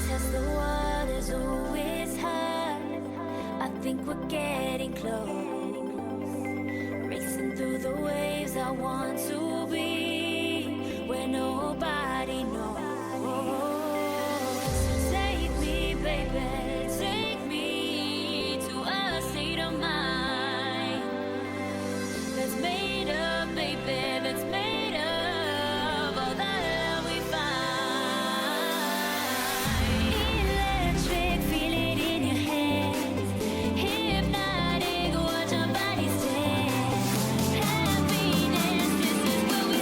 Test the waters, oh it's hot. I think we're getting close. Racing through the waves, I want to be where nobody knows. Take me, baby, take me to a state of mind that's made up, baby, that's made of all the love we find. Electric, feel it in your hands. Hypnotic, watch our bodies dance. Happiness, this is where we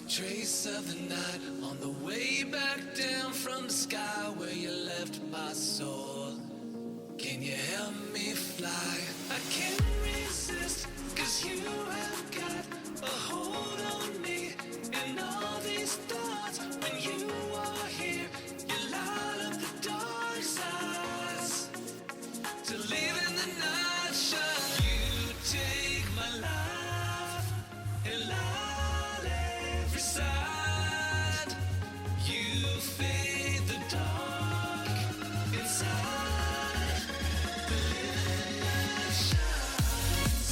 Trace of the night on the way back down from the sky where you left my soul. Can you help me fly? I can't resist, 'cause you have got a hold on me. And all these thoughts, when you are here, you light up the dark sides. To live in the night shine, you take my life and light every side. You fade the dark inside. The living light shines.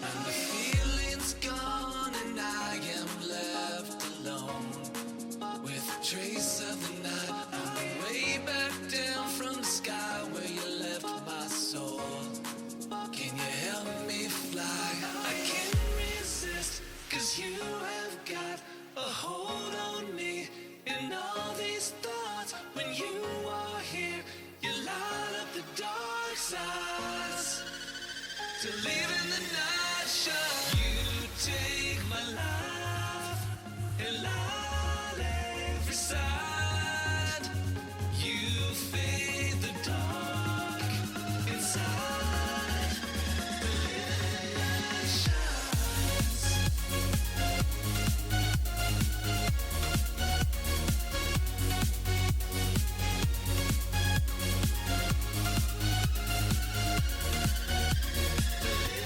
And the feeling's gone and I am left alone with a trace of the night on the way back down from the sky where you left my soul. Can you help me fly? I can't resist, 'cause you have got a hold on me. And all these thoughts, when you are here, you light up the dark sides. To live in the night shine, you take my life and light every side. You fade the dark inside. The living light shines. The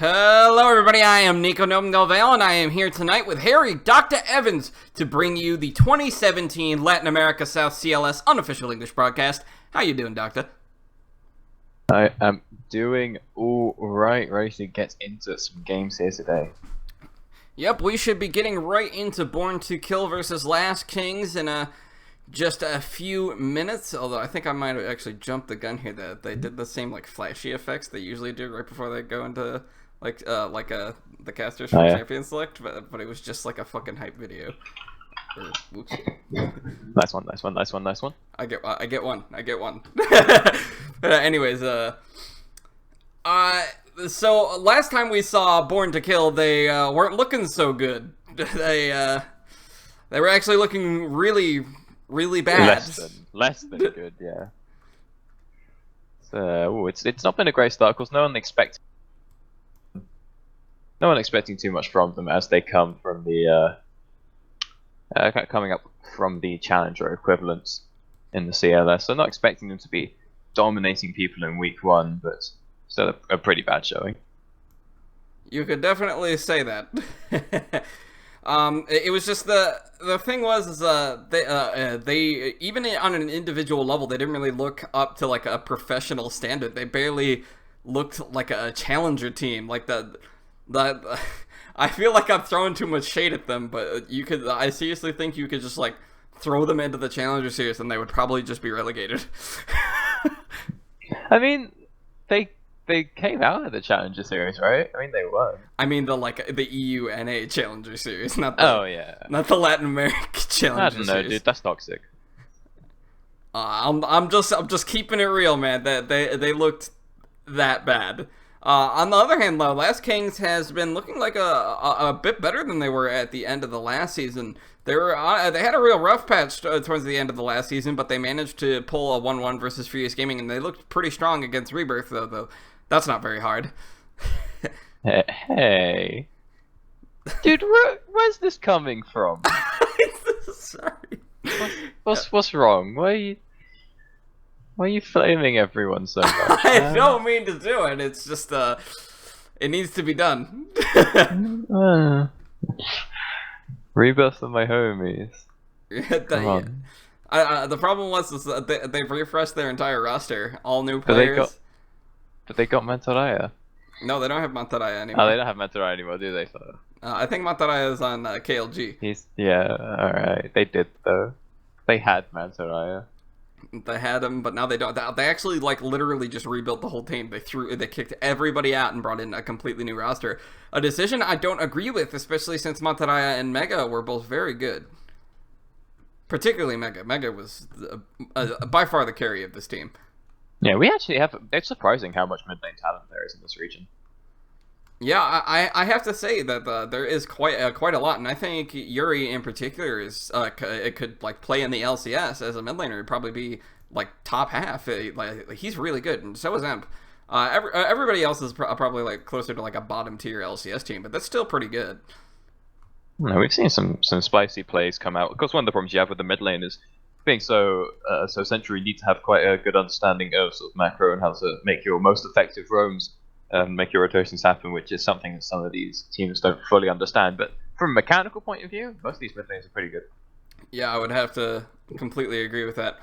Hello everybody, I am Nico Noble, and I am here tonight with Harry Dr. Evans to bring you the 2017 Latin America South CLS Unofficial English broadcast. How you doing, Doctor? I am doing all right, ready to get into some games here today. Yep, we should be getting right into Born to Kill versus Last Kings in just a few minutes, although I think I might have actually jumped the gun here. That they did the same like flashy effects they usually do right before they go into the casters for Champion Select, but it was just like a fucking hype video. Oops. Nice one. I get one. Anyways, so last time we saw Born to Kill, they weren't looking so good. They were actually looking really, really bad. Less than good, yeah. So, it's not been a great start because no one expecting too much from them as they come from the coming up from the challenger equivalents in the CLS. So not expecting them to be dominating people in week one, but still a pretty bad showing. You could definitely say that. It was just the thing was they even on an individual level they didn't really look up to like a professional standard. They barely looked like a challenger team. Like I feel like I'm throwing too much shade at them, but I seriously think you could just like throw them into the challenger series and they would probably just be relegated. I mean, they came out of the challenger series, right? I mean, they won. I mean the EU-NA challenger series, not the Latin America challenger series. I don't know, dude. That's toxic. I'm just keeping it real, man. That they looked that bad. On the other hand, though, Last Kings has been looking like a bit better than they were at the end of the last season. They had a real rough patch towards the end of the last season, but they managed to pull a 1-1 versus Furious Gaming, and they looked pretty strong against Rebirth, though that's not very hard. Hey. Dude, where's this coming from? Sorry. What's wrong? Why are you flaming everyone so much? I don't mean to do it. It's just it needs to be done. Rebirth of my homies. Come on. The problem was that they've refreshed their entire roster, all new players. But they got Mantaraya. No, they don't have Mantaraya anymore. Oh, they don't have Mantaraya anymore, do they? I think Mantaraya is on KLG. Alright. They did though. They had Mantaraya. They had him, but now they don't. They actually like literally just rebuilt the whole team. They kicked everybody out and brought in a completely new roster. A decision I don't agree with, especially since Mantaraya and Mega were both very good. Particularly Mega. Mega was by far the carry of this team. Yeah, we actually have. It's surprising how much mid lane talent there is in this region. Yeah, I have to say that there is quite a lot, and I think Yuri in particular is it could like play in the LCS as a mid laner. It'd probably be like top half. Like he's really good, and so is Emp. Everybody else is probably like closer to like a bottom tier LCS team, but that's still pretty good. No, we've seen some spicy plays come out. Of course, one of the problems you have with the mid lane is being so central. You need to have quite a good understanding of sort of macro and how to make your most effective roams. Make your rotations happen, which is something that some of these teams don't fully understand. But from a mechanical point of view, most of these mid lanes are pretty good. Yeah, I would have to completely agree with that.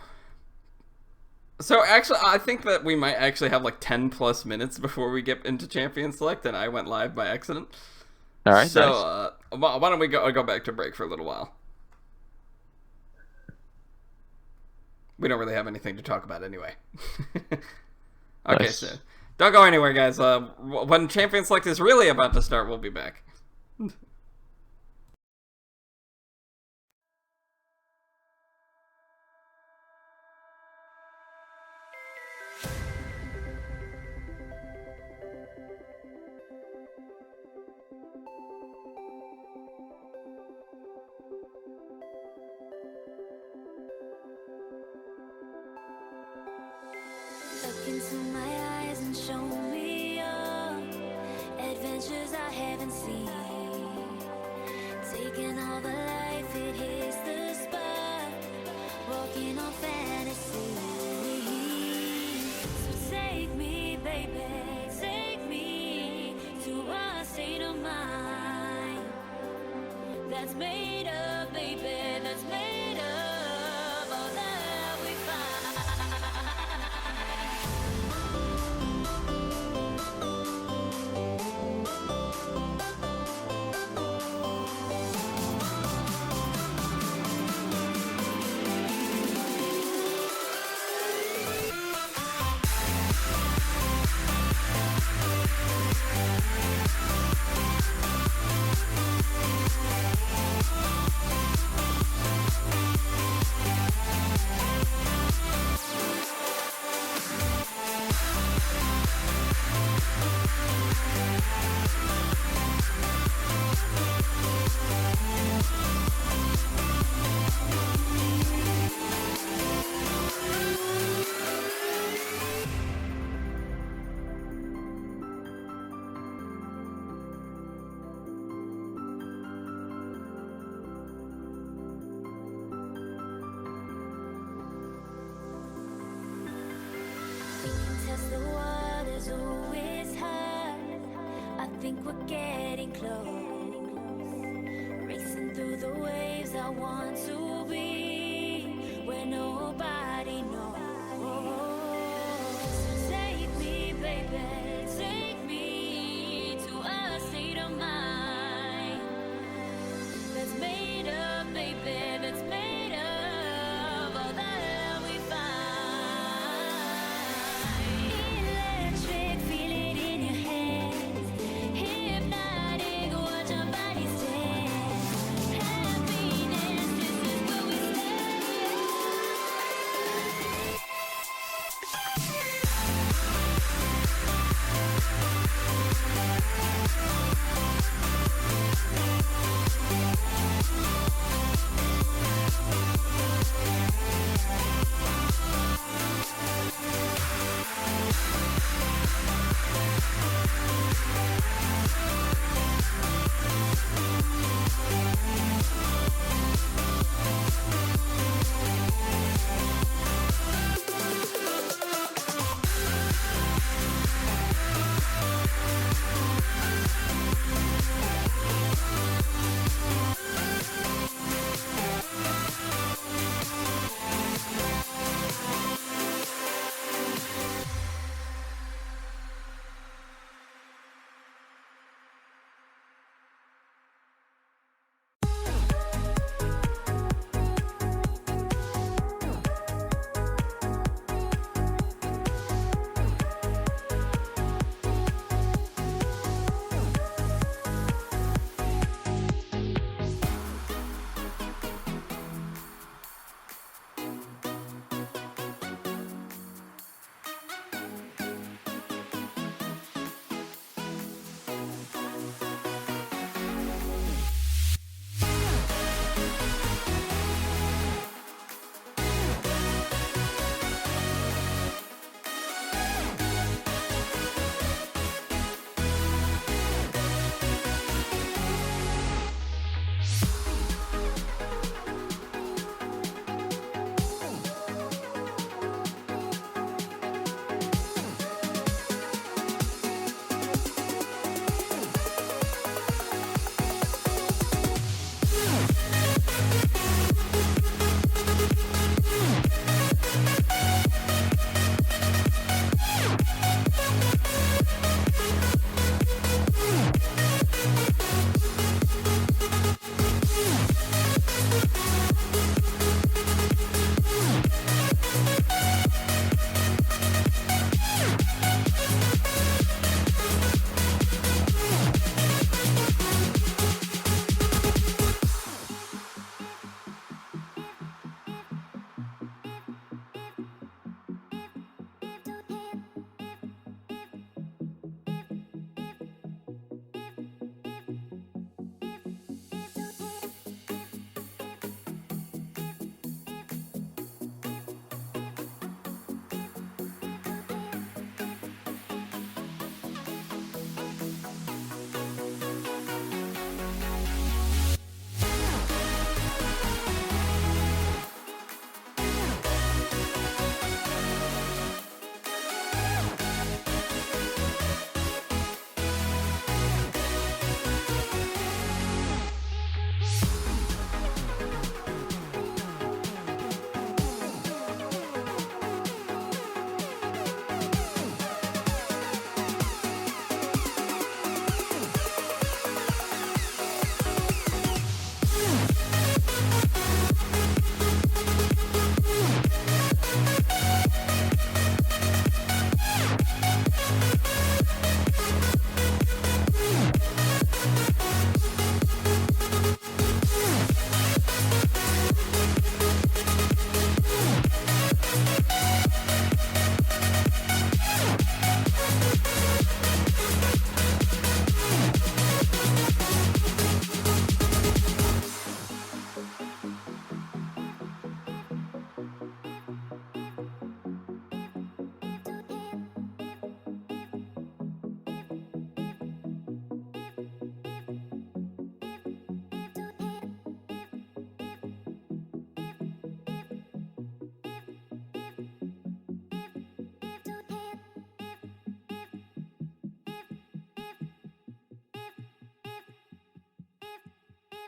So actually, I think that we might actually have like 10 plus minutes before we get into Champion Select, and I went live by accident. All right. So why don't we go back to break for a little while? We don't really have anything to talk about anyway. Okay, Nice. so don't go anywhere, guys. When Champion Select is really about to start, we'll be back. Look into my eyes and show me your adventures I haven't seen. Taking all the life, it hits the spot. Walking on fantasy. So take me, baby, take me to a state of mind that's made of, baby, that's made of all that we find. We can test the waters, oh, it's hard. I think we're getting close. Racing through the waves, I want to be where nobody knows. So take me, baby, take me to a state of mind that's made of, baby, that's made of all that we find. Electric, feel it in your hands. Hypnotic, watch our bodies dance. Happiness, this is where we stand.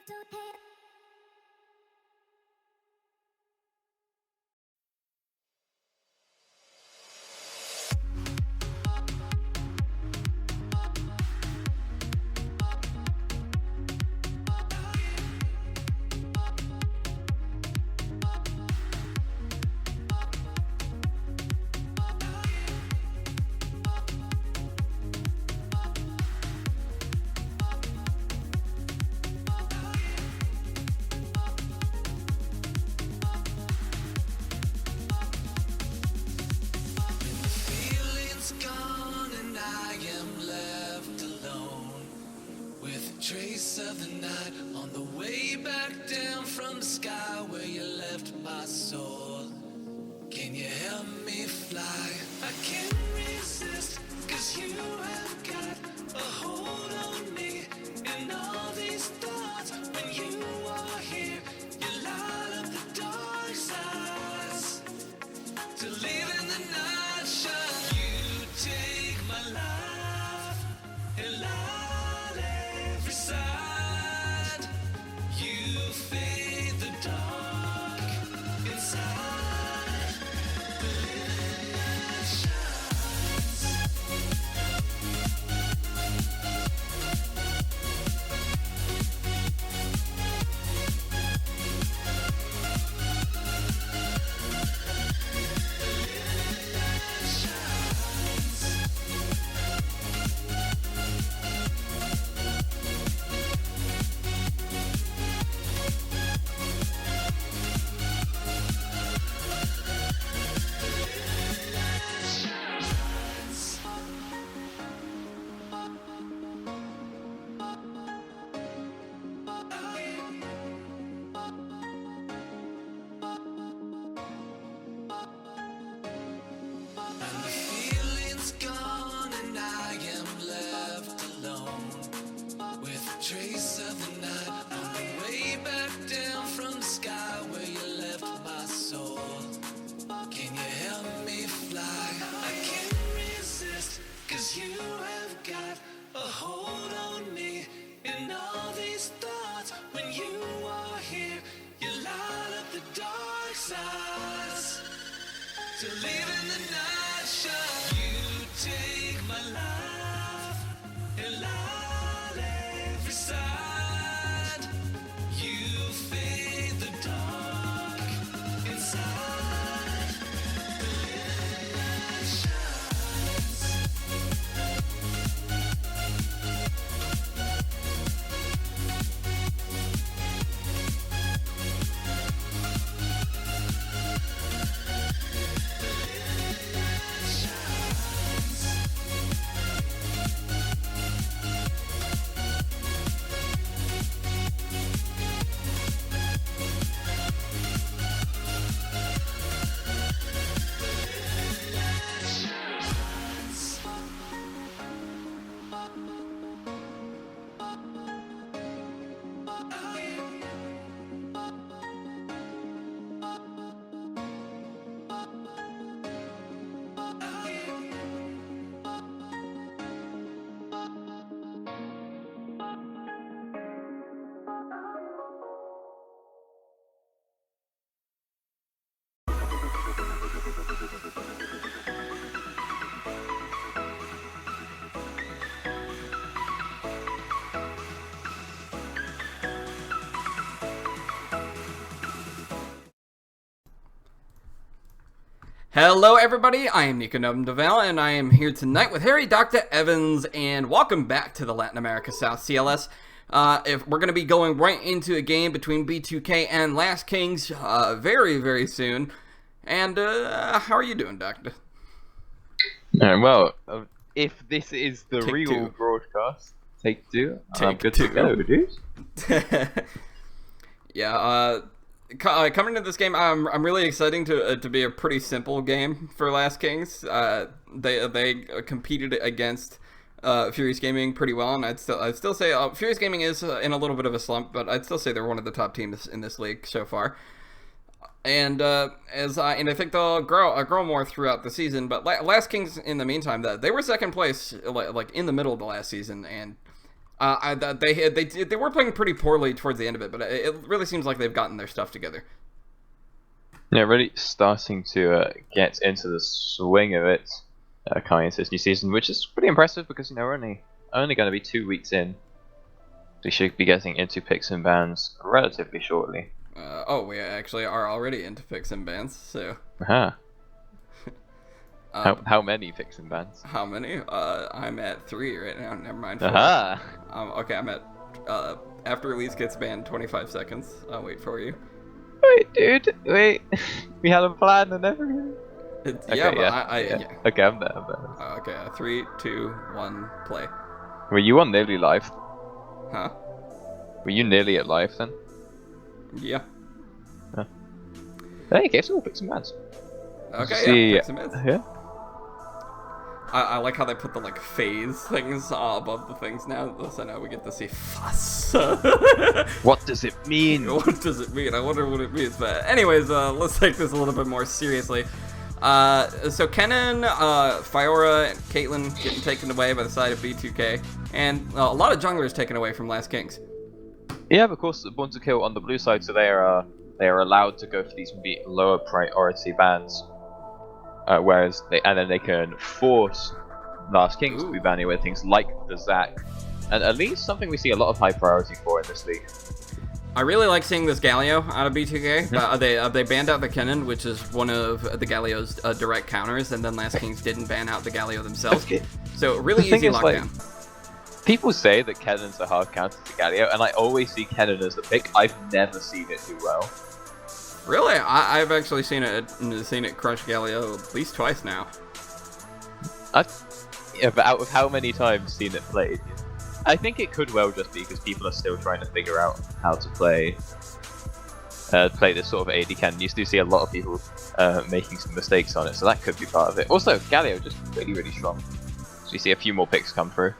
Feeling's gone and I am left alone with a trace of the night on the way back down from the sky where you left my soul. Can you help me fly? I can't resist, 'cause you have got a hold on me. And all these thoughts, when you are here, you light up the dark sides. To live in the night shine, you take my life and light every side. You fade the dark inside. The living night shines. And the feeling's gone and I am left alone with a trace of the night on the way back down from the sky where you left my soul. Can you help me fly? I can't resist, 'cause you have got a hold on me. And all these thoughts, when you are here, you light up the dark sides. To live in the night shine, you take my life and light every side. You fade the dark inside. The living night shines. Hello everybody, I am Nico Deval, and I am here tonight with Harry Dr. Evans, and welcome back to the Latin America South CLS. If we're going to be going right into a game between B2K and Last Kings very, very soon. And how are you doing, Doctor? Well, if this is the Take real two. broadcast, take two. Take good two. to go, dude. Yeah, coming into this game, I'm really excited to be a pretty simple game for Last Kings. They competed against Furious Gaming pretty well, and I'd still say Furious Gaming is in a little bit of a slump, but I'd still say they're one of the top teams in this league so far. And I think they'll grow more throughout the season. But Last Kings, in the meantime, they were second place, like in the middle of the last season, and They were playing pretty poorly towards the end of it, but it really seems like they've gotten their stuff together. Yeah, really starting to get into the swing of it coming into this new season, which is pretty impressive because we're only going to be 2 weeks in. We should be getting into picks and bans relatively shortly. We actually are already into picks and bans, so. Uh-huh. How many picks and bans? How many? I'm at 3 right now. Never mind. Aha! Okay, I'm at after Elise gets banned, 25 seconds. I'll wait for you. Wait, dude, wait. We had a plan and everything. Yeah. Okay, I'm there. Okay, 3, 2, 1, play. Were you on nearly live? Huh? Were you nearly at live then? Yeah. Hey, okay, so we'll pick some bans. Okay, pick some bans. Yeah. I like how they put the phase things above the things now, so now we get to see fuss. What does it mean? What does it mean? I wonder what it means. But anyways, let's take this a little bit more seriously. So Kennen, Fiora, and Caitlyn getting taken away by the side of B2K, and a lot of junglers taken away from Last Kings. Yeah, of course, Born to Kill on the blue side, so they are allowed to go for these lower priority bans. Whereas they can force Last Kings to be banning with things like the Zac, and at least something we see a lot of high priority for in this league. I really like seeing this Galio out of B2K. They banned out the Kennen, which is one of the Galio's direct counters, and then Last Kings didn't ban out the Galio themselves. So really easy lockdown. People say that Kennen's a hard counter to Galio, and I always see Kennen as the pick. I've never seen it do well. Really? I've actually seen it crush Galio at least twice now. Yeah, but out of how many times seen it played? I think it could well just be because people are still trying to figure out how to play this sort of AD Kennen. You do see a lot of people making some mistakes on it, so that could be part of it. Also, Galio just really, really strong. So you see a few more picks come through.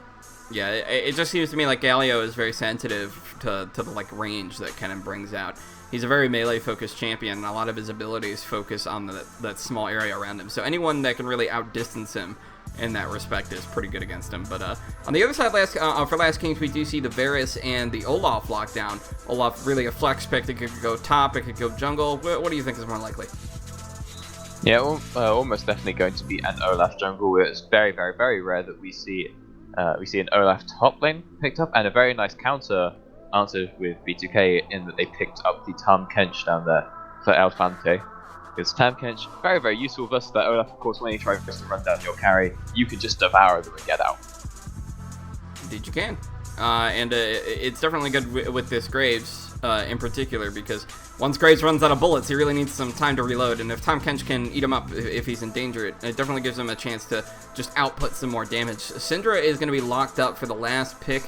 Yeah, it just seems to me like Galio is very sensitive to the range that Kennen brings out. He's a very melee-focused champion, and a lot of his abilities focus on that small area around him. So anyone that can really outdistance him in that respect is pretty good against him. But on the other side, for Last Kings, we do see the Varus and the Olaf lockdown. Olaf really a flex pick. It could go top, it could go jungle. What do you think is more likely? Yeah, almost definitely going to be an Olaf jungle. It's very, very, very rare that we see an Olaf top lane picked up, and a very nice counter answered with B2K in that they picked up the Tahm Kench down there for Elefante. Because Tahm Kench, very, very useful versus that Olaf. Of course, when he tries to run down your carry, you can just devour them and get out. Indeed you can. And it's definitely good with this Graves in particular, because once Graves runs out of bullets, he really needs some time to reload, and if Tahm Kench can eat him up if he's in danger, it definitely gives him a chance to just output some more damage. Syndra is going to be locked up for the last pick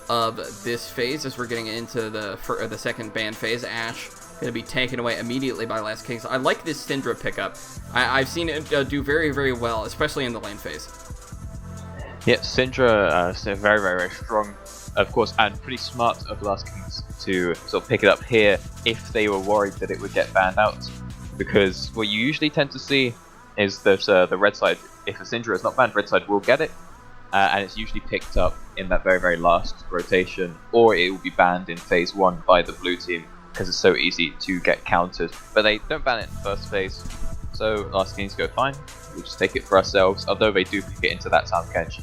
of this phase as we're getting into the second ban phase. Ashe going to be taken away immediately by Last Kings. I like this Syndra pickup. I've seen it do very, very well, especially in the lane phase. Yeah, Syndra is very, very, very strong, of course, and pretty smart of Last Kings to sort of pick it up here if they were worried that it would get banned out. Because what you usually tend to see is that the red side, if a Syndra is not banned, red side will get it. And it's usually picked up in that very, very last rotation, or it will be banned in phase 1 by the blue team because it's so easy to get countered. But they don't ban it in the first phase, so Last Kings go fine. We'll just take it for ourselves, although they do get into that Tahm Kench,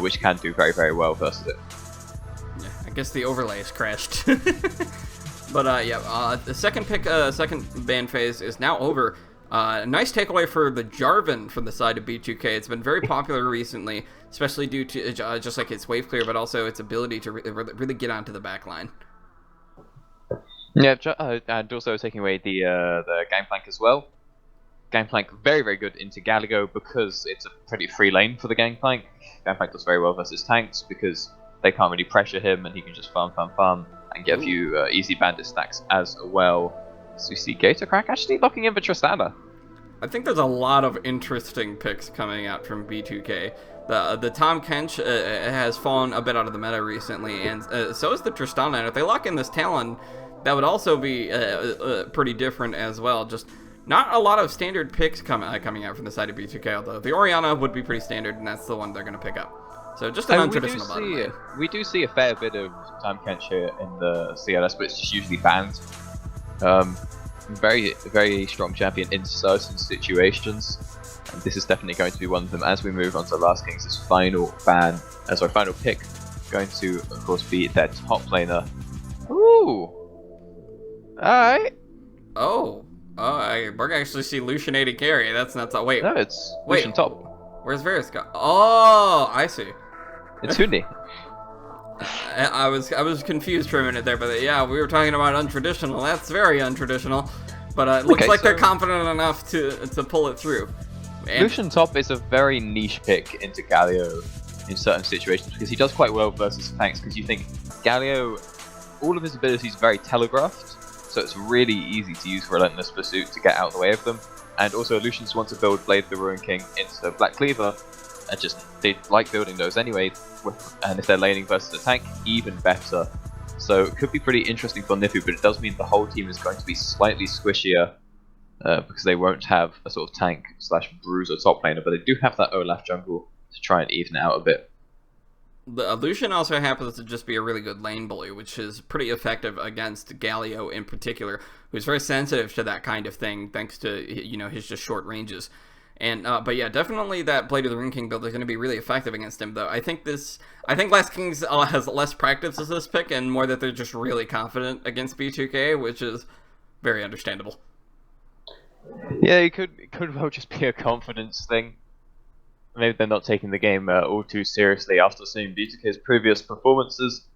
which can do very, very well versus it. Yeah, I guess the overlay is crashed. But the second ban phase is now over. Nice takeaway for the Jarvan from the side of B2K. It's been very popular recently, especially due to just like its wave clear, but also its ability to really get onto the back line. Yeah, and also taking away the Gangplank as well. Gangplank very, very good into Galago because it's a pretty free lane for the Gangplank. Gangplank does very well versus tanks because they can't really pressure him and he can just farm and get a few easy bandit stacks as well. So we see Gatorcrack actually locking in for Tristana. I think there's a lot of interesting picks coming out from B2K. The Tahm Kench has fallen a bit out of the meta recently, and so is the Tristana. And if they lock in this Talon, that would also be pretty different as well. Just Not a lot of standard picks coming out from the side of B2K, although the Orianna would be pretty standard, and that's the one they're going to pick up. So just an untraditional bottom lane. We do see a fair bit of Tahm Kench here in the CLS, but it's just usually banned. Very, very strong champion in certain situations. And this is definitely going to be one of them. As we move on to Last Kings' final pick, going to, of course, be their top laner. Ooh! Alright. Oh, we're actually see Lucian AD carry. That's not so. Wait, No, it's Lucian top. Where's Varus go? Oh, I see. It's Hundi. I was confused for a minute there, but yeah, we were talking about untraditional. That's very untraditional, but it looks like they're confident enough to pull it through. And Lucian top is a very niche pick into Galio in certain situations because he does quite well versus tanks. Because you think Galio, all of his abilities are very telegraphed, so it's really easy to use Relentless Pursuit to get out of the way of them. And also, Lucians want to build Blade of the Ruin King into Black Cleaver, and they like building those anyway. And if they're laning versus a tank, even better. So it could be pretty interesting for Nifu, but it does mean the whole team is going to be slightly squishier because they won't have a sort of tank / bruiser top laner, but they do have that Olaf jungle to try and even it out a bit. The Lucian also happens to just be a really good lane bully, which is pretty effective against Galio in particular, who's very sensitive to that kind of thing thanks to his just short ranges. And but yeah, definitely that Blade of the Ruin King build is going to be really effective against him. Though I think Last Kings has less practice as this pick, and more that they're just really confident against B2K, which is very understandable. Yeah, it could well just be a confidence thing. Maybe they're not taking the game all too seriously after seeing B2K's previous performances.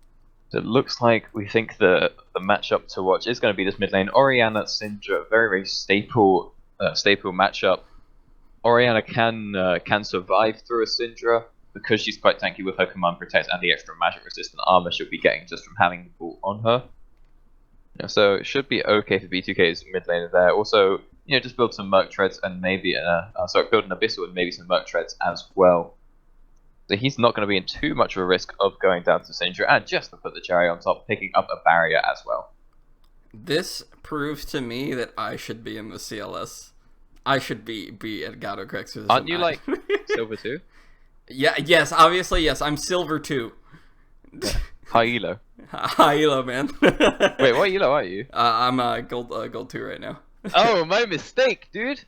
So it looks like we think the matchup to watch is going to be this mid lane. Orianna Syndra, very, very staple matchup. Orianna can survive through a Syndra because she's quite tanky with her Command Protect and the extra magic resistant armor she'll be getting just from having the ball on her. Yeah, so it should be okay for B2K's mid laner there. Also, just build some Merc Treads and maybe build an Abyssal and maybe some Merc Treads as well. So he's not going to be in too much of a risk of going down to Syndra, and just to put the cherry on top, picking up a barrier as well. This proves to me that I should be in the CLS. I should be at Gato Crex's. Aren't you like silver too? Yeah. Yes. Obviously, yes. I'm silver too. Yeah. High elo. High elo, man. Wait, what elo are you? I'm gold 2 right now. Oh, my mistake, dude.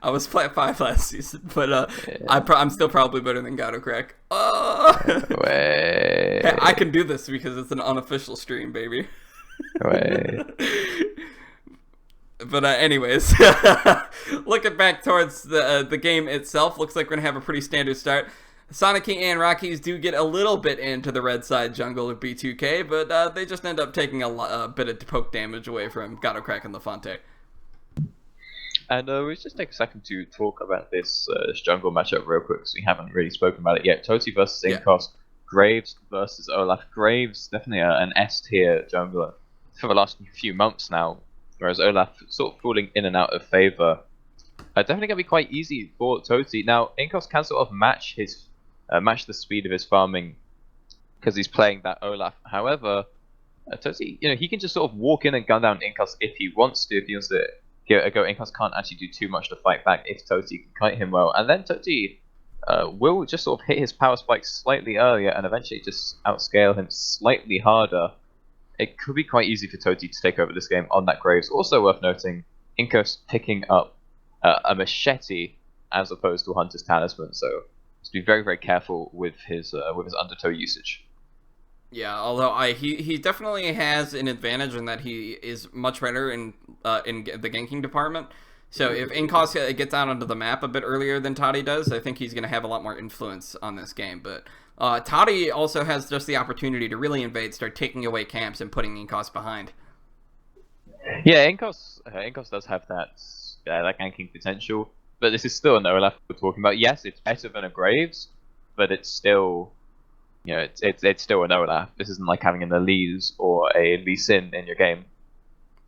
I was flat 5 last season, but yeah. I'm still probably better than Gato Crack. Oh! Wait. Hey, I can do this because it's an unofficial stream, baby. Wait. But anyways, looking back towards the game itself, looks like we're gonna have a pretty standard start. Sonic and Rockies do get a little bit into the red side jungle of B2K, but they just end up taking a bit of poke damage away from Gato Crack and Lafante. And we just take a second to talk about this jungle matchup real quick, because we haven't really spoken about it yet. Toti versus Inkos, Graves versus Olaf. Graves, definitely an S tier jungler for the last few months now, whereas Olaf sort of falling in and out of favor. Definitely going to be quite easy for Toti. Now, Inkos can sort of match the speed of his farming because he's playing that Olaf. However, Toti, he can just sort of walk in and gun down Inkos if he wants to. If he wants to give it a go, Inkos can't actually do too much to fight back if Toti can kite him well. And then Toti will just sort of hit his power spike slightly earlier and eventually just outscale him slightly harder. It could be quite easy for Toti to take over this game on that Graves. Also worth noting, Inkos picking up a machete as opposed to a Hunter's Talisman, so just be very, very careful with his undertow usage. Yeah, although he definitely has an advantage in that he is much better in the ganking department. So if Inkos gets out onto the map a bit earlier than Toddy does, I think he's going to have a lot more influence on this game. But Toddy also has just the opportunity to really invade, start taking away camps, and putting Inkos behind. Yeah, Inkos does have that ganking potential, but this is still an Olaf we're talking about. Yes, it's better than a Graves, but it's still, it's still an Olaf. This isn't like having an Elise or a Lee Sin in your game.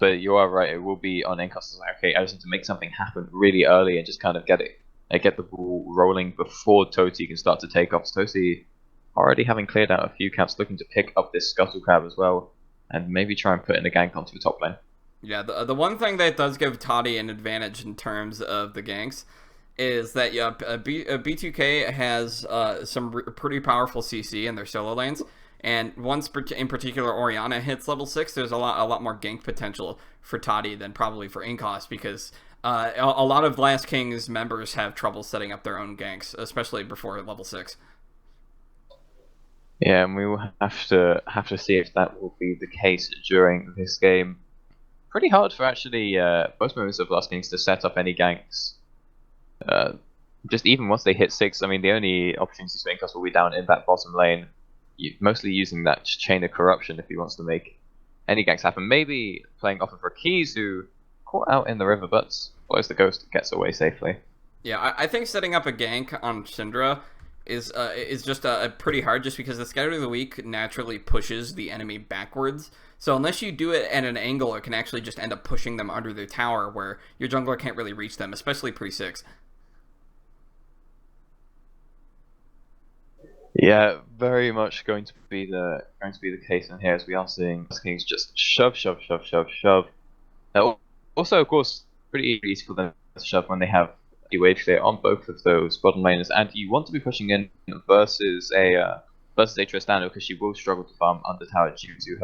But you are right, it will be on Inkos. Okay, I just need to make something happen really early and just kind of get the ball rolling before Toti can start to take off. Toti already having cleared out a few camps, looking to pick up this Scuttle Crab as well, and maybe try and put in a gank onto the top lane. Yeah, the one thing that does give Toddy an advantage in terms of the ganks is that B2K has pretty powerful CC in their solo lanes, and once in particular Orianna hits level 6, there's a lot more gank potential for Toddy than probably for Inkos, because a lot of Last King's members have trouble setting up their own ganks, especially before level 6. Yeah, and we will have to see if that will be the case during this game. Pretty hard for actually most members of Last Kings to set up any ganks. Just even once they hit 6, I mean, the only opportunities for Inkos will be down in that bottom lane, mostly using that Chain of Corruption if he wants to make any ganks happen. Maybe playing off of Rakiz, who caught out in the river, but follows the Ghost and gets away safely. Yeah, I think setting up a gank on Syndra is just pretty hard, just because the Scatter of the Weak naturally pushes the enemy backwards. So unless you do it at an angle, it can actually just end up pushing them under their tower, where your jungler can't really reach them, especially pre-6. Yeah, very much going to be the case in here, as we are seeing Kings just shove. Also, of course, pretty easy for them to shove when they have a wave clear on both of those bottom laners, and you want to be pushing in versus a Tristana, because she will struggle to farm under tower due to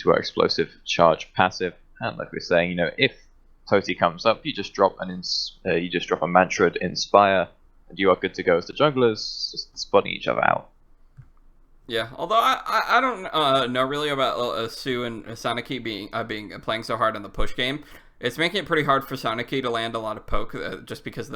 her explosive charge passive. And like we're saying, if Toti comes up, you just drop a Mantra Inspire, and you are good to go as the junglers, just spotting each other out. Yeah, although I don't know really about Sue and Sanaki playing so hard in the push game. It's making it pretty hard for Sanaki to land a lot of poke, just because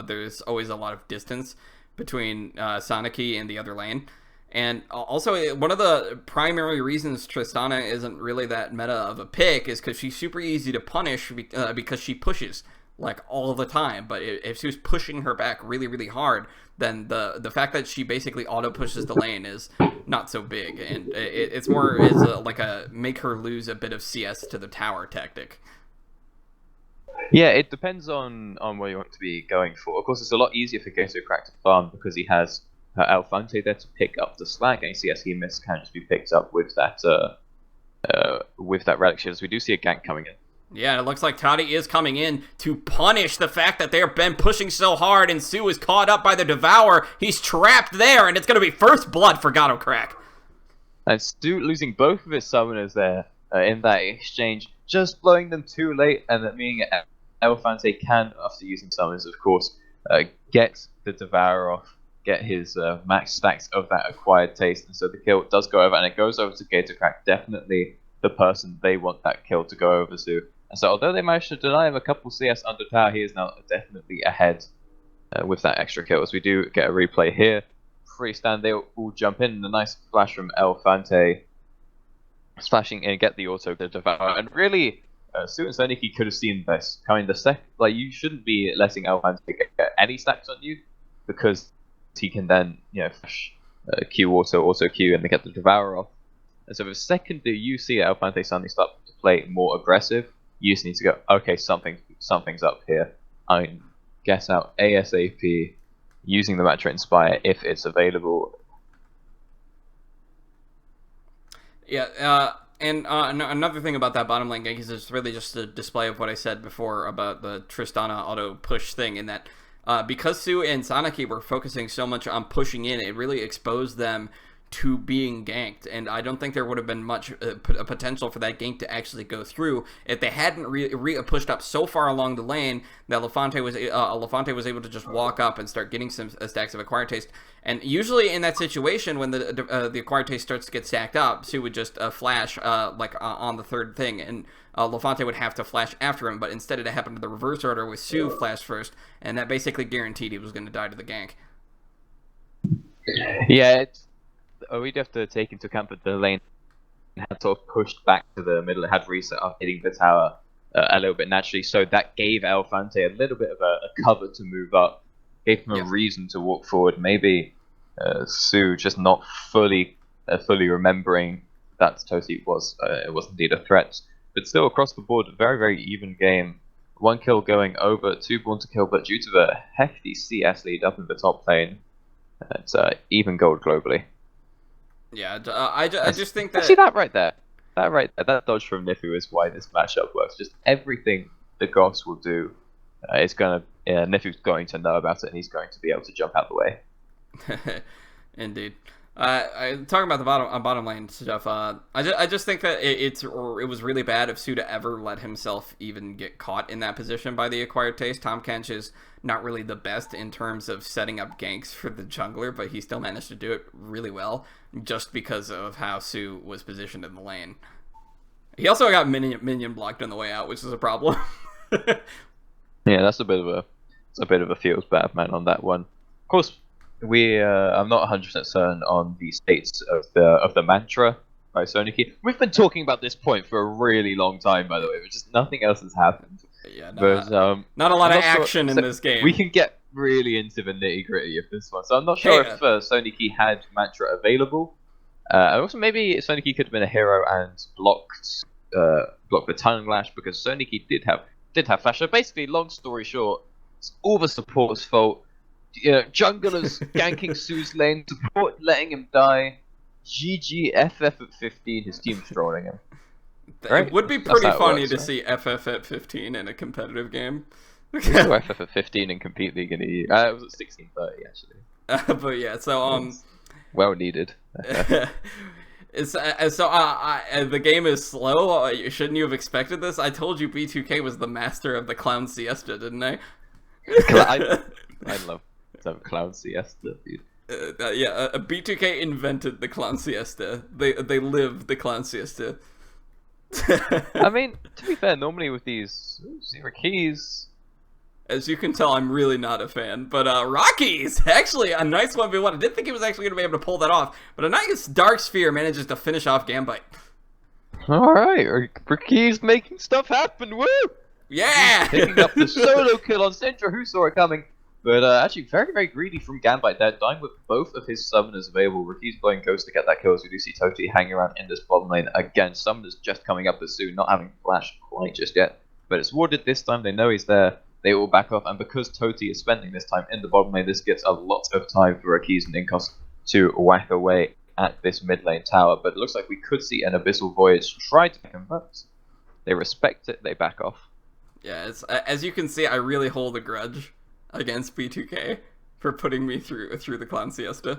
there's always a lot of distance between Sanaki and the other lane. And also, one of the primary reasons Tristana isn't really that meta of a pick is because she's super easy to punish because she pushes like all the time. But if she was pushing her back really, really hard, then the fact that she basically auto pushes the lane is not so big, and it's more like a make her lose a bit of CS to the tower tactic. Yeah, it depends on what you want to be going for. Of course, it's a lot easier for Gato Crack to farm because he has Alfante there to pick up the slack. Any CS he missed can just be picked up with that relic shield. So we do see a gank coming in. Yeah, it looks like Toddy is coming in to punish the fact that they've been pushing so hard, and Sue is caught up by the Devour. He's trapped there, and it's going to be first blood for Gato Crack. And Stu losing both of his summoners there in that exchange, just blowing them too late, and that meaning Elefante can, after using summons, of course, get the Devour off, get his max stacks of that acquired taste, and so the kill does go over, and it goes over to Gator Crack, definitely the person they want that kill to go over to. And so although they managed to deny him a couple CS under tower, he is now definitely ahead with that extra kill. As we do get a replay here, Freestand, they all jump in, and a nice flash from Elefante, splashing in, get the auto to Devour, and really, Sue and Soniki could have seen this coming. You shouldn't be letting Elefante get any stacks on you, because he can then, flash Q auto Q, and they get the Devour off. And so the second that you see Elefante suddenly start to play more aggressive, you just need to go, okay, something's up here. I guess out ASAP, using the Mantra Inspire if it's available. Yeah, and another thing about that bottom lane gank is it's really just a display of what I said before about the Tristana auto push thing, in that because Sue and Sanaki were focusing so much on pushing in, it really exposed them to being ganked, and I don't think there would have been much potential for that gank to actually go through if they hadn't pushed up so far along the lane that Elefante was able to just walk up and start getting some stacks of acquired taste. And usually in that situation, when the acquired taste starts to get stacked up, Sue would just flash on the third thing, and Elefante would have to flash after him. But instead, it happened to the reverse order, with Sue flashed first, and that basically guaranteed he was going to die to the gank. Yeah, we'd have to take into account that the lane had sort of pushed back to the middle. It had reset up, hitting the tower a little bit naturally, so that gave Elefante a little bit of a cover to move up, gave him a reason to walk forward. Maybe Sue just not fully remembering that Tosi was indeed a threat, but still across the board, very, very even game. One kill going over, 2 born to kill, but due to the hefty CS lead up in the top lane, it's even gold globally. Yeah, I just think that... See that right there? that right there, that dodge from Nifu is why this matchup works. Just everything the Goss will do, Nifu's going to know about it, and he's going to be able to jump out the way. Indeed. Talking about the bottom lane stuff. I just think that it was really bad if Suda ever let himself even get caught in that position by the acquired taste. Tahm Kench is not really the best in terms of setting up ganks for the jungler, but he still managed to do it really well just because of how Su was positioned in the lane. He also got minion blocked on the way out, which is a problem. Yeah, that's a bit of a feels bad man on that one. Of course. I'm not 100% certain on the states of the mantra by Soniki. We've been talking about this point for a really long time, by the way, but just nothing else has happened. Yeah, not a lot of action in this game. We can get really into the nitty gritty of this one, so I'm not sure if Soniki had mantra available. Also, maybe Soniki could have been a hero and blocked the tongue lash because Soniki did have flash. So basically, long story short, it's all the support's fault. Junglers ganking Su's lane, support letting him die, GG FF at 15, his team's trolling him. Right? It would be pretty funny to see FF at 15 in a competitive game. We saw FF at 15 in Compete League in it was at 16:30 actually. But yeah, so well needed. The game is slow. Shouldn't you have expected this? I told you B2K was the master of the clown siesta, didn't I? I love some clown siesta, dude. B2K invented the clown siesta. They live the clown siesta. I mean, to be fair, normally with these zero keys, as you can tell, I'm really not a fan. But Rockies, actually a nice 1v1. I didn't think he was actually going to be able to pull that off, but a nice Dark Sphere manages to finish off Gambite. All right, Rockies making stuff happen. Woo! Yeah, picking up the solo kill on Centra, who saw it coming. But actually, very, very greedy from Gambite there, dying with both of his summoners available. Ricky's blowing Ghost to get that kill, as we do see Toti hanging around in this bottom lane. Again, summoners just coming up as soon, not having flash quite just yet. But it's warded this time, they know he's there, they will back off. And because Toti is spending this time in the bottom lane, this gives a lot of time for Ricky's and Inkos to whack away at this mid lane tower. But it looks like we could see an Abyssal Voyage try to convert. They respect it, they back off. Yeah, as you can see, I really hold a grudge against B2K for putting me through the clown siesta.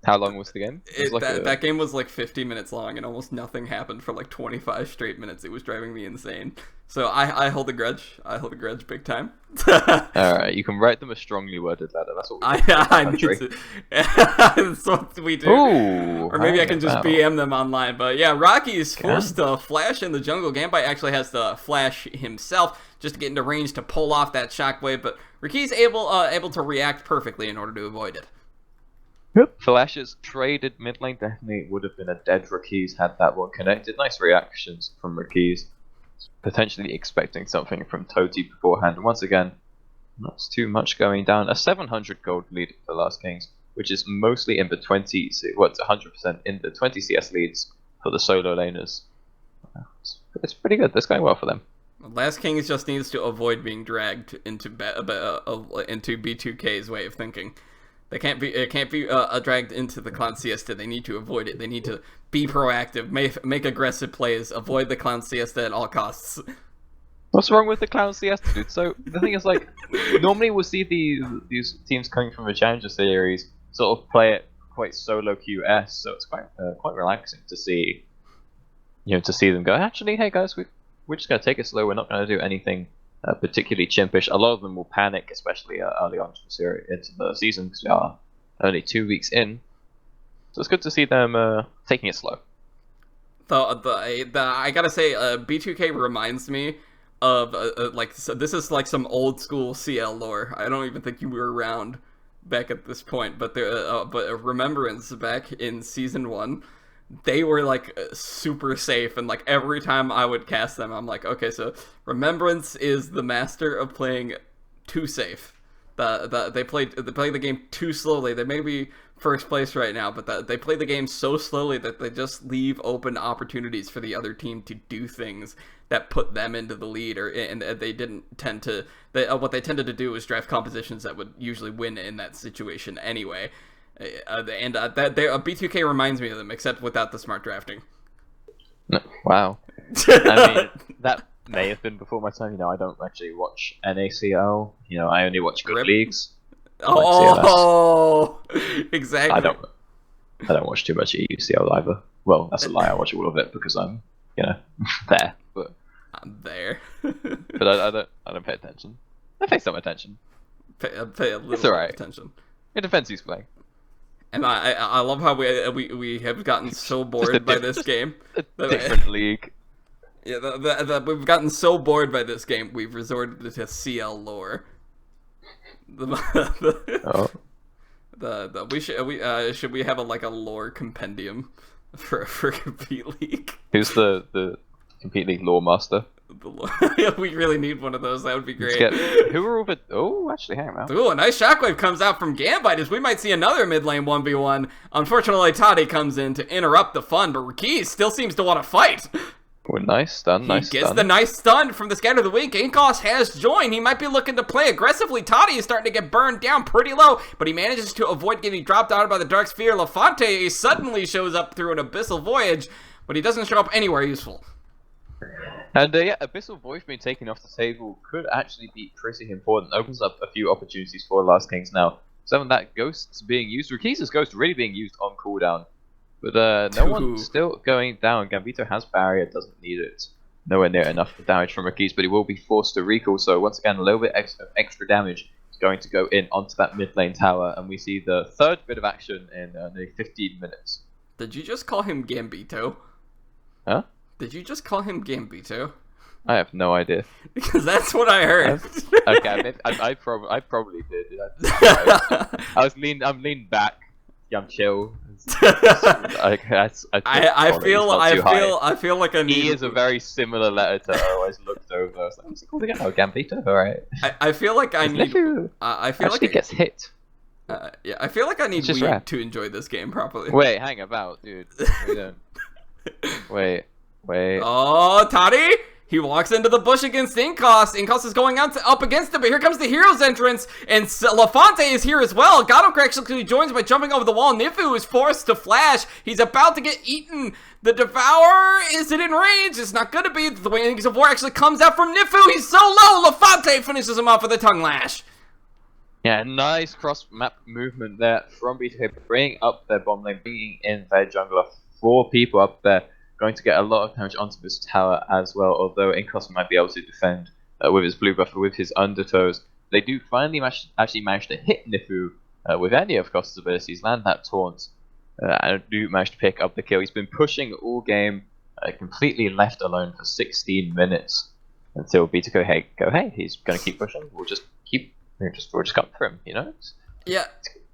How long was the game? That game was like 50 minutes long, and almost nothing happened for like 25 straight minutes. It was driving me insane. So I hold a grudge. I hold a grudge big time. Alright, you can write them a strongly worded letter. That's what we do. I need to. That's what we do. Ooh, or maybe I can just BM them online. But yeah, Rocky's forced to flash in the jungle. Gambite actually has to flash himself just to get into range to pull off that shockwave. But Ricky's able to react perfectly in order to avoid it. Yep. Flashes traded mid lane definitely would have been a dead Ricky's had that one connected. Nice reactions from Ricky's. Potentially expecting something from Toti beforehand. Once again, not too much going down. A 700 gold lead for the Last Kings, which is mostly in the 20, it's 100% in the 20 CS leads for the solo laners. It's pretty good. That's going well for them. Last Kings just needs to avoid being dragged into B2K's way of thinking. It can't be dragged into the clown siesta. They need to avoid it. They need to be proactive, make aggressive plays, avoid the clown siesta at all costs. What's wrong with the clown siesta, dude? So the thing is, like, normally we'll see these teams coming from the Challenger Series sort of play it quite solo QS, so it's quite relaxing to see, to see them go. Actually, hey guys, we're just gonna take it slow. We're not gonna do anything particularly chimpish. A lot of them will panic, especially early on into the season, because we are only 2 weeks in. So it's good to see them taking it slow. I gotta say, B2K reminds me of this is like some old school CL lore. I don't even think you were around back at this point, but Remembrance back in season 1. They were like super safe, and like every time I would cast them, I'm like, okay, so Remembrance is the master of playing too safe. They play the game too slowly. They may be first place right now, but they play the game so slowly that they just leave open opportunities for the other team to do things that put them into the lead, and they didn't tend to. What they tended to do was draft compositions that would usually win in that situation anyway. B2K reminds me of them, except without the smart drafting. No, wow. I mean, that may have been before my time. You know, I don't actually watch NACL. You know, I only watch good Rip. leagues. Oh, exactly. I don't watch too much EUCL either. Well, that's a lie. I watch all of it because I'm, you know, there. But I'm there. but I don't pay attention. I pay some attention. Pay a little It's alright. attention. It depends who's playing. And I love how we have gotten so bored by this game. A different league. Yeah, we've gotten so bored by this game, we've resorted to CL lore. Oh. Should we have a lore compendium for Compete League? Who's the Compete League lore master? We really need one of those. That would be great. Who are all the... Oh, actually, hang on. Ooh, a nice shockwave comes out from Gambite as we might see another mid lane 1v1. Unfortunately, Toddy comes in to interrupt the fun, but Rakiz still seems to want to fight. Oh, nice stun, He gets the nice stun from the Scatter of the Week. Inkos has joined. He might be looking to play aggressively. Toddy is starting to get burned down pretty low, but he manages to avoid getting dropped out by the Dark Sphere. Lafante suddenly shows up through an Abyssal Voyage, but he doesn't show up anywhere useful. And yeah, Abyssal Voyage being taken off the table could actually be pretty important. Opens up a few opportunities for Last Kings now. Some of that Ghost's being used. Rakiz's Ghost really being used on cooldown. But no one's still going down. Gambito has barrier, doesn't need it. Nowhere near enough damage from Rakiz, but he will be forced to recall. So once again, a little bit extra damage is going to go in onto that mid lane tower. And we see the third bit of action in nearly 15 minutes. Did you just call him Gambito? Huh? Did you just call him Gambito? I have no idea. Because that's what I heard. Okay, I probably did. I'm leaned back. I'm chill. I feel like I need. E is a very similar letter to I always looked over. I was like, what's it called again? Oh, Gambito. All right. I feel like I need. I feel like it gets hit. Yeah, I feel like I need weed to enjoy this game properly. Wait, hang about, dude. Wait. Oh, Toddy! He walks into the bush against Inkos. Inkos is going up against him, but here comes the hero's entrance, and Lafante is here as well. Godok actually joins by jumping over the wall. Nifu is forced to flash. He's about to get eaten. The Devourer, is it in range? It's not going to be. The Wings of War actually comes out from Nifu. He's so low. Lafante finishes him off with a tongue lash. Yeah, nice cross-map movement there from BTK, bringing up their bomb lane, bringing in their jungler. 4 people up there. Going to get a lot of damage onto this tower as well, although Inkos might be able to defend with his blue buff, with his undertows. They do finally actually manage to hit Nifu with any of Kos's abilities, land that taunt, and do manage to pick up the kill. He's been pushing all game, completely left alone for 16 minutes until B2 go, hey, he's going to keep pushing. We'll just come for him, you know? Yeah,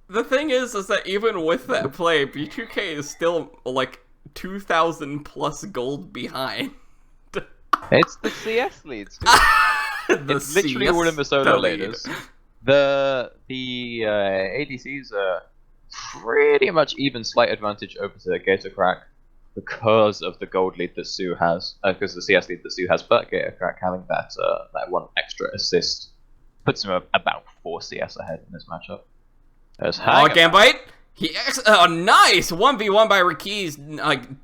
the thing is that even with that play, B2K is still like 2,000 plus gold behind. It's the CS leads. It's literally CS all in the solo laners. The ADCs are pretty much even slight advantage over to Gator Crack because of the gold lead that Sue has, because the CS lead that Sue has, but Gator Crack having that one extra assist puts him about 4 CS ahead in this matchup. Gambite! Nice 1v1 by Rakiz,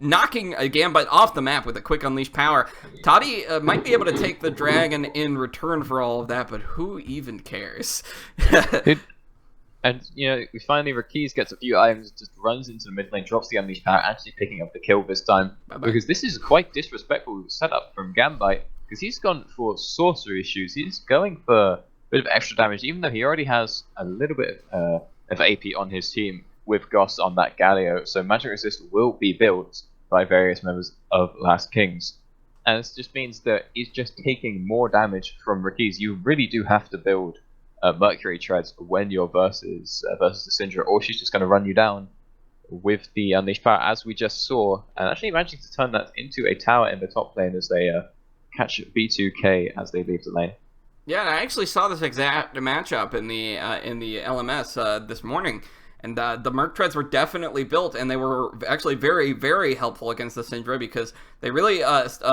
knocking a Gambite off the map with a quick unleash power. Toddy might be able to take the dragon in return for all of that, but who even cares? And you know, finally Rakiz gets a few items, just runs into the mid lane, drops the unleash power, actually picking up the kill this time. Because this is quite disrespectful setup from Gambite, because he's gone for sorcery issues. He's going for a bit of extra damage, even though he already has a little bit of AP on his team with Goss on that Galio, so magic resist will be built by various members of Last Kings. And this just means that he's just taking more damage from Rakiz. You really do have to build Mercury Treads when you're versus the Syndra, or she's just going to run you down with the Unleashed Power, as we just saw, and actually managing to turn that into a tower in the top lane as they catch B2K as they leave the lane. Yeah, and I actually saw this exact matchup in the LMS this morning. And the Merc Treads were definitely built, and they were actually very, very helpful against the Syndra because they really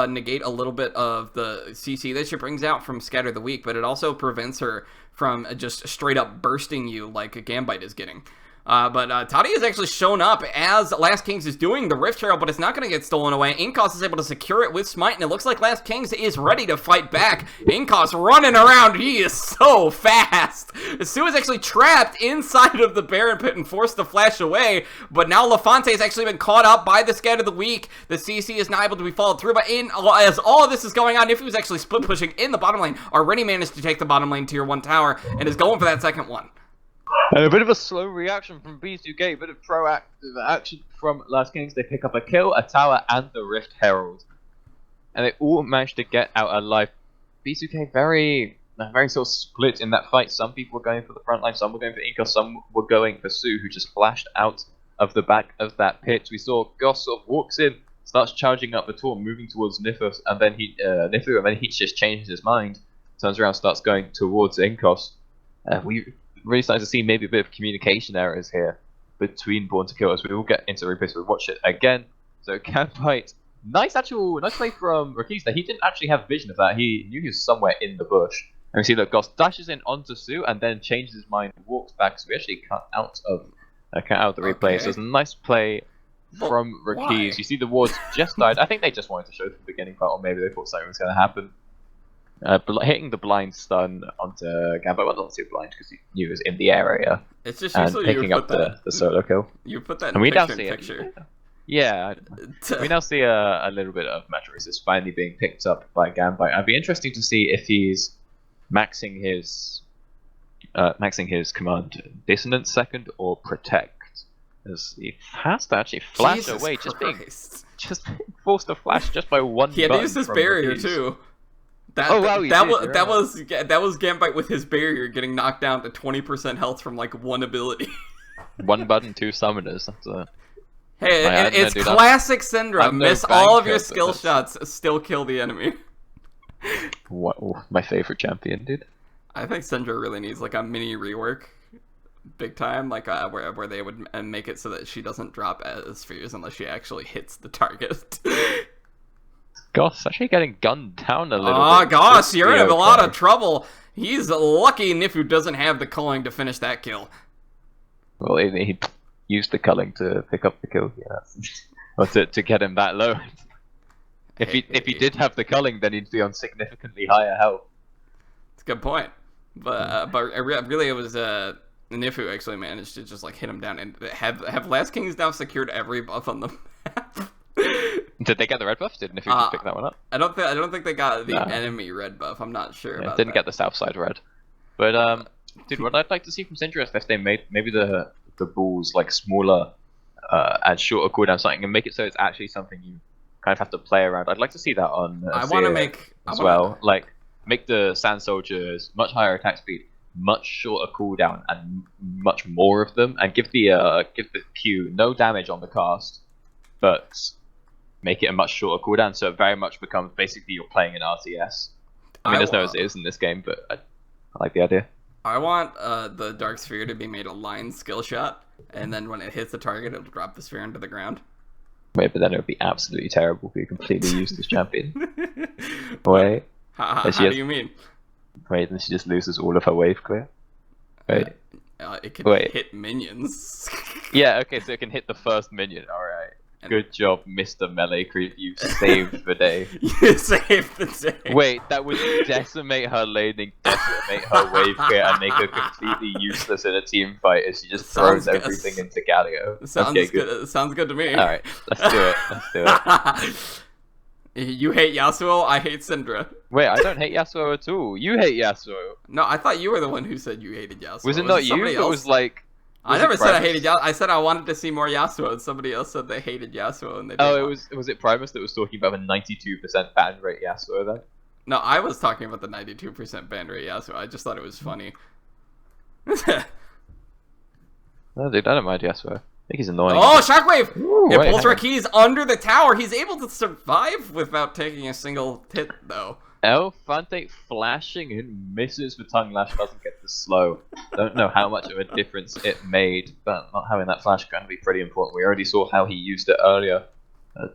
negate a little bit of the CC that she brings out from Scatter the Weak, but it also prevents her from just straight up bursting you like a Gambite is getting. But Toddy has actually shown up as Last Kings is doing the Rift Herald, but it's not going to get stolen away. Inkos is able to secure it with Smite, and it looks like Last Kings is ready to fight back. Inkos running around. He is so fast. Sue is actually trapped inside of the Baron Pit and forced to flash away, but now LaFonte has actually been caught up by the Scat of the Week. The CC is not able to be followed through, but as all of this is going on, if he was actually split pushing in the bottom lane, already managed to take the bottom lane tier 1 tower, and is going for that second one. And a bit of a slow reaction from B2K, a bit of proactive action from Last Kings. They pick up a kill, a tower, and the Rift Herald. And they all managed to get out alive. B2K very sort of split in that fight. Some people were going for the front line, some were going for Inkos, some were going for Sue, who just flashed out of the back of that pit. We saw Goss sort of walks in, starts charging up the tour, moving towards Nifus, and then he just changes his mind, turns around, starts going towards Inkos. We really starting to see maybe a bit of communication errors here between Born to Kill as we will get into replays. We'll watch it again. So Campfight, nice play from Rakista. He didn't actually have vision of that. He knew he was somewhere in the bush. And we see that Goss dashes in onto Sue and then changes his mind, walks back. So we actually cut out of the replay. Okay. So it's a nice play from Rakis. You see the wards just died. I think they just wanted to show from the beginning part, or maybe they thought something was going to happen. Hitting the blind stun onto Gambit, well, not too blind because he knew he was in the area. It's just and usually picking up the solo kill. You put that And we now picture. see Yeah, we now see a little bit of Metro Resist finally being picked up by Gambit. It'd be interesting to see if he's maxing his command Dissonance second or Protect, as he has to actually flash Jesus away, Christ. just being forced to flash just by one. He had to use his barrier Rakis. too. That was Gambit with his barrier getting knocked down to 20% health from like one ability. One button, 2 summoners. That's a... Hey, it's classic Syndra. Miss all of your skill shots, still kill the enemy. What? My favorite champion, dude. I think Syndra really needs like a mini rework, big time, like where they would make it so that she doesn't drop as spheres unless she actually hits the target. Gosh, actually getting gunned down a little bit. Oh gosh, you're in a lot of trouble. He's lucky Nifu doesn't have the culling to finish that kill. Well, he used the culling to pick up the kill, yeah. Or to get him that low. If he did have the culling, then he'd be on significantly higher health. It's a good point. But really it was Nifu actually managed to just like hit him down and have Last Kings now secured every buff on the map. Did they get the red buff? Did Nifu just pick that one up? I don't think they got the enemy red buff. I'm not sure about didn't that. get the south side red. But dude, what I'd like to see from Syndra is if they made maybe the bulls like smaller and shorter cooldown something and make it so it's actually something you kind of have to play around. I'd like to see that on like make the Sand Soldiers much higher attack speed, much shorter cooldown, and much more of them, and give the Q no damage on the cast, but make it a much shorter cooldown, so it very much becomes basically you're playing an RTS. I mean, there's no as it is in this game, but I like the idea. I want the Dark Sphere to be made a line skill shot, and then when it hits the target, it'll drop the sphere into the ground. Wait, but then it would be absolutely terrible if you completely used this champion. Wait. How do you mean? Wait, then she just loses all of her wave clear. Wait. It can hit minions. Yeah, okay, so it can hit the first minion. Alright. Good job, Mr. Melee Creep. You saved the day. You saved the day. Wait, that would decimate her laning, decimate her wave clear, and make her completely useless in a team fight as she just throws everything into Galio. Sounds good. Sounds good to me. Alright, let's do it. Let's do it. You hate Yasuo, I hate Syndra. Wait, I don't hate Yasuo at all. You hate Yasuo. No, I thought you were the one who said you hated Yasuo. Was it not you? It was like... I never said I hated Yasuo. I said I wanted to see more Yasuo, and somebody else said they hated Yasuo, and they didn't. Was it Primus that was talking about a 92% ban rate Yasuo then? No, I was talking about the 92% ban rate Yasuo. I just thought it was funny. No, dude, I don't mind Yasuo. I think he's annoying. Oh, Shockwave! Ooh, It pulls Rakis under the tower. He's able to survive without taking a single hit, though. El Fante flashing and misses the tongue lash, doesn't get the slow. Don't know how much of a difference it made, but not having that flash can be pretty important. We already saw how he used it earlier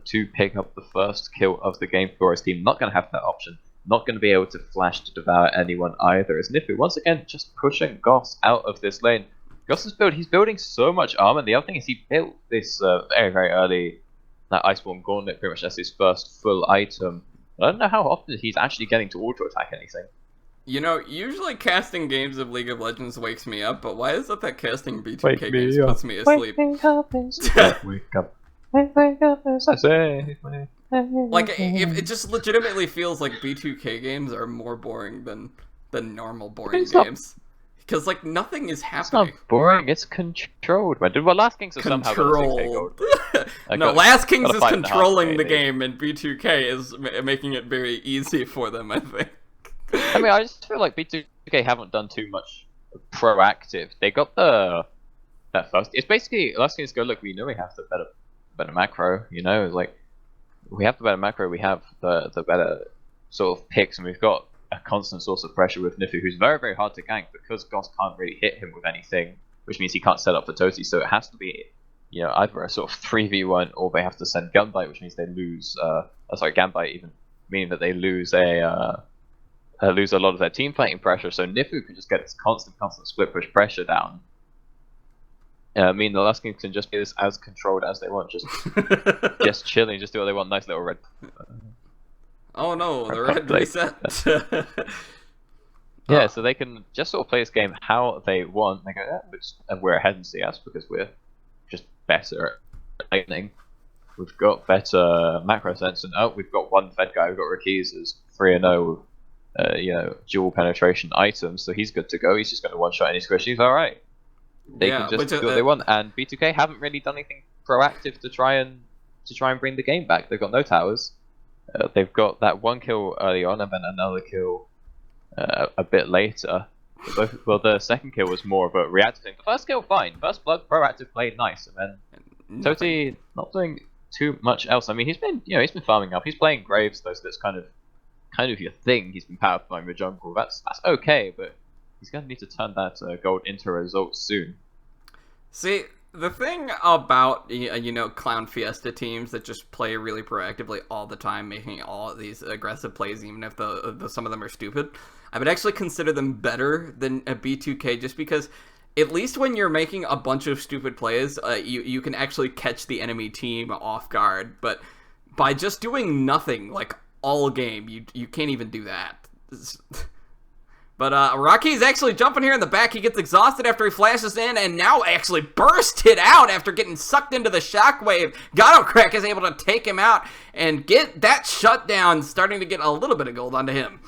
to pick up the first kill of the game for his team. Not going to have that option. Not going to be able to flash to devour anyone either. As Nifu once again just pushing Goss out of this lane. he's building so much armor. The other thing is he built this very, very early, that Iceborne Gauntlet pretty much as his first full item. I don't know how often he's actually getting to auto-attack anything. You know, usually casting games of League of Legends wakes me up, but why is it that casting B2K games puts me asleep? Wake up, wake up. Wake up, as I say. Like, it just legitimately feels like B2K games are more boring than normal boring games. Because, like, nothing is happening. It's not boring, it's controlled, man. Well, Last Kings have somehow got a 6K gold. No, Last Kings is controlling the game, and B2K is making it very easy for them, I think. I mean, I just feel like B2K haven't done too much proactive. They got that first. It's basically Last Kings go, look, we know we have the better macro, you know, like we have the better macro, we have the better sort of picks, and we've got a constant source of pressure with Nifu, who's very, very hard to gank because Goss can't really hit him with anything, which means he can't set up for Toti, so it has to be, you know, either a sort of 3v1 or they have to send Gunbite, which means they lose, Gunbite even, meaning that they lose lose a lot of their team fighting pressure, so Nifu can just get its constant split push pressure down. I mean, the Last Kings can just be this as controlled as they want, just chilling, just do what they want, nice little red. Oh no, the red reset. Yeah, so they can just sort of play this game how they want. They go, and we're ahead in CS because we're just better at lightning. We've got better macro sense, and we've got one Fed guy. We've got Rakiz as 3-0, you know, dual penetration items, so he's good to go. He's just going to one shot any squish. He's all right. They can just do what they want, and B2K haven't really done anything proactive to try and bring the game back. They've got no towers. They've got that one kill early on, and then another kill a bit later. Well, the second kill was more of a reactive thing. The first kill, fine. First blood, proactive play, nice. And then Toti not doing too much else. I mean, he's been farming up. He's playing Graves, though, so that's kind of your thing. He's been power farming the jungle. That's okay, but he's going to need to turn that gold into results soon. See, the thing about, you know, Clown Fiesta teams that just play really proactively all the time, making all these aggressive plays, even if some of them are stupid, I would actually consider them better than a B2K, just because at least when you're making a bunch of stupid plays, you can actually catch the enemy team off guard. But by just doing nothing, like, all game, you can't even do that. But Rocky's actually jumping here in the back. He gets exhausted after he flashes in, and now actually bursted out after getting sucked into the shockwave. Crack is able to take him out and get that shutdown, starting to get a little bit of gold onto him.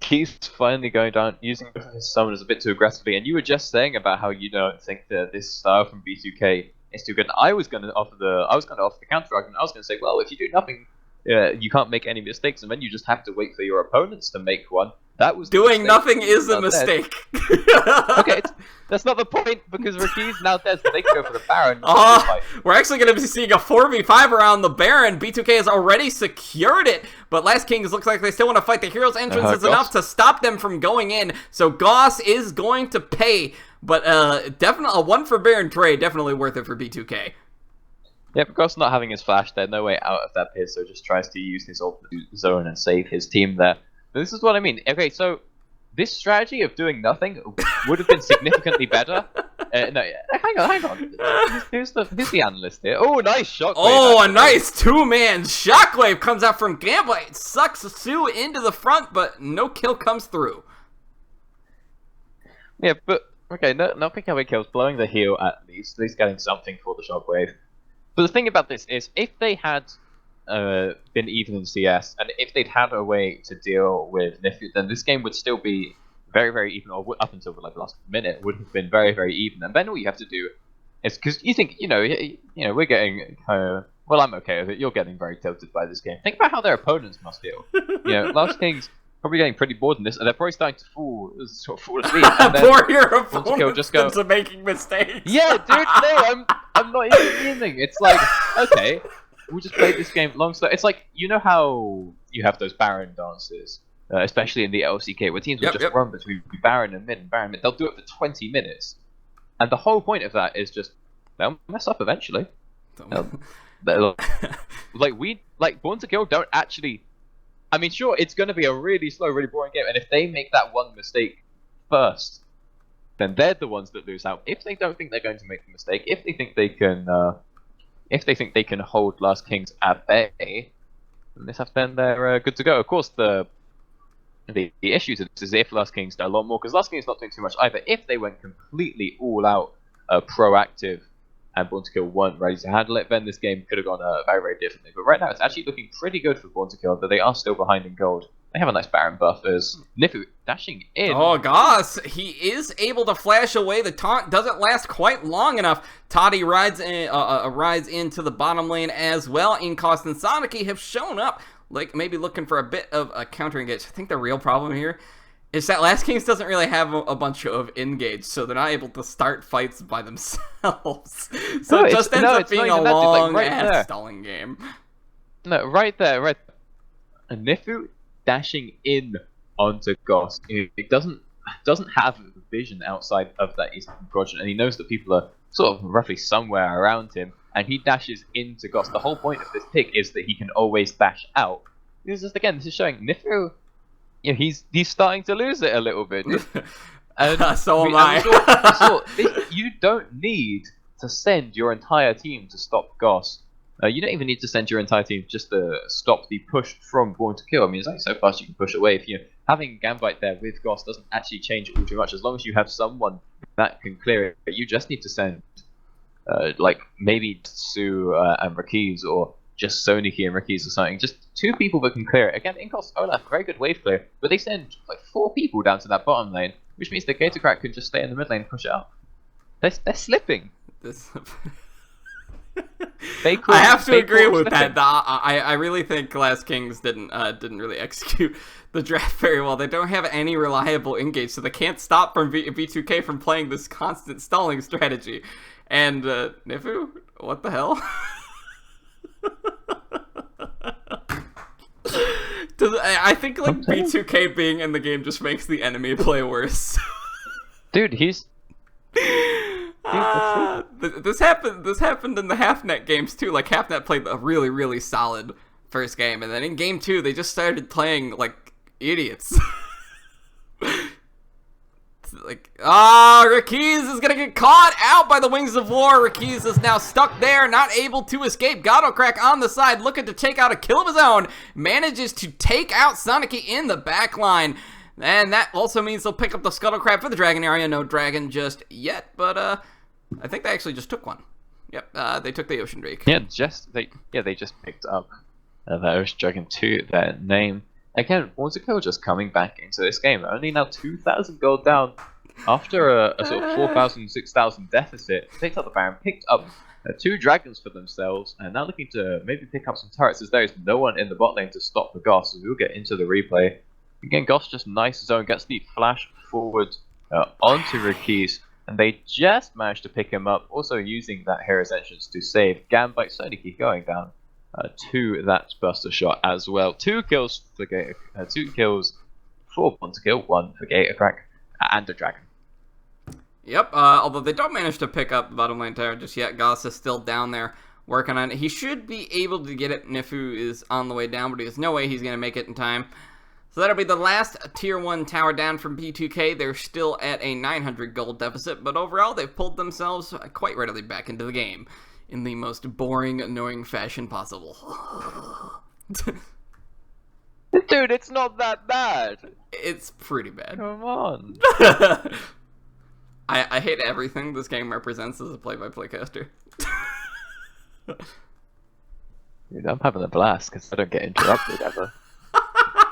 He's finally going down, using his summoners a bit too aggressively, and you were just saying about how you don't think that this style from B2K is too good. I was going to offer the counter argument. I was going to say, well, if you do nothing, you can't make any mistakes, and then you just have to wait for your opponents to make one. That was doing nothing is a mistake. Okay, that's not the point, because Raki's now dead, so they can go for the Baron. We're actually going to be seeing a 4v5 around the Baron. B2K has already secured it, but Last Kings looks like they still want to fight. The hero's entrance is enough to stop them from going in, so Goss is going to pay, but definitely a 1 for Baron trade, definitely worth it for B2K. Yeah, but Goss not having his flash, there's no way out of that pit, so just tries to use his ult zone and save his team there. This is what I mean. Okay, so this strategy of doing nothing would have been significantly better. No, hang on. Who's the analyst here? Oh, nice shockwave. Oh, a nice two-man shockwave comes out from Gambit. It sucks Sue into the front, but no kill comes through. Yeah, but okay, nothing having kills, blowing the heel at least getting something for the shockwave. But the thing about this is, if they had been even in CS, and if they'd had a way to deal with Nifu, then this game would still be very, very even, or up until like the last minute would have been very, very even. And then all you have to do is, because you think, you know, we're getting well, I'm okay with it. You're getting very tilted by this game. Think about how their opponents must feel. You know, Last Kings probably getting pretty bored in this, and they're probably starting to fall asleep. And then poor your opponents just go into making mistakes. Yeah, dude, no, I'm not even meaning. It's like, okay, we'll just play this game long slow. It's like, you know how you have those Baron dances, especially in the LCK, where teams will just run between Baron and mid and Baron mid. They'll do it for 20 minutes. And the whole point of that is just, they'll mess up eventually. Like, Born to Kill don't actually... I mean, sure, it's going to be a really slow, really boring game, and if they make that one mistake first, then they're the ones that lose out. If they don't think they're going to make the mistake, if they think they can hold Last Kings at bay, then they're good to go. Of course, the issue to this is if Last Kings do a lot more, because Last Kings not doing too much either. If they went completely all out, proactive, and Born to Kill weren't ready to handle it, then this game could have gone very, very differently. But right now, it's actually looking pretty good for Born to Kill, though they are still behind in gold. They have a nice Baron buff as Nifu dashing in. Oh, Goss, he is able to flash away. The taunt doesn't last quite long enough. Toddy rides into the bottom lane as well. Incost and Soniki have shown up, like maybe looking for a bit of a counter engage. I think the real problem here is that Last Kings doesn't really have a bunch of engage, so they're not able to start fights by themselves. So it just ends up being a long-ass stalling game. No, right there. Nifu dashing in onto Goss. It doesn't have vision outside of that eastern quadrant, and he knows that people are sort of roughly somewhere around him, and he dashes into Goss. The whole point of this pick is that he can always dash out. This is showing Nifu. He's starting to lose it a little bit. And so am I. You don't need to send your entire team to stop Goss. You don't even need to send your entire team just to stop the push from Born to Kill. I mean, it's only so fast you can push away. If having Gambite there with Goss doesn't actually change it all too much. As long as you have someone that can clear it, you just need to send like maybe Sue and Rakiz, or just Soniki and Rakiz or something. Just 2 people that can clear it. Again, Incost, Olaf, very good wave clear, but they send like 4 people down to that bottom lane, which means that Gatorcrack can just stay in the mid lane and push it out. They're slipping. I have to agree with that. I really think Last Kings didn't really execute the draft very well. They don't have any reliable engage, so they can't stop from V2K from playing this constant stalling strategy. And Nifu, what the hell? I think like B2K being in the game just makes the enemy play worse. Dude, he's. This happened in the Halfnet games too. Like Halfnet played a really, really solid first game, and then in game 2 they just started playing like idiots. Rakiz is gonna get caught out by the Wings of War. Rakiz is now stuck there, not able to escape. Gattlecrack on the side, looking to take out a kill of his own. Manages to take out Soniki in the back line. And that also means they'll pick up the Scuttlecrab for the Dragon area. No Dragon just yet, but I think they actually just took one. Yep, they took the Ocean Drake. They just picked up the Ocean Dragon to their name. Again, Waterkill just coming back into this game. Only now 2,000 gold down after a sort of 4,000, 6,000 deficit. Picked up the Baron, picked up 2 dragons for themselves, and now looking to maybe pick up some turrets, as there is no one in the bot lane to stop the Goss. So we'll get into the replay. Again, Goss just nice zone, gets the flash forward onto Rakiz, and they just managed to pick him up, also using that Hero's Entrance to save Gambite. Soniki going down to that Buster Shot as well. 2 kills for Born to Kill, 1 for Gatorcrack, and a Dragon. Yep, although they don't manage to pick up the bottom lane tower just yet. Goss is still down there working on it. He should be able to get it. Nifu is on the way down, but there's no way he's going to make it in time. So that'll be the last Tier 1 tower down from B2K. They're still at a 900 gold deficit, but overall they've pulled themselves quite readily back into the game in the most boring, annoying fashion possible. Dude, it's not that bad. It's pretty bad. Come on. I hate everything this game represents as a play-by-play caster. Dude, I'm having a blast because I don't get interrupted ever.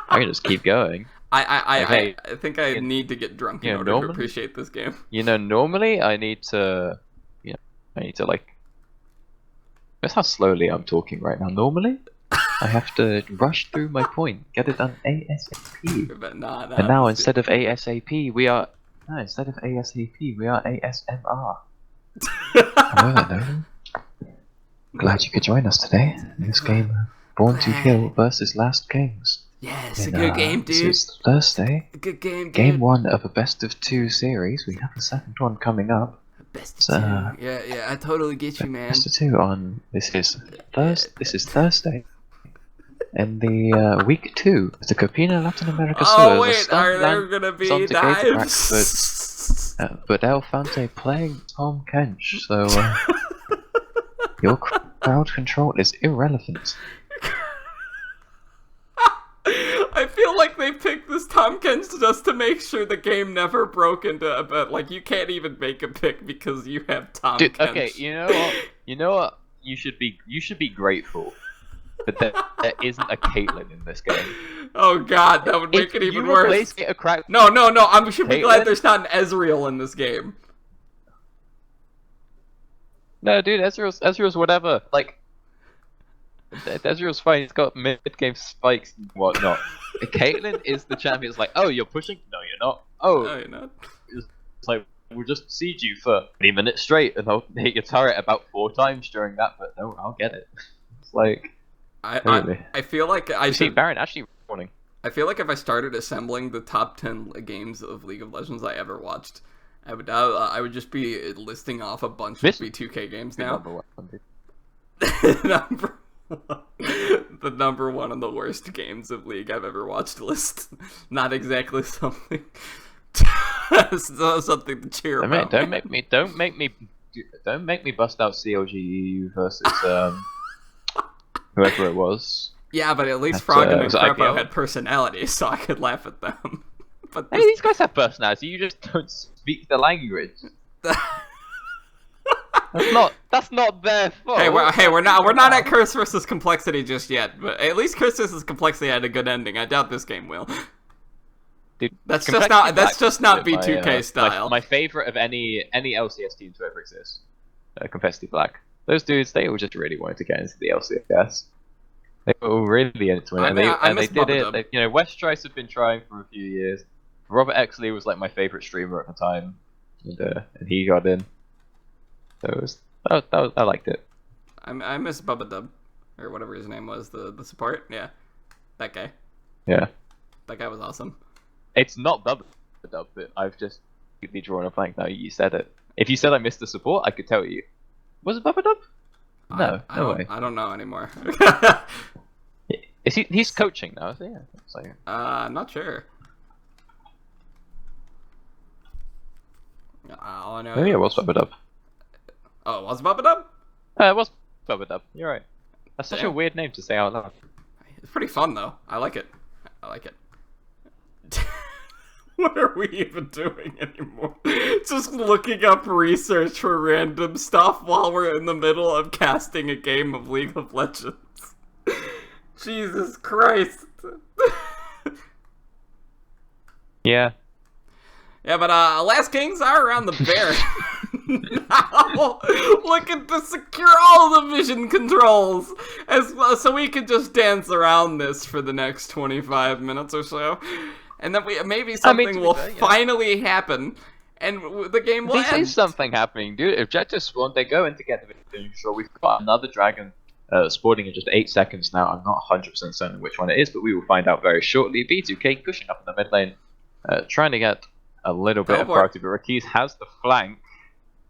I can just keep going. I think I need to get drunk in order to appreciate this game. Normally I need to, like. That's how slowly I'm talking right now. Normally, I have to rush through my point, get it done ASAP. But and now instead of ASAP, we are ASMR. Hello, Nolan. Glad you could join us today in this game, Born to Kill versus Last Kings. Yeah, it's a good game, dude. It's Thursday. A good game, dude. Game 1 of a best of 2 series. We have the second one coming up. Best of 2. Yeah, I totally get you, man. Best of 2 on this is Thursday. And the week 2 of the Copina Latin America Tour. Oh wait, are there gonna be dives? But Elfante playing Tom Kench, so your crowd control is irrelevant. I feel like they picked this Tom Kench just to make sure the game never broke into but like you can't even make a pick because you have Tom Dude, Kench. okay, you know what? You know what? You should be grateful that there isn't a Caitlyn in this game. Oh god, that would make it even worse. No, I should be glad there's not an Ezreal in this game. No, dude, Ezreal's whatever. Like, Ezreal's fine. He's got mid-game spikes and whatnot. Caitlyn is the champion. It's like, oh, you're pushing? No, you're not. Oh, No, you're not. It's like, we'll just siege you for 3 minutes straight, and I'll hit your turret about 4 times during that. But no, I'll get it. It's like, I feel like I see should. Baron actually warning. I feel like if I started assembling the top 10 games of League of Legends I ever watched, I would just be listing off a bunch of B2K games now. The number one on the worst games of League I've ever watched list. Not exactly something something to cheer about. Don't make me bust out CLGEU versus whoever it was. Yeah, but at least Froggen and Crepo had personality, so I could laugh at them. But hey, these guys have personality. You just don't speak the language. That's not their fault. We're not at Curse versus Complexity just yet, but at least Curse versus Complexity had a good ending. I doubt this game will. Dude, that's just not B2K style. My favorite of any LCS team to ever exist. Competitive Black. Those dudes, they all just really wanted to get into the LCS. They were all really into it, and they did it. You know, West Trice have been trying for a few years. Robert Exley was like my favorite streamer at the time, and he got in. So I liked it. I miss Bubba Dub, or whatever his name was, the support. Yeah, that guy. Yeah, that guy was awesome. It's not Bubba Dub, but I've just completely drawn a blank now. You said it. If you said I missed the support, I could tell you. Was it Bubba Dub? No, no way. I don't know anymore. Is he's coaching now? Is he? So. I'm not sure. All I know. Maybe it was Bubba Dub. Oh, it was Bubba Dub? It was Bubba Dub. You're right. That's such a weird name to say out loud. It's pretty fun though. I like it. What are we even doing anymore? Just looking up research for random stuff while we're in the middle of casting a game of League of Legends. Jesus Christ. Yeah. Yeah, but Last Kings are around the Baron. Now, looking to secure all the vision controls so we can just dance around this for the next 25 minutes or so. And then maybe something will finally happen, and the game will end. This is something happening, dude. Objective spawn, they go in to get the vision control. We've got another dragon spawning in just 8 seconds now. I'm not 100% certain which one it is, but we will find out very shortly. B2K pushing up in the mid lane, trying to get a little bit of priority, but Rakis has the flank.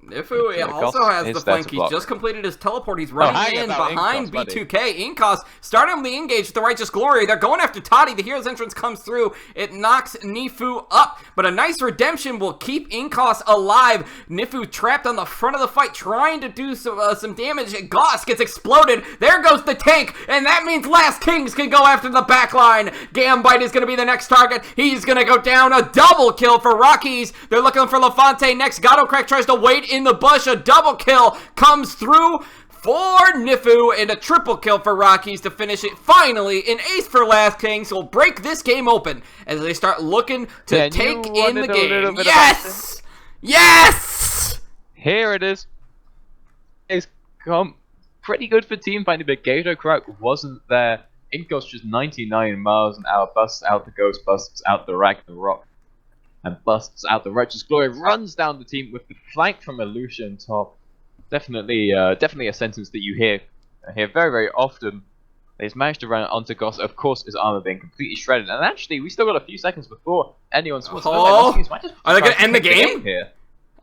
Nifu also has the flank. He's just completed his teleport. He's running in behind B2K. Inkos starting the engage with the Righteous Glory. They're going after Toddy. The hero's entrance comes through. It knocks Nifu up, but a nice redemption will keep Inkos alive. Nifu trapped on the front of the fight, trying to do some damage. Goss gets exploded. There goes the tank, and that means Last Kings can go after the backline. Gambite is going to be the next target. He's going to go down. A double kill for Rockies. They're looking for Lafante next. Gattocrack tries to wait in the bush. A double kill comes through for Nifu, and a triple kill for Rockies to finish it. Finally, an ace for Last Kings will break this game open as they start looking to take in the game. Yes! Yes! Here it is. It's come pretty good for team fighting, but Gattocrack wasn't there. Inkos just 99 miles an hour, busts out the Ghost, busts out the Ragnarok, and busts out the Righteous Glory, runs down the team with the flank from Illusion top. Definitely a sentence that you hear very, very often. He's managed to run onto Goss, of course, his armor being completely shredded. And actually, we still got a few seconds before anyone's... Are they going to end the game? Here.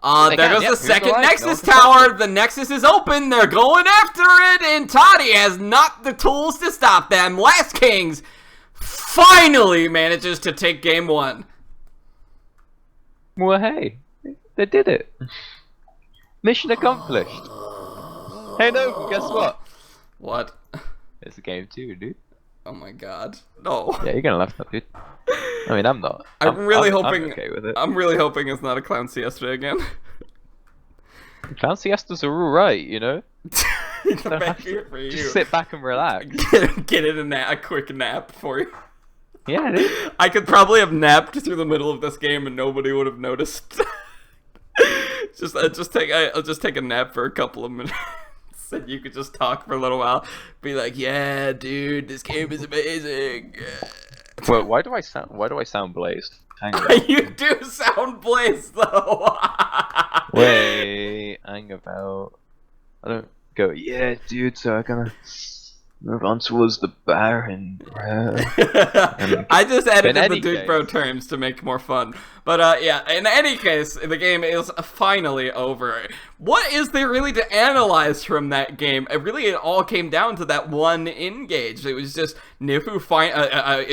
There goes the second Nexus tower. The Nexus is open. They're going after it, and Toddy has not the tools to stop them. Last Kings finally manages to take game one. Well, hey, They did it. Mission accomplished. Hey, no, guess what? What? It's a game too, dude. Oh my god. No. Yeah, you're gonna laugh at that, dude. I mean, I'm not. I'm really hoping. I'm okay with it. I'm really hoping it's not a clown siesta again. Clown siestas are alright, you know? Don't have to, for you. Just sit back and relax. Get in a quick nap for you. Yeah, dude. I could probably have napped through the middle of this game and nobody would have noticed. I'll just take a nap for a couple of minutes. And you could just talk for a little while, be like, "Yeah, dude, this game is amazing." Well, why do I sound blazed? Hang on. You do sound blazed though. Wait, hang about. I don't go. Yeah, dude. So I'm gonna move on towards the bar and. I just added in the any Dude case- Bro terms to make more fun. But yeah, in any case, the game is finally over. What is there really to analyze from that game? It all came down to that one engage. It was just Nifu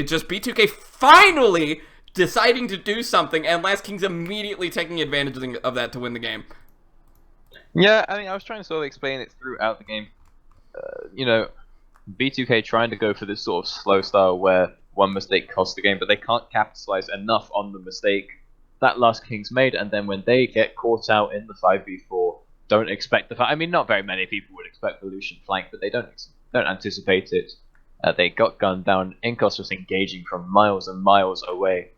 just B2K finally deciding to do something, and Last King's immediately taking advantage of that to win the game. Yeah, I mean, I was trying to sort of explain it throughout the game. You know, B2K trying to go for this sort of slow style where one mistake costs the game, but they can't capitalize enough on the mistake that Last King's made, and then when they get caught out in the 5v4, don't expect the fight. I mean, not very many people would expect the Lucian flank, but they don't anticipate it. They got gunned down. Inkos was engaging from miles and miles away,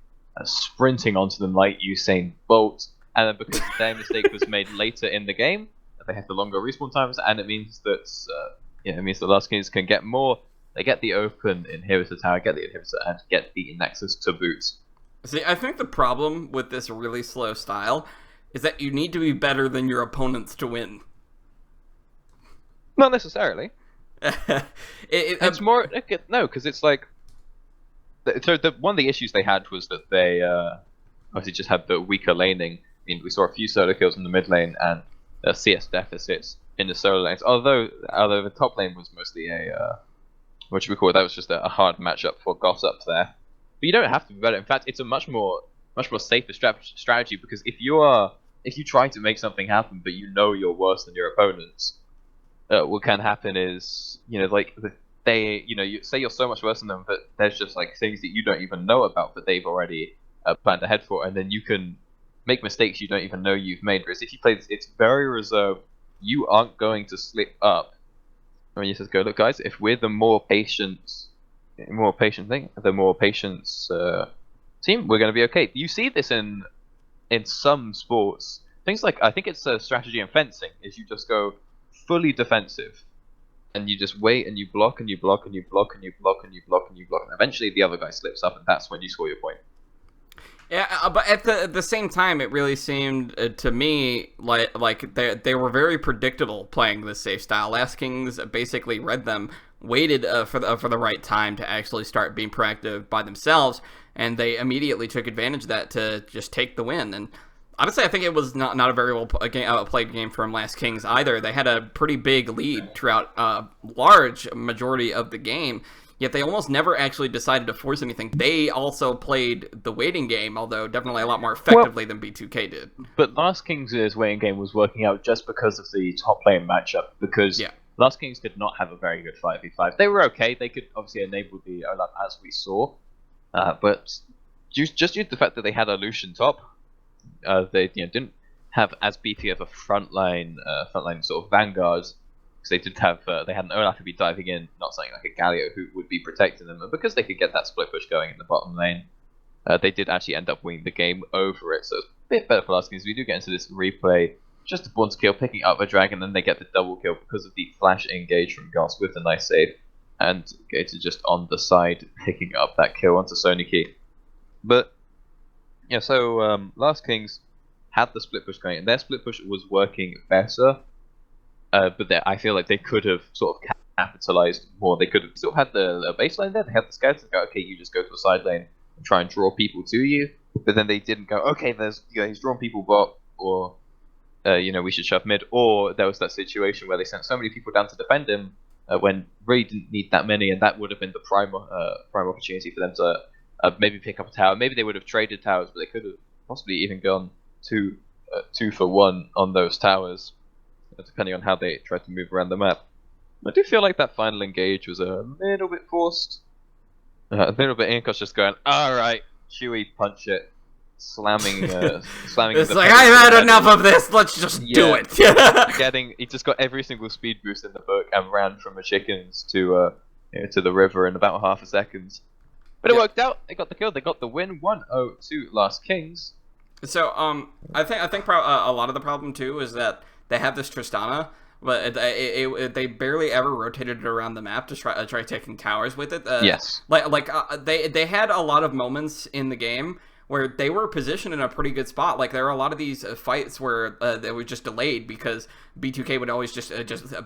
sprinting onto them like Usain Bolt, and then because their mistake was made later in the game, they have the longer respawn times, and it means that Last Kings can get more. They get the open inhibitor tower, get the inhibitor, and get the nexus to boot. See, I think the problem with this really slow style is that you need to be better than your opponents to win. Not necessarily. It's more no, because it's like. So one of the issues they had was that they obviously just had the weaker laning. I mean, we saw a few solo kills in the mid lane and CS deficits in the solo lanes. Although the top lane was mostly a what should we call it? That was just a hard matchup for Goss up there. But you don't have to be better. In fact, it's a much more safer strategy, because if you try to make something happen, but you know you're worse than your opponents, what can happen is you say you're so much worse than them, but there's just like things that you don't even know about that they've already planned ahead for, and then you can make mistakes you don't even know you've made. Whereas if you play this, it's very reserved. You aren't going to slip up. I mean, you just go, look, guys. If we're the more patient team, we're going to be okay. You see this in some sports. Things like, I think it's a strategy in fencing, is you just go fully defensive, and you just wait and you block and you block and you block and you block and you block and you block, and eventually the other guy slips up, and that's when you score your point. Yeah, but at the same time, it really seemed to me like they were very predictable playing this safe style. Last Kings basically read them, waited for the right time to actually start being proactive by themselves, and they immediately took advantage of that to just take the win. And honestly, I think it was not a very well played game from Last Kings either. They had a pretty big lead throughout a large majority of the game, yet they almost never actually decided to force anything. They also played the waiting game, although definitely a lot more effectively than B2K did. But Last Kings' waiting game was working out just because of the top lane matchup, because Last Kings did not have a very good 5v5. They were okay, they could obviously enable the OLAP as we saw, but just due to the fact that they had a Lucian top, they didn't have as beefy of a frontline sort of vanguard, because they did have they had an Olaf who'd be diving in, not something like a Galio who would be protecting them, and because they could get that split push going in the bottom lane, they did actually end up winning the game over it. So it's a bit better for Last Kings. We do get into this replay, just a bonus kill, picking up a dragon, and then they get the double kill because of the flash engage from Goss with a nice save, and Gator just on the side picking up that kill onto Soniki. But so Last Kings had the split push going, and their split push was working better. But I feel like they could have sort of capitalized more. They could have still had the baseline there. They had the scouts to go, okay, you just go to a side lane and try and draw people to you. But then they didn't go, okay, he's drawn people bot, or we should shove mid. Or there was that situation where they sent so many people down to defend him when really didn't need that many, and that would have been the prime opportunity for them to maybe pick up a tower. Maybe they would have traded towers, but they could have possibly even gone to 2-for-1 on those towers, depending on how they tried to move around the map. I do feel like that final engage was a little bit forced. A little bit Inkos just going, alright, Chewie, punch it. Slamming It's the like, pedal I've to had the enough metal. of this, let's just do it. He just got every single speed boost in the book and ran from the chickens to the river in about half a second. But it worked out. They got the kill. They got the win. 1-0 Last Kings. So, I think a lot of the problem too is that they have this Tristana, but they barely ever rotated it around the map to try taking towers with it. Yes. They had a lot of moments in the game where they were positioned in a pretty good spot. Like, there were a lot of these fights where they were just delayed because B2K would always just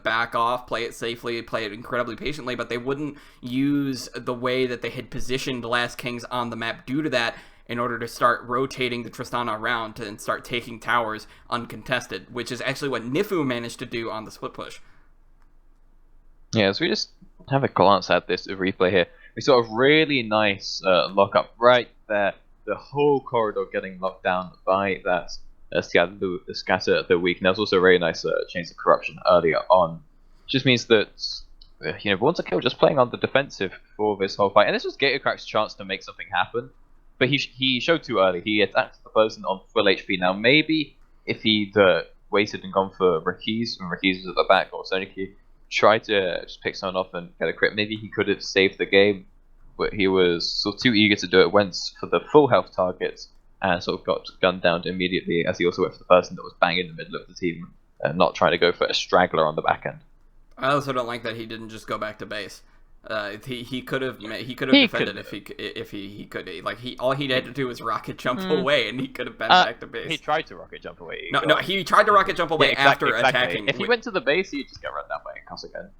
back off, play it safely, play it incredibly patiently, but they wouldn't use the way that they had positioned Last Kings on the map due to that in order to start rotating the Tristana around and start taking towers uncontested, which is actually what Nifu managed to do on the split push. Yeah, so we just have a glance at this replay here. We saw a really nice lockup right there. The whole corridor getting locked down by that scatter the weak. And there was also a very nice Chains of Corruption earlier on. Just means that once a kill just playing on the defensive for this whole fight. And this was Gatorcrack's chance to make something happen. But he showed too early. He attacked the person on full HP. Now maybe if he'd waited and gone for Rakiz, and Rakiz was at the back, or Soniki, tried to just pick someone off and get a crit, maybe he could have saved the game. But he was sort of too eager to do it, went for the full health targets, and sort of got gunned down immediately, as he also went for the person that was bang in the middle of the team, not trying to go for a straggler on the back end. I also don't like that he didn't just go back to base. He could have defended if he could. Like, all he had to do was rocket jump away, and he could have been back to base. He tried to rocket jump away. No, he tried to rocket jump away after attacking. If he went to the base, he'd just get run that way and cross again.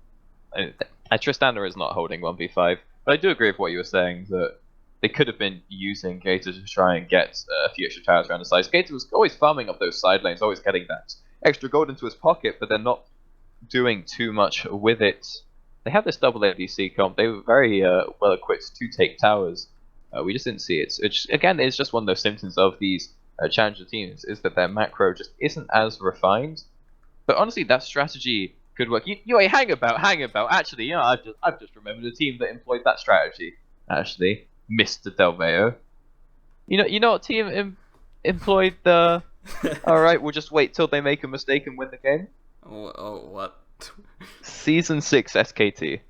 Tristana is not holding 1v5, but I do agree with what you were saying that they could have been using Gator to try and get a few extra towers around the sides. Gator was always farming up those side lanes, always getting that extra gold into his pocket, but they're not doing too much with it. They have this double ADC comp. They were very well equipped to take towers. We just didn't see it. Which, again, is just one of those symptoms of these challenger teams, is that their macro just isn't as refined. But honestly, that strategy could work. Hang about. Actually, I've just remembered a team that employed that strategy. Actually, Mr. Delveo. You know what team employed the? All right, we'll just wait till they make a mistake and win the game. Oh, what? Season 6 SKT.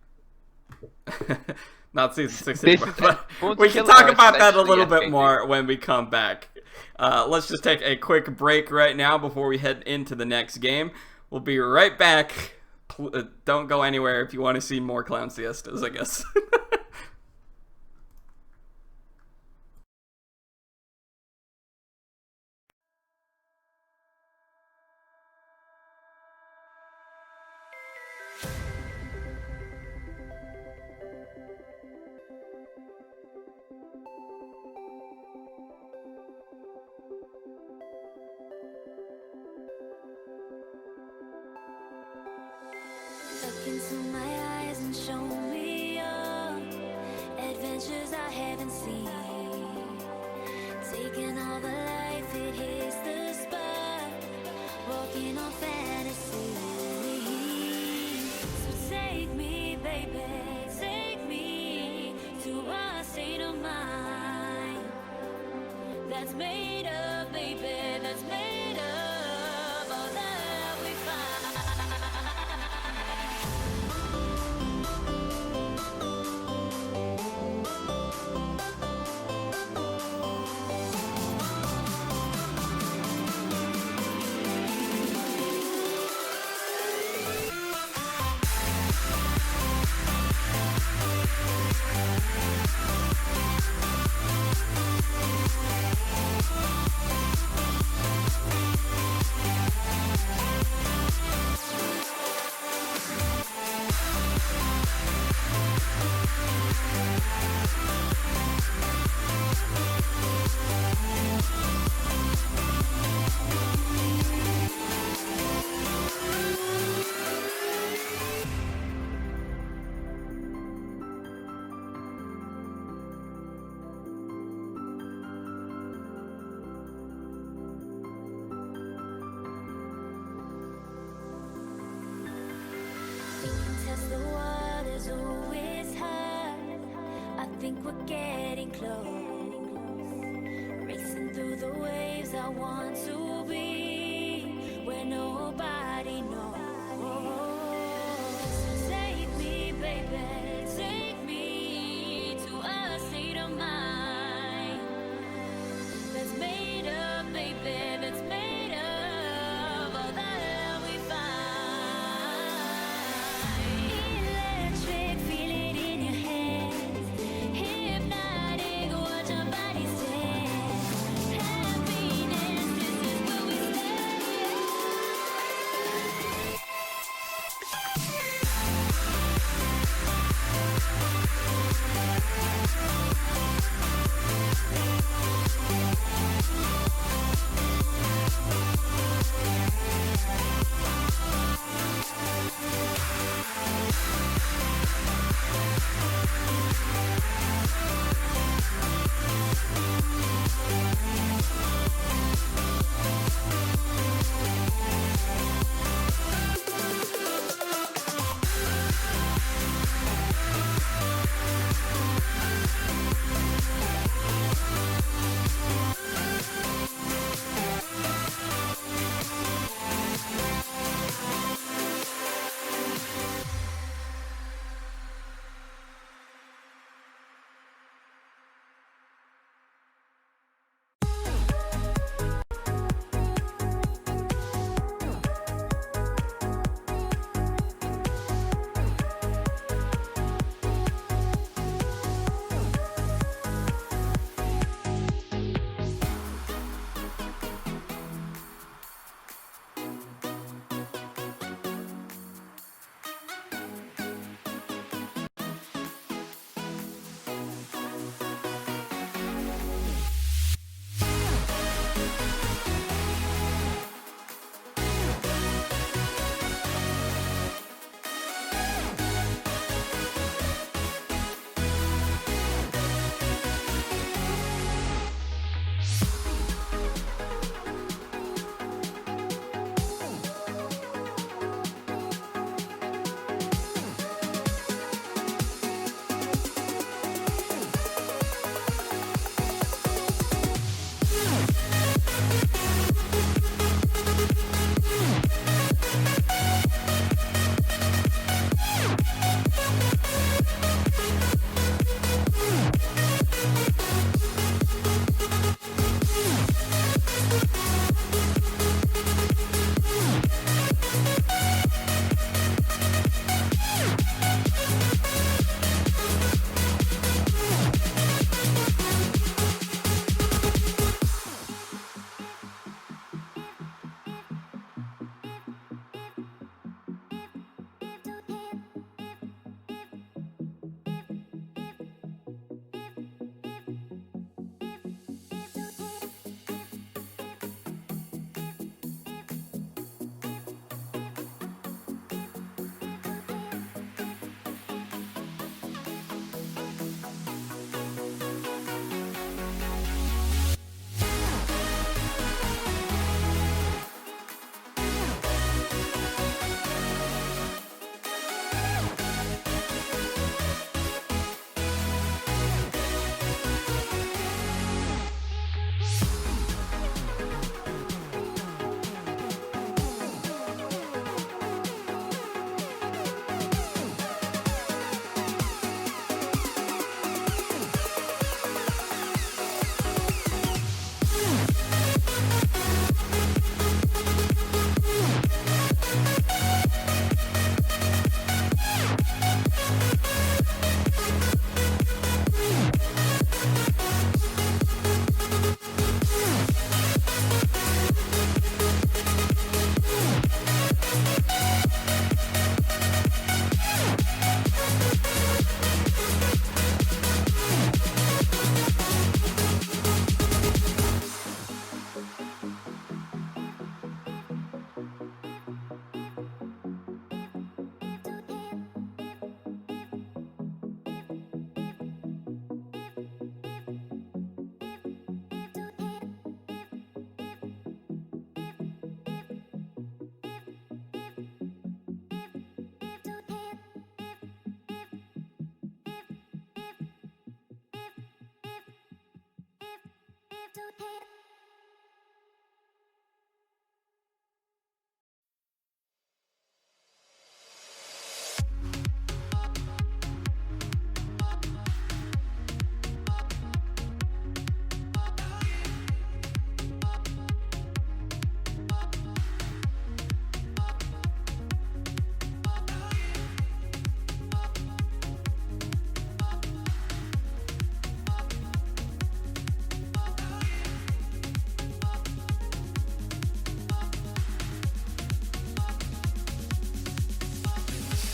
Not season 6 but Born to we can Kill talk are about that a little essentially bit SKT. more when we come back. Let's just take a quick break right now before we head into the next game. We'll be right back. Don't go anywhere if you want to see more Clown Siestas, I guess. Look into my eyes and show me your adventures I haven't seen. Taking all the life, it hits the spot. Walking on fantasy. So take me, baby, take me to a state of mind that's made up, baby, that's made up all that we find. think we're getting close. Racing through the waves, I want to be where nobody knows. Take me, baby, take me to a state of mind that's made up, baby, that's made of all the love we find. Electric, feel it in your hands. Hypnotic, watch our bodies dance. Happiness, this is where we stand.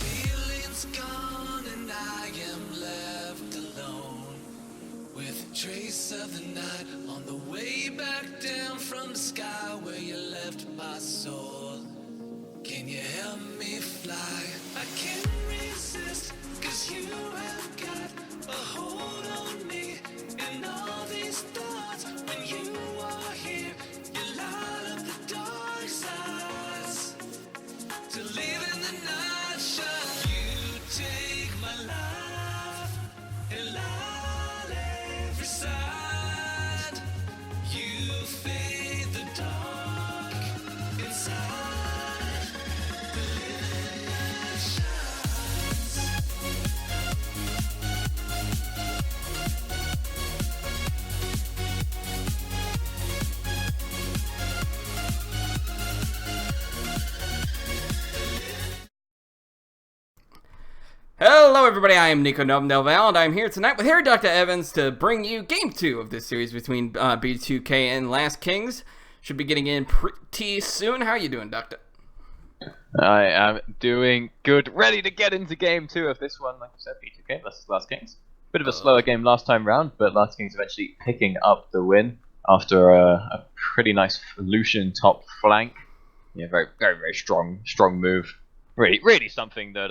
Feeling's gone and I am left alone with a trace of the night on the way back down from the sky where you left my soul. Can you help me fly? I can't resist, 'cause you have got a hold on me and all these thoughts. When you are here, you light up the dark sides to live in the night shine. You take my life and light every side. You fade the dark inside. The living night shines. Hello everybody, I am Nico Novel, and I'm here tonight with Harry Dr. Evans to bring you Game 2 of this series between B2K and Last Kings. Should be getting in pretty soon. How are you doing, Doctor? I am doing good, ready to get into Game 2 of this one. Like I said, B2K versus Last Kings. Bit of a slower game last time round, but Last Kings eventually picking up the win after a pretty nice Lucian top flank. Yeah, very strong move. Really something that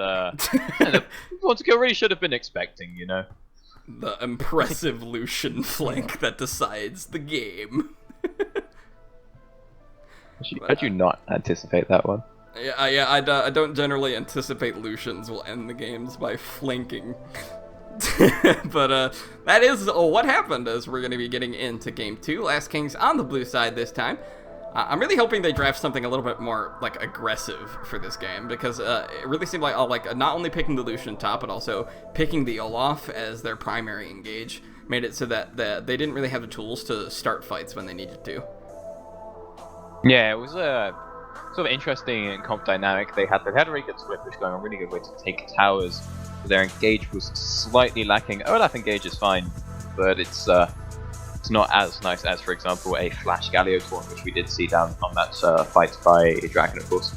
Montekill really should have been expecting, you know. The impressive Lucian flank that decides the game. How'd you not anticipate that one? I don't generally anticipate Lucians will end the games by flanking. But that is what happened, as we're going to be getting into Game 2. Last Kings on the blue side this time. I'm really hoping they draft something a little bit more like aggressive for this game, because it really seemed like not only picking the Lucian top, but also picking the Olaf as their primary engage made it so that they didn't really have the tools to start fights when they needed to. Yeah, it was a sort of interesting comp dynamic. They had a really good split, which going a really good way to take towers. Their engage was slightly lacking. Olaf engage is fine, but it's not as nice as, for example, a Flash Galio taunt, which we did see down on that fight by Dragon, of course.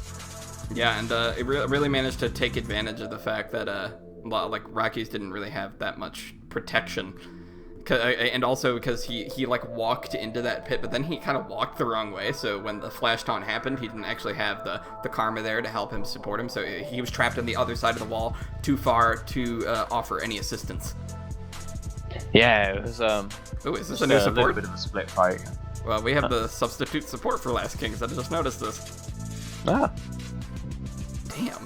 Yeah, and it really managed to take advantage of the fact that Rockies didn't really have that much protection, and also because he like walked into that pit, but then he kind of walked the wrong way. So when the flash taunt happened, he didn't actually have the karma there to help him support him. So he was trapped on the other side of the wall, too far to offer any assistance. Yeah, it was Ooh, is this a new support? A little bit of a split fight. Well, we have the substitute support for Last Kings. I just noticed this. Ah. Damn.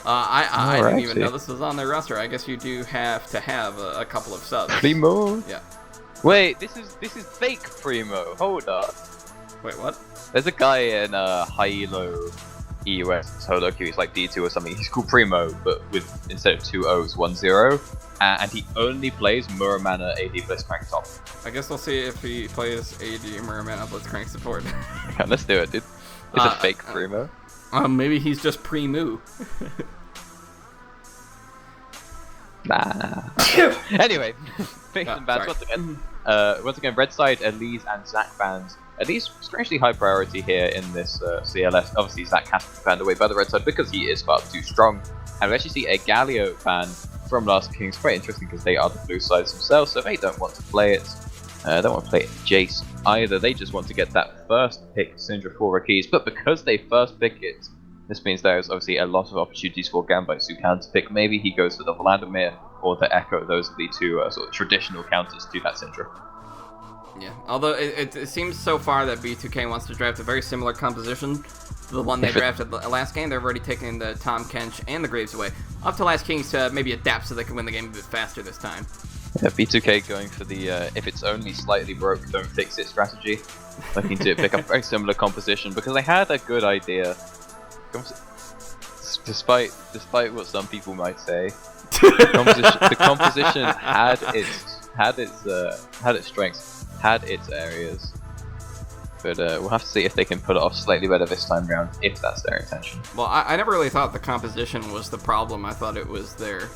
I didn't even know this was on their roster. I guess you do have to have a couple of subs. Primo? Yeah. Wait, this is fake Primo. Hold up. Wait, what? There's a guy in high elo EUS solo queue. He's like D2 or something. He's called Primo, but with instead of 2 O's, 1 0. And he only plays Muramana AD Blitzcrank top. I guess we'll see if he plays AD Muramana Blitzcrank support. Okay, let's do it, dude. It's a fake Primo. Maybe he's just pre-moo. Nah. Anyway, picks and bans once again. Red side, Elise and Zac bans. Elise strangely high priority here in this CLS. Obviously, Zac has to be banned away by the red side because he is far too strong. And we actually see a Galio ban from Last Kings. Quite interesting because they are the blue sides themselves, so they don't want to play it. Don't want to play Jace either. They just want to get that first pick Syndra for keys. But because they first pick it, this means there's obviously a lot of opportunities for Gambit Sukan to pick. Maybe he goes for the Vladimir or the Echo. Those are the two sort of traditional counters to that Syndra. Yeah, although it seems so far that B2K wants to draft a very similar composition to the one they drafted last game. They're already taking the Tom Kench and the Graves away. Up to Last Kings to maybe adapt so they can win the game a bit faster this time. Yeah, B2K going for the if it's only slightly broke, don't fix it strategy. Looking to pick up very similar composition because they had a good idea. Despite what some people might say, the composition had its strengths, had its areas. But we'll have to see if they can pull it off slightly better this time around, if that's their intention. Well, I never really thought the composition was the problem. I thought it was their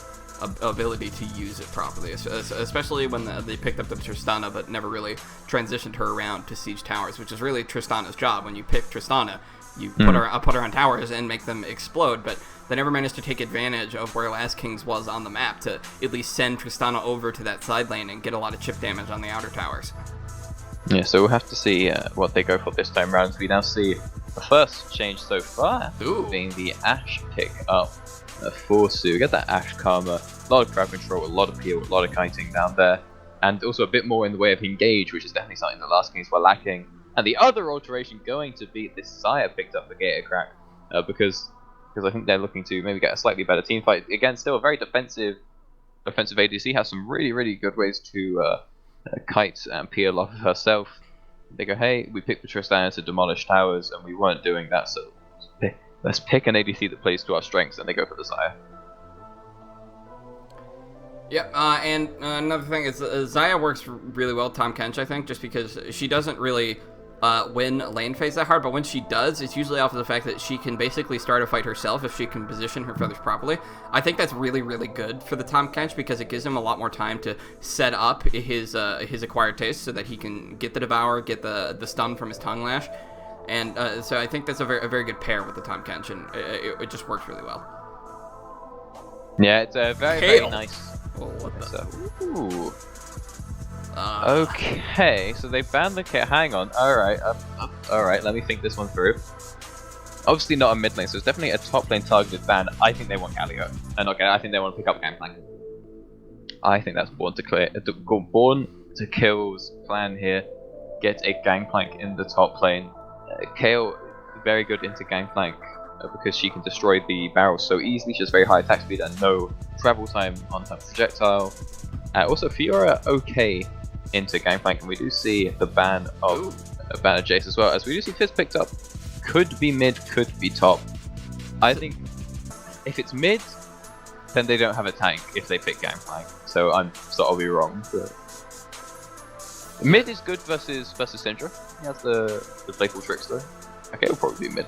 ability to use it properly, especially when they picked up the Tristana, but never really transitioned her around to siege towers, which is really Tristana's job. When you pick Tristana, you put her on towers and make them explode, but they never managed to take advantage of where Last Kings was on the map to at least send Tristana over to that side lane and get a lot of chip damage on the outer towers. Yeah, so we'll have to see what they go for this time round. We now see the first change so far being the Ashe pick up for Su. Get that Ashe Karma, a lot of crowd control, a lot of peel, a lot of kiting down there, and also a bit more in the way of engage, which is definitely something the Last Kings were lacking. And the other alteration going to be this Xayah picked up for Gator Crack, because I think they're looking to maybe get a slightly better team fight. Again, still a very defensive ADC, has some really good ways to kite and peel off of herself. They go, hey, we picked the Tristana to demolish towers, and we weren't doing that, so let's pick an ADC that plays to our strengths, and they go for the Xayah. Yeah, and another thing is Xayah works really well with Tahm Kench, I think, just because she doesn't really win lane phase that hard, but when she does, it's usually off of the fact that she can basically start a fight herself if she can position her feathers properly. I think that's really good for the Tahm Kench because it gives him a lot more time to set up his acquired taste so that he can get the Devour, get the stun from his Tongue Lash, and so I think that's a very good pair with the Tahm Kench, and it just works really well. Yeah, it's a very nice. Oh, what the? Ooh. Okay, so they banned the kit. Hang on. Alright, let me think this one through. Obviously not a mid lane, so it's definitely a top lane targeted ban. I think they want Galio. And okay, I think they want to pick up Gangplank. I think that's Born to Kill's plan here. Get a Gangplank in the top lane. Kayle, very good into Gangplank because she can destroy the barrels so easily. She has very high attack speed and no travel time on her projectile. Also, Fiora okay into Gangplank, and we do see the ban of Jace as well, as we do see Fizz picked up. Could be mid, could be top. I think if it's mid, then they don't have a tank if they pick Gangplank, so I'll be wrong. But mid is good versus Syndra. He has the playful tricks though. Okay, it'll probably be mid.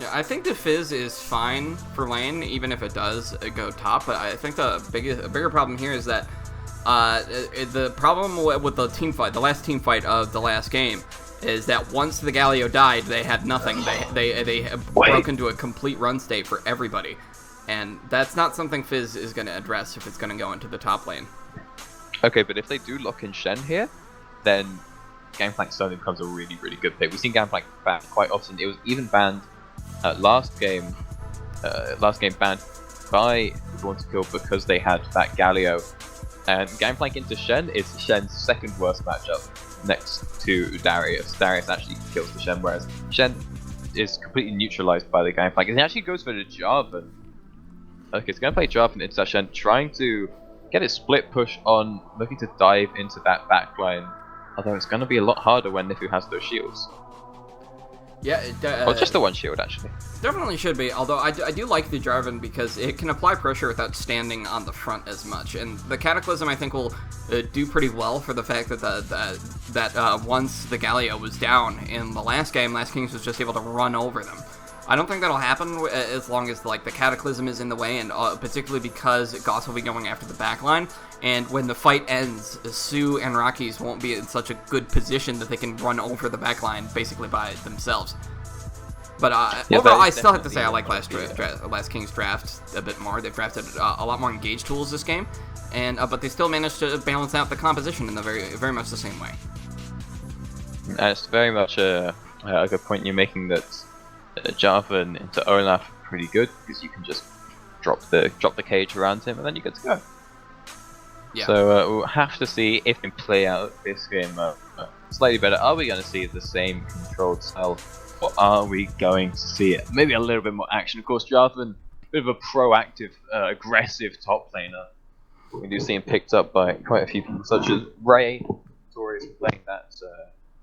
Yeah, I think the Fizz is fine for lane, even if it does go top, but I think the bigger problem here is that the problem with the team fight, the last team fight of the last game, is that once the Galio died, they had nothing. They broke into a complete run state for everybody, and that's not something Fizz is going to address if it's going to go into the top lane. Okay, but if they do lock in Shen here, then Gangplank suddenly becomes a really good pick. We've seen Gangplank banned quite often. It was even banned last game banned by Born to Kill because they had that Galio. And Gangplank into Shen is Shen's second worst matchup next to Darius. Darius actually kills the Shen, whereas Shen is completely neutralized by the Gangplank. And he actually goes for the Jarvan. Okay, it's going to play Jarvan into that Shen, trying to get his split push on, looking to dive into that backline. Although it's going to be a lot harder when Nifu has those shields. Yeah, or just the one shield, actually. Definitely should be, although I do like the Jarvan because it can apply pressure without standing on the front as much. And the Cataclysm, I think, will do pretty well for the fact that once the Galio was down in the last game, Last Kings was just able to run over them. I don't think that'll happen as long as the Cataclysm is in the way, and particularly because Goss will be going after the backline. And when the fight ends, Su and Rockies won't be in such a good position that they can run over the backline basically by themselves. But overall, I still have to say I like Last King's draft a bit more. They've drafted a lot more engaged tools this game, and but they still managed to balance out the composition in the very much the same way. And it's very much a good point you're making that Jarvan into Olaf pretty good because you can just drop the cage around him and then you're good to go. Yeah. So we'll have to see if we can play out this game slightly better. Are we going to see the same controlled style, or are we going to see it maybe a little bit more action? Of course, Jarvan, a bit of a proactive, aggressive top laner, We do see him picked up by quite a few people, such as Ray, notorious for playing that.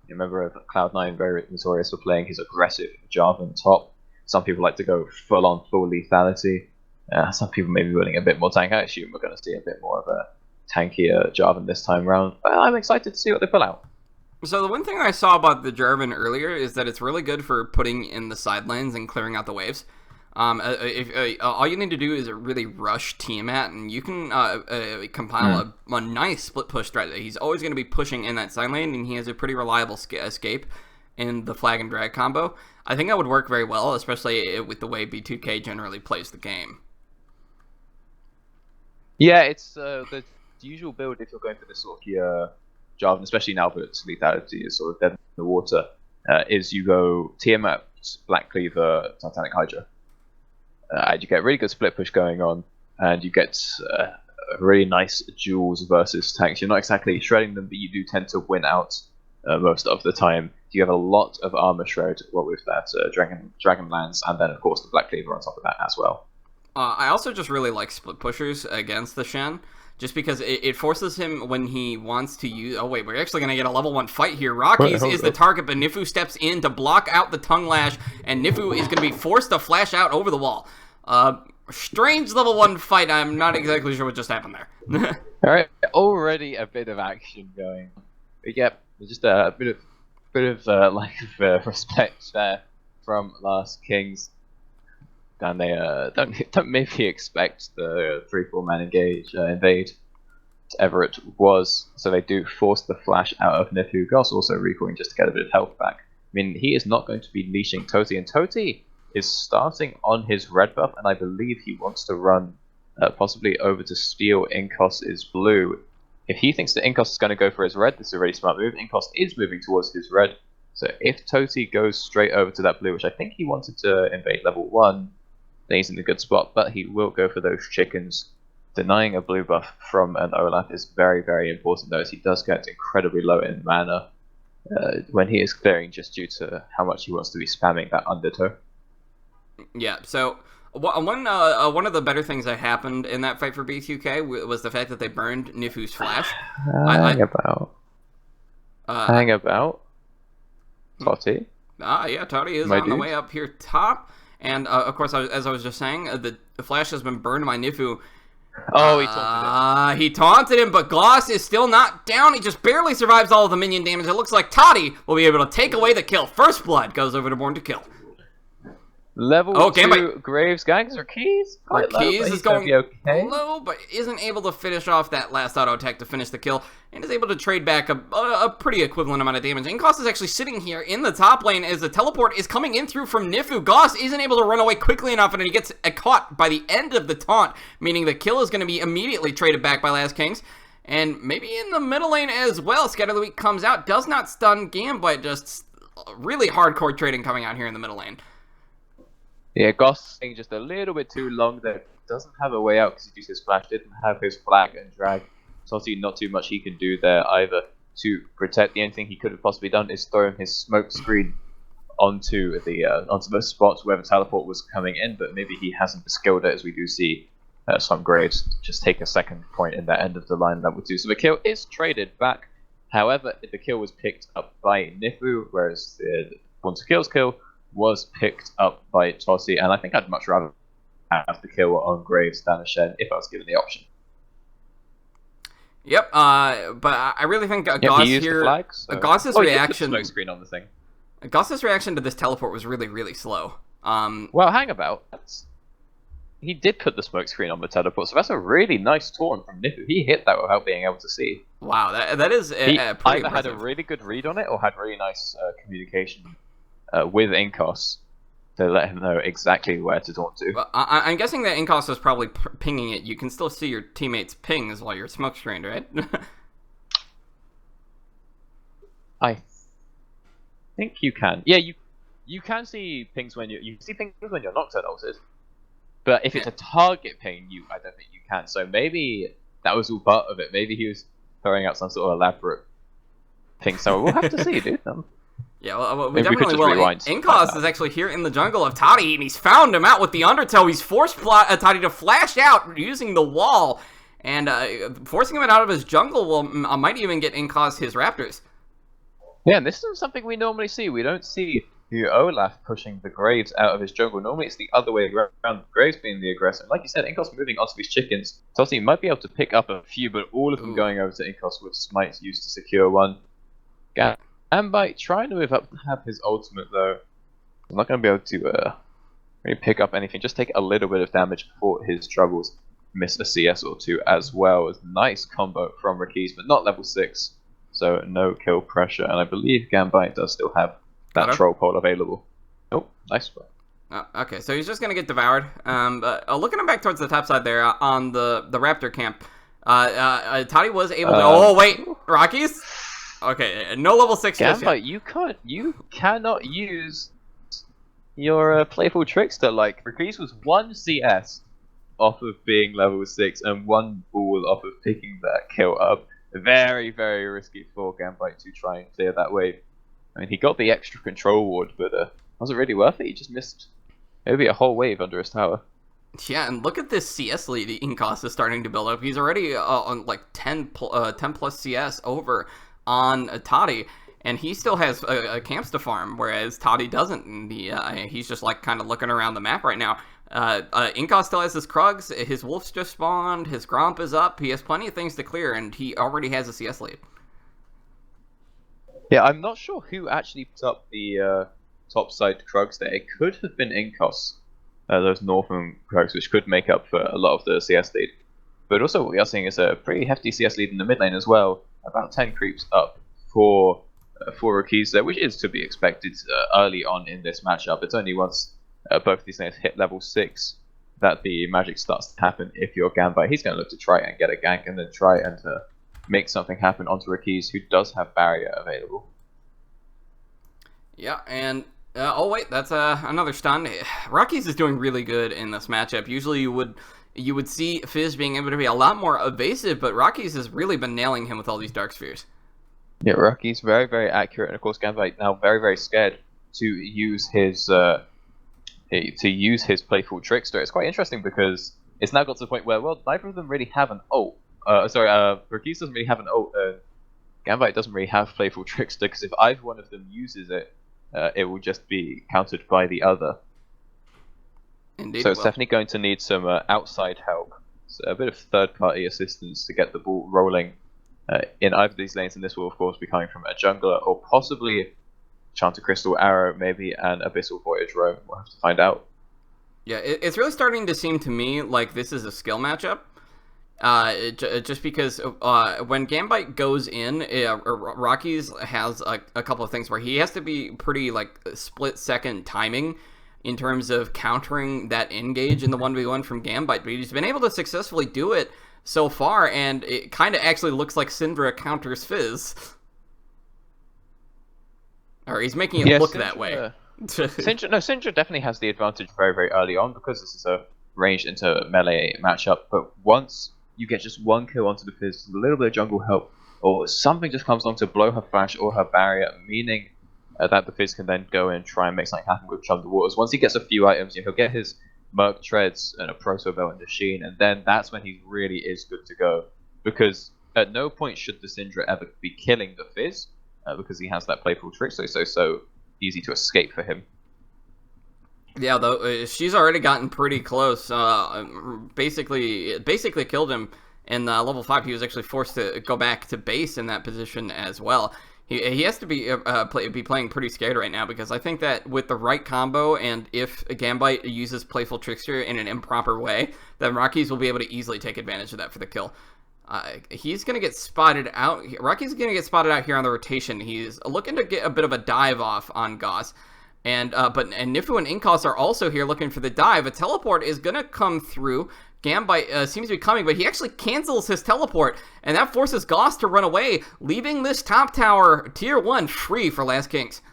You remember Cloud9 very notorious for playing his aggressive Jarvan top. Some people like to go full lethality. Some people may be willing a bit more tank. I assume we're going to see a bit more of a tankier Jarvan this time round. But I'm excited to see what they pull out. So the one thing I saw about the Jarvan earlier is that it's really good for putting in the side lanes and clearing out the waves. All you need to do is really rush Tiamat, and you can compile a nice split push threat. He's always going to be pushing in that side lane, and he has a pretty reliable escape in the flag and drag combo. I think that would work very well, especially with the way B2K generally plays the game. Yeah, it's the usual build if you're going for this sort of Jarvan, especially now that lethality is sort of dead in the water, is you go Tiamat, Black Cleaver, Titanic Hydra. And you get a really good split push going on, and you get really nice duels versus tanks. You're not exactly shredding them, but you do tend to win out most of the time. You have a lot of armor shred with that Dragon Lance, and then of course the Black Cleaver on top of that as well. I also just really like split pushers against the Shen, just because it forces him when he wants to use... Oh wait, we're actually going to get a level 1 fight here. Rockies is the target, but Nifu steps in to block out the tongue lash, and Nifu is going to be forced to flash out over the wall. Strange level 1 fight. I'm not exactly sure what just happened there. Alright, already a bit of action going. But yeah, just a bit of lack of respect there from Last Kings. And they don't maybe expect the 3-4 man invade ever it was, so they do force the flash out of Nifu. Goss also recoiling just to get a bit of health back. I mean, he is not going to be leashing Toti, and Toti is starting on his red buff, and I believe he wants to run possibly over to steal Inkos's blue. If he thinks that Inkos is going to go for his red, this is a really smart move. Inkos is moving towards his red, so if Toti goes straight over to that blue, which I think he wanted to invade level 1, then he's in a good spot, but he will go for those chickens. Denying a blue buff from an Olaf is very, very important, though, as he does get incredibly low in mana when he is clearing, just due to how much he wants to be spamming that undertow. Yeah, so one of the better things that happened in that fight for B2K was the fact that they burned Nifu's flash. Hang about. Toti. Yeah, Toti is on the way up here top. And, of course, as I was just saying, the flash has been burned by Nifu. Oh, he taunted him. He taunted him, but Gloss is still not down. He just barely survives all of the minion damage. It looks like Toddy will be able to take away the kill. First Blood goes over to Born to Kill. Level 2 Graves gangs or Keys? Keys is going low, but isn't able to finish off that last auto attack to finish the kill, and is able to trade back a pretty equivalent amount of damage. Inkos is actually sitting here in the top lane as the teleport is coming in through from Nifu. Goss isn't able to run away quickly enough, and he gets caught by the end of the taunt, meaning the kill is going to be immediately traded back by Last Kings. And maybe in the middle lane as well, Scatter the Weak comes out, does not stun Gambit, just really hardcore trading coming out here in the middle lane. Yeah, Goss staying just a little bit too long there. Doesn't have a way out because he used his flash, didn't have his flag and drag. It's obviously not too much he can do there either to protect. The only thing he could have possibly done is throw his smoke screen onto the spots where the teleport was coming in, but maybe he hasn't skilled it, as we do see some Graves just take a second point in that end of the line level 2. So the kill is traded back. However, the kill was picked up by Nifu, whereas the Born to Kill's kill was picked up by Toti, and I think I'd much rather have the kill on Graves than a Shen if I was given the option. Yep, but I really think Goss here... Goss's reaction... Smoke screen on the thing. Goss's reaction to this teleport was really, really slow. Well, hang about. He did put the smoke screen on the teleport, so that's a really nice taunt from Nifu. He hit that without being able to see. Wow, that is pretty either impressive. had a really good read on it, or had really nice communication with Inkos to let him know exactly where to taunt to. Well, I'm guessing that Inkos is probably pinging it. You can still see your teammates' pings while you're smoke screened, right? I think you can. Yeah, you can see pings when you see pings when you're Nocturne ulted. But if it's a target ping, I don't think you can. So maybe that was all part of it. Maybe he was throwing out some sort of elaborate thing. So we'll have to see, dude. Yeah, well, we definitely will. Inkos is actually here in the jungle of Toddy, and he's found him out with the undertow. He's forced Toddy to flash out using the wall, and forcing him out of his jungle might even get Inkos his Raptors. Yeah, and this isn't something we normally see. We don't see the Olaf pushing the Graves out of his jungle. Normally it's the other way around, Graves being the aggressor. Like you said, Inkos moving onto his chickens. Totti might be able to pick up a few, but all of them going over to Inkos with smites used to secure one. Gambite trying to have his ultimate though. I'm not going to be able to really pick up anything. Just take a little bit of damage before his troubles. Miss a CS or two as well. As nice combo from Rakis, but not level 6. So no kill pressure, and I believe Gambite does still have that troll pole available. Oh, nice one. Okay, so he's just gonna get devoured. Looking him back towards the top side there on the Raptor camp, Toddy was able to. Oh wait, Rockies. Okay, no level 6. Gambite, you cannot use your playful trickster. Like Rakis was 1 CS off of being level 6 and 1 ball off of picking that kill up. Very, very risky for Gambite to try and clear that wave. I mean, he got the extra control ward, but wasn't really worth it. He just missed maybe a whole wave under his tower. Yeah, and look at this CS lead Inkos is starting to build up. He's already on like 10 plus CS over on Toddy, and he still has camps to farm, whereas Toddy doesn't. And he's just like kind of looking around the map right now. Inkos still has his Krugs, his Wolves just spawned, his Gromp is up, he has plenty of things to clear, and he already has a CS lead. Yeah, I'm not sure who actually put up the top side Krugs there. It could have been Inkos, those Northern Krugs, which could make up for a lot of the CS lead. But also what we are seeing is a pretty hefty CS lead in the mid lane as well, about 10 creeps up for Rakis there, which is to be expected early on in this matchup. It's only once both of these lanes hit level 6 that the magic starts to happen. If you're Gambite, he's going to look to try and get a gank and then try and make something happen onto Rakis, who does have barrier available. Yeah, and oh wait, that's another stun. Rockies is doing really good in this matchup. Usually you would see Fizz being able to be a lot more evasive, but Rockies has really been nailing him with all these Dark Spheres. Yeah, Rockies very, very accurate, and of course Gambite now very, very scared to use his playful trickster. It's quite interesting because it's now got to the point where, well, neither of them really have an ult. Rakis doesn't really have an ult. Gambite doesn't really have playful trickster, because if either one of them uses it, it will just be countered by the other. Indeed. So it's definitely going to need some outside help. So a bit of third-party assistance to get the ball rolling in either of these lanes, and this will of course be coming from a jungler or possibly Chanted Crystal Arrow, maybe an Abyssal Voyage Roam. We'll have to find out. Yeah, it's really starting to seem to me like this is a skill matchup. Just because when Gambite goes in, Rockies has a couple of things where he has to be pretty like split-second timing in terms of countering that engage in the 1v1 from Gambite, but he's been able to successfully do it so far, and it kind of actually looks like Syndra counters Fizz. Or he's making it look that way. Syndra definitely has the advantage very, very early on, because this is a ranged into melee matchup, but once you get just one kill onto the Fizz, a little bit of jungle help, or something just comes along to blow her flash or her barrier, meaning that the Fizz can then go in and try and make something happen with Chum the Waters. Once he gets a few items, he'll get his Merc Treads and a Proto Belt and a Sheen, and then that's when he really is good to go. Because at no point should the Syndra ever be killing the Fizz, because he has that playful trick, so easy to escape for him. Yeah, though she's already gotten pretty close. Basically killed him in level 5. He was actually forced to go back to base in that position as well. He has to be playing pretty scared right now, because I think that with the right combo, and if Gambite uses Playful Trickster in an improper way, then Rockies will be able to easily take advantage of that for the kill. He's going to get spotted out. Rockies is going to get spotted out here on the rotation. He's looking to get a bit of a dive off on Goss. And Nifu and Inkos are also here looking for the dive. A teleport is going to come through. Gambite seems to be coming, but he actually cancels his teleport, and that forces Goss to run away, leaving this top tower, tier 1, free for Last Kings.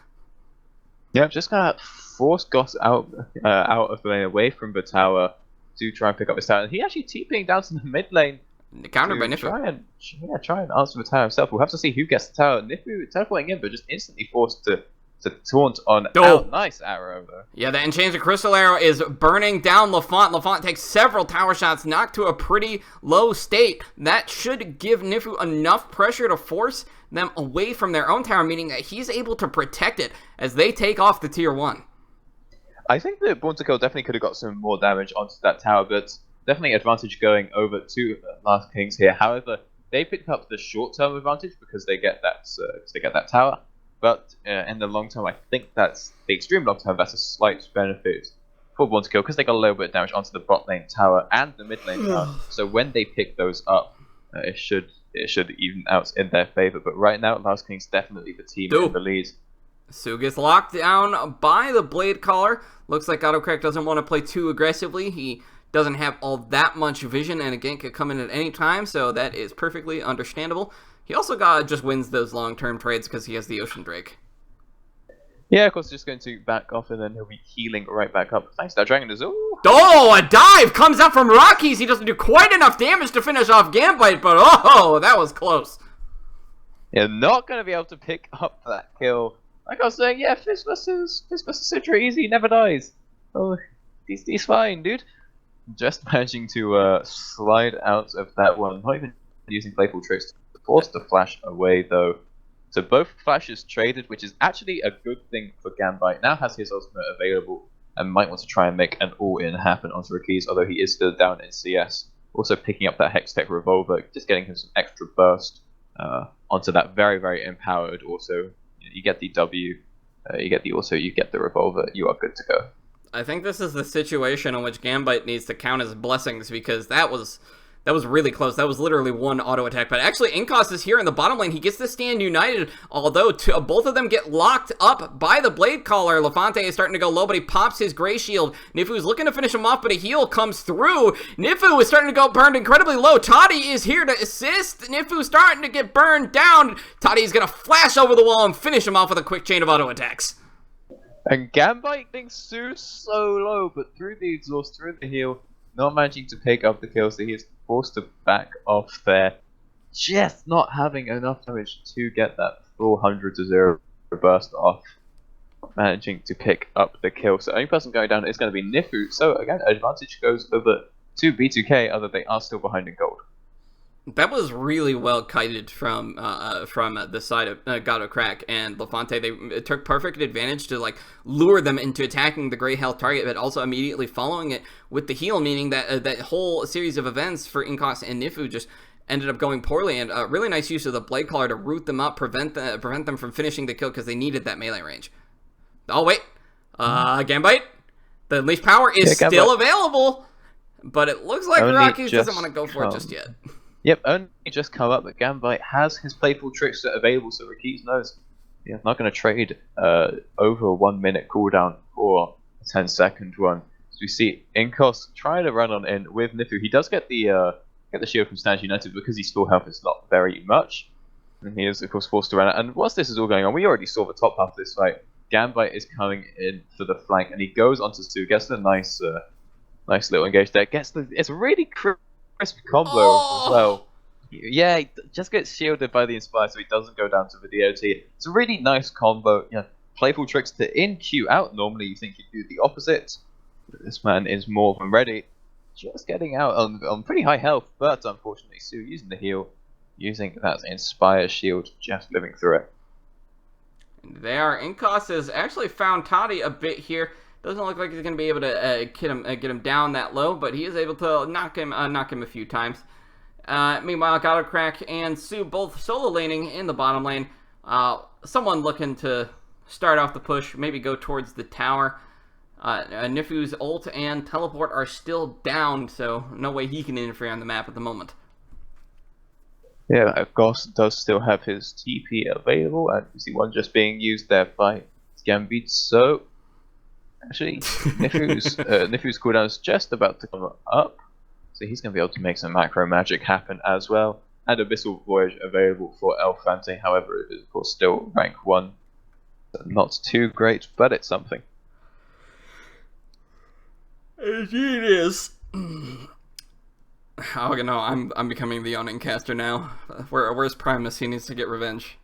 Yeah, just going to force Goss out of the lane, away from the tower, to try and pick up his tower. And he actually TPing down to the mid lane. Countered by Nifu. Try and answer the tower himself. We'll have to see who gets the tower. Nifu teleporting in, but just instantly forced to to taunt on Oh. Nice arrow, though. Yeah, the Enchanted Crystal Arrow is burning down Lafont. Lafont takes several tower shots, knocked to a pretty low state. That should give Nifu enough pressure to force them away from their own tower, meaning that he's able to protect it as they take off the tier 1. I think that Born to Kill definitely could have got some more damage onto that tower, but definitely advantage going over to Last Kings here. However, they picked up the short-term advantage because they get that tower. But in the long term, I think that's the extreme long term. That's a slight benefit for Born to Kill because they got a little bit of damage onto the bot lane tower and the mid lane tower. So when they pick those up, it should even out in their favor. But right now, Last King's definitely the team in the lead. Su gets locked down by the Blade Caller. Looks like Autocrack doesn't want to play too aggressively. He doesn't have all that much vision, and a gank could come in at any time, so that is perfectly understandable. He also just wins those long-term trades because he has the Ocean Drake. Yeah, of course, just going to back off, and then he'll be healing right back up. Thanks to that Dragon as well. Oh, a dive comes up from Rockies. He doesn't do quite enough damage to finish off Gambite, but oh, that was close. Yeah, not going to be able to pick up that kill. Like I was saying, yeah, Fizz versus Citra, easy, never dies. Oh, he's fine, dude. Just managing to slide out of that one. Not even using playful tricks to force the flash away, though. So both flashes traded, which is actually a good thing for Gambite. Now has his ultimate available and might want to try and make an all-in happen onto Ricky's, although he is still down in CS. Also picking up that Hextech Revolver, just getting him some extra burst onto that very, very empowered. Also, you get the W, you get the Revolver. You are good to go. I think this is the situation in which Gambite needs to count his blessings, because that was really close. That was literally one auto attack. But actually, Inkos is here in the bottom lane. He gets to stand united, although both of them get locked up by the Blade Caller. Lafante is starting to go low, but he pops his Gray Shield. Nifu's looking to finish him off, but a heal comes through. Nifu is starting to go burned incredibly low. Toddy is here to assist. Nifu's starting to get burned down. Toddy is going to flash over the wall and finish him off with a quick chain of auto attacks. And Gambite getting so low, but through the exhaust, through the heal, not managing to pick up the kills, so he is forced to back off there. Just not having enough damage to get that full 100 to 0 burst off. Managing to pick up the kill. So the only person going down is going to be Nifu. So again, advantage goes over to B2K, although they are still behind in gold. That was really well kited from the side of God of Crack and Lafante. They took perfect advantage to lure them into attacking the Grey Health target, but also immediately following it with the heal, meaning that that whole series of events for Inkos and Nifu just ended up going poorly. And really nice use of the Blade Caller to root them up, prevent them from finishing the kill because they needed that melee range. Oh wait, Gambite, the Unleash Power is still available, but it looks like Rockies doesn't want to go for it just yet. Yep, only just come up, but Gambite has his playful tricks available, so Ricky's knows he's not going to trade over a 1 minute cooldown for a 10-second one. So we see Inkos trying to run on in with Nifu. He does get the shield from Stand United because his store health is not very much, and he is of course forced to run out. And whilst this is all going on, we already saw the top half of this fight. Gambite is coming in for the flank, and he goes onto Stu, gets the nice little engage there. It's a really crisp combo as well. Yeah, he just gets shielded by the Inspire, so he doesn't go down to the DOT. It's a really nice combo. Playful tricks to in Q out. Normally you think you'd do the opposite. This man is more than ready. Just getting out on pretty high health, but unfortunately Su using the heal, using that Inspire shield, just living through it. There, Inkos has actually found Toddy a bit here. Doesn't look like he's going to be able to get him down that low, but he is able to knock him a few times. Meanwhile, Crack and Su both solo laning in the bottom lane. Someone looking to start off the push, maybe go towards the tower. Nifu's ult and teleport are still down, so no way he can interfere on the map at the moment. Yeah, Ghost does still have his TP available, and we see one just being used there by Gambit. So actually, Nifu's cooldown is just about to come up, so he's going to be able to make some macro magic happen as well. And Abyssal Voyage available for Elfante, however, it is of course still rank 1. So not too great, but it's something. Indeed it is. Oh no, I'm becoming the Yawning Caster now. Where's Primus? He needs to get revenge.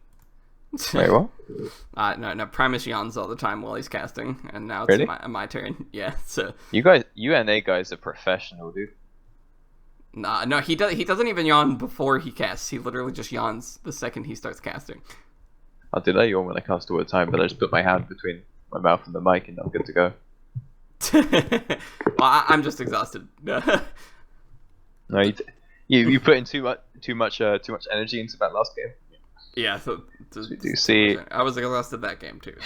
Wait, what? No, Primus yawns all the time while he's casting, and now it's Really? my turn. Yeah, so You UNA guys are professional, dude. no, he doesn't even yawn before he casts. He literally just yawns the second he starts casting. I do that yawn when I cast all the time, but I just put my hand between my mouth and the mic, and I'm good to go. Well, I'm just exhausted. No, you put in too much energy into that last game. Yeah, so We do see. I was exhausted that game too.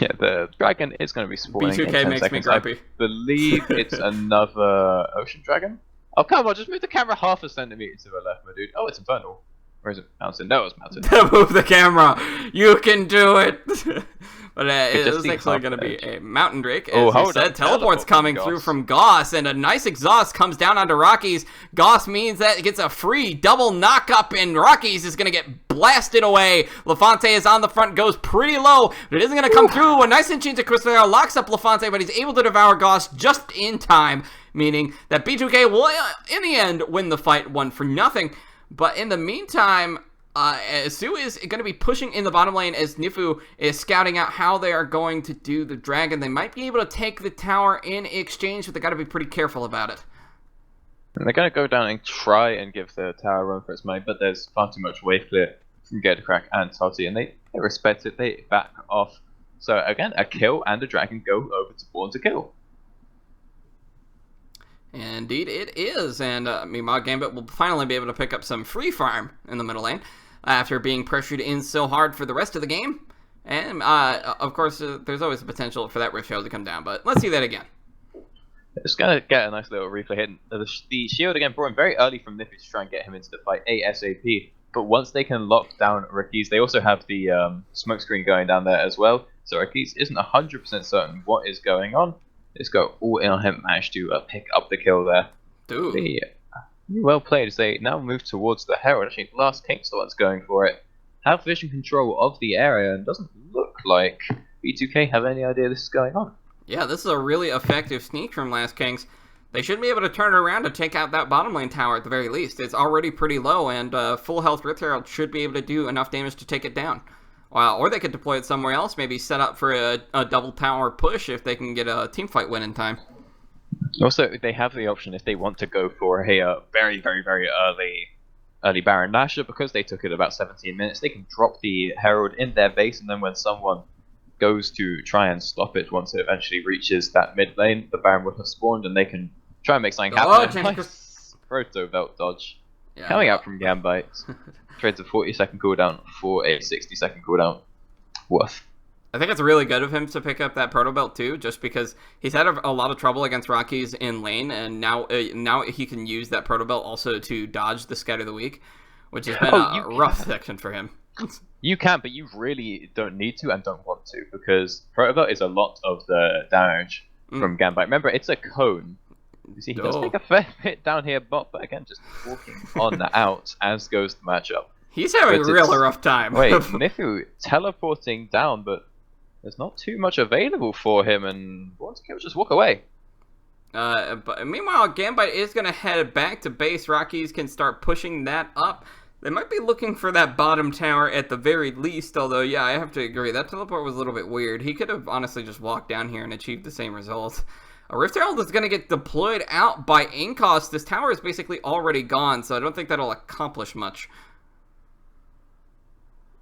Yeah, the dragon is going to be spawning in B2K 10 makes me seconds. grumpy. I believe it's another ocean dragon. Oh, come on, just move the camera half a centimeter to the left, my dude. Oh, it's infernal. Or is it mountain? No, it's mountain. Move the camera. You can do it. But it just is see actually half going to the be edge. a mountain drake. As Oh, you hold said, on. teleport's Teleport coming from through Goss. from Goss, and a nice exhaust comes down onto Rockies. Goss means that it gets a free double knock up, and Rockies is going to get blasted away. Lafante is on the front, goes pretty low, but it isn't going to come through. A nice Enchanted Crystal locks up Lafante, but he's able to devour Goss just in time, meaning that B2K will, in the end, win the fight 1-0. But in the meantime, Su is going to be pushing in the bottom lane as Nifu is scouting out how they are going to do the dragon. They might be able to take the tower in exchange, but they got to be pretty careful about it. And they're going to go down and try and give the tower a run for its money, but there's far too much wave clear from Gedcrack and Totty, and they respect it, they back off. So again, a kill and a dragon go over to Born to kill. Indeed, it is. And meanwhile, Gambit will finally be able to pick up some free farm in the middle lane after being pressured in so hard for the rest of the game. And, of course, there's always the potential for that Rift Shield to come down, but let's see that again. Just going to get a nice little replay hit. The shield again brought in very early from Nifu to try and get him into the fight ASAP. But once they can lock down Ricky's, they also have the smoke screen going down there as well. So Ricky's isn't 100% certain what is going on. Let's go all in on him, managed to pick up the kill there. Dude. Well played as they now move towards the Herald. Actually, Last King's the one's going for it. Have vision control of the area, and doesn't look like B2K have any idea this is going on. Yeah, this is a really effective sneak from Last Kings. They should be able to turn it around and take out that bottom lane tower at the very least. It's already pretty low, and full health Rift Herald should be able to do enough damage to take it down. Or they could deploy it somewhere else, maybe set up for a double tower push if they can get a team fight win in time. Also, they have the option if they want to go for a very, very, very early Baron Nashor, because they took it about 17 minutes, they can drop the Herald in their base, and then when someone goes to try and stop it, once it eventually reaches that mid lane, the Baron will have spawned, and they can try and make something happen. Nice Proto Belt dodge. Yeah, Coming out from Gambite. Trades a 40-second cooldown for a 60-second cooldown. Worth. I think it's really good of him to pick up that Proto Belt too, just because he's had a lot of trouble against Rockies in lane, and now he can use that Proto Belt also to dodge the Scout of the Week, which has been a rough section for him. You can, but you really don't need to and don't want to, because Proto Belt is a lot of the damage from Gambite. Remember, it's a cone. You see, he does take a fair bit down here, but again, just walking on out as goes the matchup. He's having a real rough time. Wait, Nifu teleporting down, but there's not too much available for him, and Born to Kill just walk away. But meanwhile, Gambite is going to head back to base. Rockies can start pushing that up. They might be looking for that bottom tower at the very least, although, yeah, I have to agree. That teleport was a little bit weird. He could have honestly just walked down here and achieved the same result. A Rift Herald is going to get deployed out by Incos. This tower is basically already gone, so I don't think that'll accomplish much.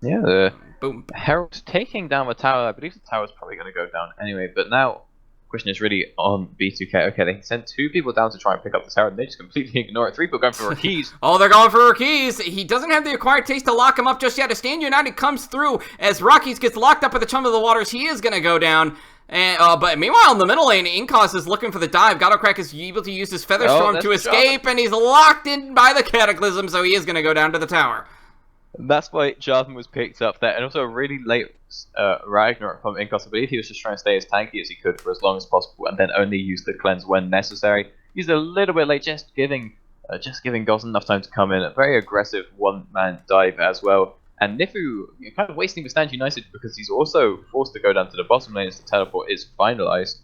Yeah, the Boom. Herald taking down the tower. I believe the tower's probably going to go down anyway, but now the question is really on B2K. Okay, they sent 2 people down to try and pick up the tower, and they just completely ignore it. 3 people going for keys. Oh, they're going for keys. He doesn't have the acquired taste to lock him up just yet. A Stand United comes through as Rockies gets locked up at the Chum of the Waters. He is going to go down. And, but meanwhile, in the middle lane, Incos is looking for the dive. Godocrack is able to use his Featherstorm to escape, and he's locked in by the Cataclysm, so he is going to go down to the tower. That's why Jarvan was picked up there, and also a really late Ragnarok from Incos. I believe he was just trying to stay as tanky as he could for as long as possible, and then only use the cleanse when necessary. He's a little bit late, just giving Goss enough time to come in. A very aggressive one-man dive as well. And Nifu kind of wasting the Stand United because he's also forced to go down to the bottom lane as the teleport is finalized,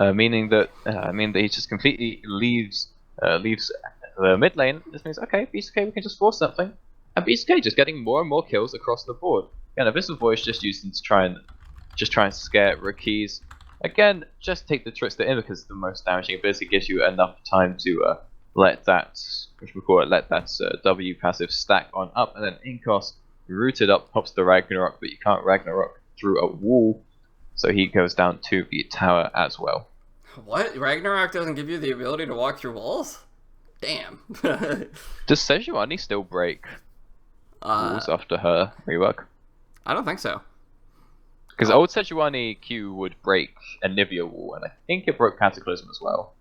meaning that he just completely leaves the mid lane. This means okay, BCK, we can just force something, and BCK just getting more and more kills across the board. Again, Abyssal Voice just used to try and scare Rakiz. Again, just take the Trickster in because the most damaging ability gives you enough time to let that, W passive stack on up, and then Inkos rooted up, pops the Ragnarok, but you can't Ragnarok through a wall, so he goes down to the tower as well. What? Ragnarok doesn't give you the ability to walk through walls? Damn. Does Sejuani still break walls after her rework? I don't think so. Because old Sejuani Q would break a Nivea wall, and I think it broke Cataclysm as well.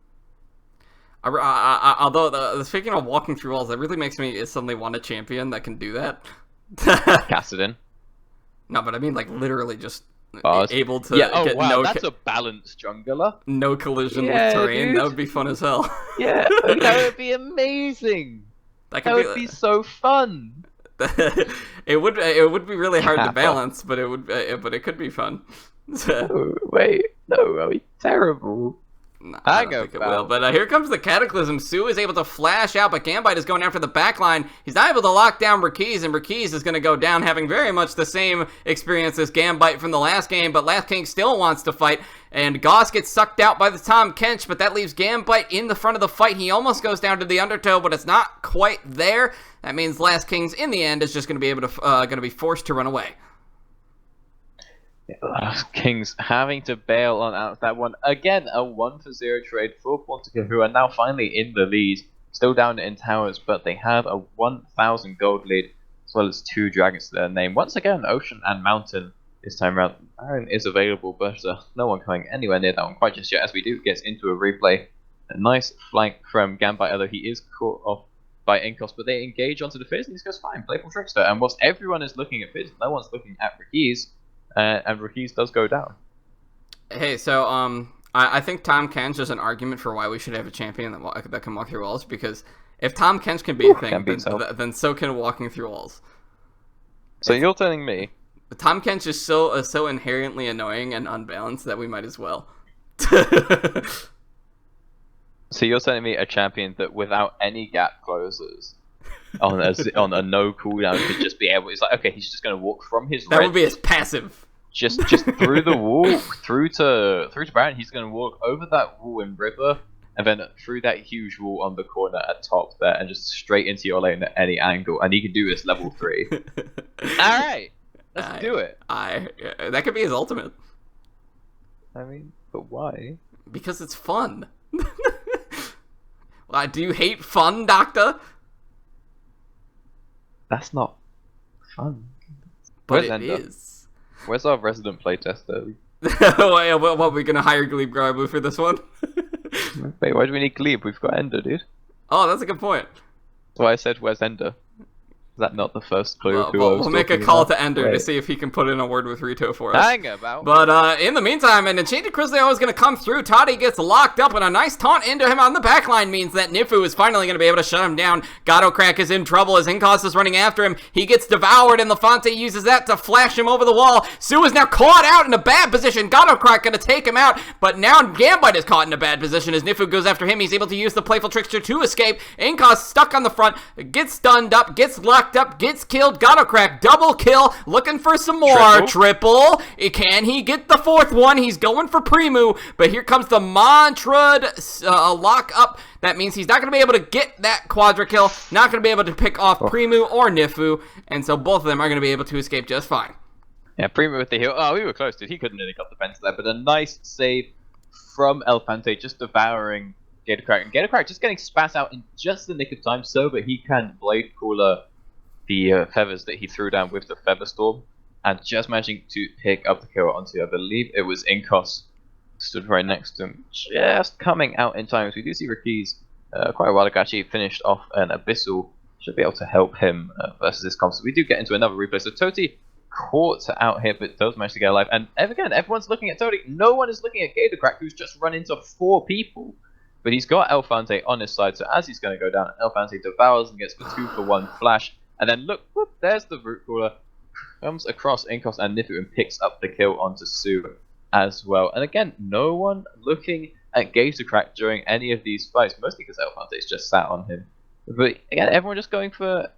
Although, speaking of walking through walls, that really makes me suddenly want a champion that can do that. Kassadin. No, but I mean, like, literally just able to get no that's a balanced jungler. No collision with terrain. Dude. That would be fun as hell. Yeah, that would be amazing. That would be so fun. It would be really hard to balance, but it could be fun. Oh, wait, no, that would be terrible. No, I don't think it will. But here comes the Cataclysm. Su is able to flash out, but Gambite is going after the backline. He's not able to lock down Rakiz, and Rakiz is going to go down, having very much the same experience as Gambite from the last game, but Last King still wants to fight, and Goss gets sucked out by the Tahm Kench, but that leaves Gambite in the front of the fight. He almost goes down to the Undertow, but it's not quite there. That means Last King's, in the end, is just going to be able to going to be forced to run away. Kings having to bail on out that one. Again, a 1-for-0 trade for Pontica, who are now finally in the lead. Still down in towers, but they have a 1,000 gold lead, as well as 2 dragons to their name. Once again, Ocean and Mountain this time around. Baron is available, but no one coming anywhere near that one quite just yet, as we do get into a replay. A nice flank from Gambite, although he is caught off by Inkos, but they engage onto the Fizz, and he goes fine, playful Trickster. And whilst everyone is looking at Fizz, no one's looking at Rakiz. And Rakiz does go down. Hey, so I think Tahm Kench is an argument for why we should have a champion that can walk through walls, because if Tahm Kench can be a thing, then so can walking through walls. So you're telling me Tahm Kench is so inherently annoying and unbalanced that we might as well. So you're telling me a champion that without any gap closers on a no cooldown could just be able. It's like, okay, he's just going to walk from his. That would be his passive. Just through the wall, through to Baron. He's going to walk over that wall in River, and then through that huge wall on the corner at top there, and just straight into your lane at any angle. And he can do this level 3. All right, let's do it. That could be his ultimate. I mean, but why? Because it's fun. Do you hate fun, Doctor? That's not fun. But it is. Where's our resident playtester? What, are we gonna hire Glebe Garbu for this one? Wait, why do we need Glebe? We've got Ender, dude. Oh, that's a good point. That's why I said, where's Ender? Is that not the first clue? We'll make a call to Ender to see if he can put in a word with Rito for us. Hang about. But in the meantime, an Enchanted Grizzly is going to come through. Toddy gets locked up, and a nice taunt into him on the backline means that Nifu is finally going to be able to shut him down. Gattocrack is in trouble as Inkos is running after him. He gets devoured, and Lafante uses that to flash him over the wall. Su is now caught out in a bad position. Gattocrack going to take him out, but now Gambite is caught in a bad position as Nifu goes after him. He's able to use the Playful Trickster to escape. Inkos stuck on the front, gets stunned up, gets locked up, gets killed. Gattocrack double kill, looking for some more. Triple. Can he get the 4th one? He's going for Primu, but here comes the Mantrud lock up. That means he's not going to be able to get that quadra kill, not going to be able to pick off Primu or Nifu, and so both of them are going to be able to escape just fine. Yeah, Primu with the heal. Oh, we were close, dude. He couldn't really cut the fence there, but a nice save from Elefante, just devouring Gattocrack. And Gattocrack just getting spat out in just the nick of time so that he can Blade Cooler the feathers that he threw down with the Feather Storm, and just managing to pick up the kill onto, I believe it was Inkos, stood right next to him, just coming out in time. So we do see Rakiz quite a while ago actually finished off an Abyssal, should be able to help him versus this comp. So we do get into another replay. So Toti caught out here, but does manage to get alive. And again, everyone's looking at Toti. No one is looking at Gattocrack, who's just run into 4 people. But he's got Elefante on his side, so as he's going to go down, Elefante devours and gets the 2-for-1 flash. And then look, whoop, there's the Root Cooler, comes across Inkos and Nifu and picks up the kill onto Su as well. And again, no one looking at Gattocrack during any of these fights, mostly because Elefante is just sat on him. But again, everyone going for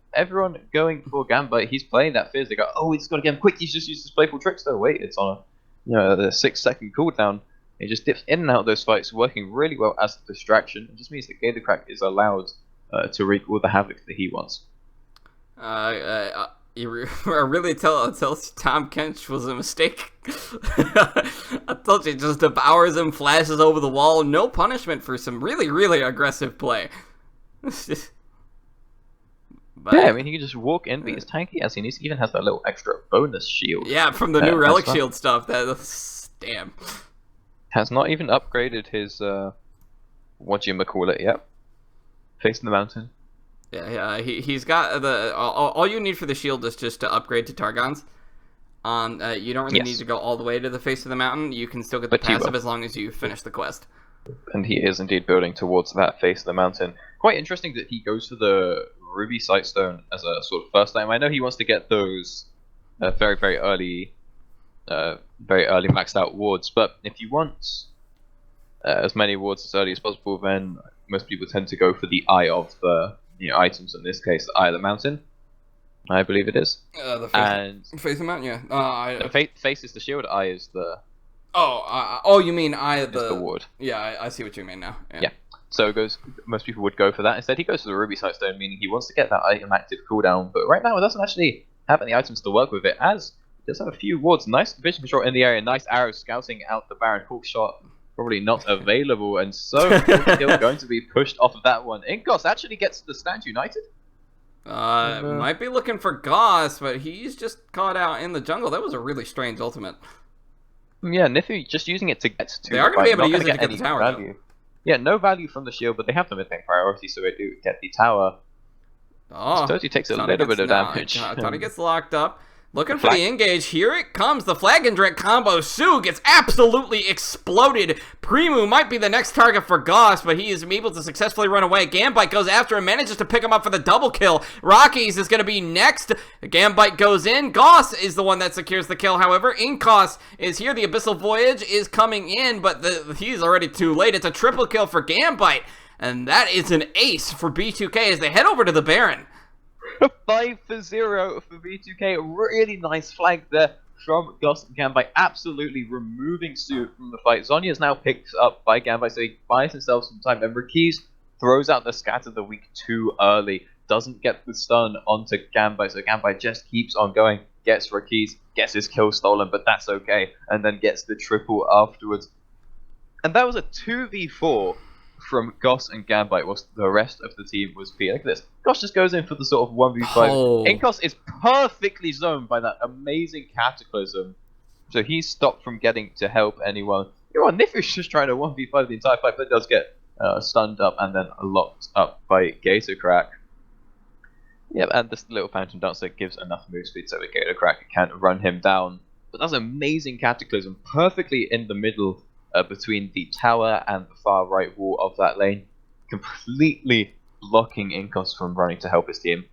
Gambit. He's playing that Fizz. They go, oh, he's got to get him quick. He's just used his playful tricks though. Wait, it's on the 6-second cooldown. He just dips in and out of those fights, working really well as a distraction. It just means that Gatorcrack is allowed to wreak all the havoc that he wants. You really tell Tom Kench was a mistake. I told you, just devours him, flashes over the wall, no punishment for some really, really aggressive play. But, yeah, I mean, he can just walk in, be as tanky as he needs. He even has that little extra bonus shield. Yeah, from the new Relic Shield stuff. That's damn. Has not even upgraded his whatchamacallit yet. Facing the mountain. Yeah, he's got the all you need for the shield is just to upgrade to Targon's. You don't really need to go all the way to the face of the mountain. You can still get the passive as long as you finish the quest. And he is indeed building towards that face of the mountain. Quite interesting that he goes for the Ruby Sightstone as a sort of first time. I know he wants to get those very, very early maxed out wards, but if you want as many wards as early as possible, then most people tend to go for the eye of the items. In this case, the eye of the mountain, I believe it is. The face of the mountain, yeah. Face is the shield, eye is the. You mean eye of the ward? Yeah, I see what you mean now. Yeah. So most people would go for that. Instead, he goes for the Ruby Sightstone, meaning he wants to get that item active cooldown. But right now, it doesn't actually have any items to work with it, as it does have a few wards. Nice vision control in the area, nice arrow scouting out the Baron. Hook shot probably not available, and so still going to be pushed off of that one. Inkos actually gets the stand united. Might be looking for Goss, but he's just caught out in the jungle. That was a really strange ultimate. Yeah, Nifu just using it to get to. They are going to be able to use it to get the tower. Value. Yeah, no value from the shield, but they have the mid lane priority, so they do get the tower. Tozy takes a little bit of damage. Tony gets locked up. Looking for the engage. Here it comes. The flag and direct combo. Su gets absolutely exploded. Primu might be the next target for Goss, but he is able to successfully run away. Gambite goes after him, manages to pick him up for the double kill. Rockies is going to be next. Gambite goes in. Goss is the one that secures the kill, however. Inkos is here. The Abyssal Voyage is coming in, but he's already too late. It's a triple kill for Gambite, and that is an ace for B2K as they head over to the Baron. 5-0 for B2K. Really nice flag there from Goss and Gambite, absolutely removing Su from the fight. Zhonya is now picked up by Gambite, so he buys himself some time. And Rakiz throws out the Scatter the Weak too early, doesn't get the stun onto Gambite, so Gambite just keeps on going, gets Rakiz, gets his kill stolen, but that's okay, and then gets the triple afterwards. And that was a 2v4 from Goss and Gambite, whilst the rest of the team was P. Look at this. Goss just goes in for the sort of 1v5. Oh. Inkos is perfectly zoned by that amazing Cataclysm, so he's stopped from getting to help anyone. Nifu's just trying to 1v5 the entire fight, but does get stunned up and then locked up by Gatorcrack. Yep, and this little Phantom Dancer gives enough move speed so that Gatorcrack can run him down. But that's amazing Cataclysm, perfectly in the middle between the tower and the far right wall of that lane, completely blocking Inkos from running to help his team.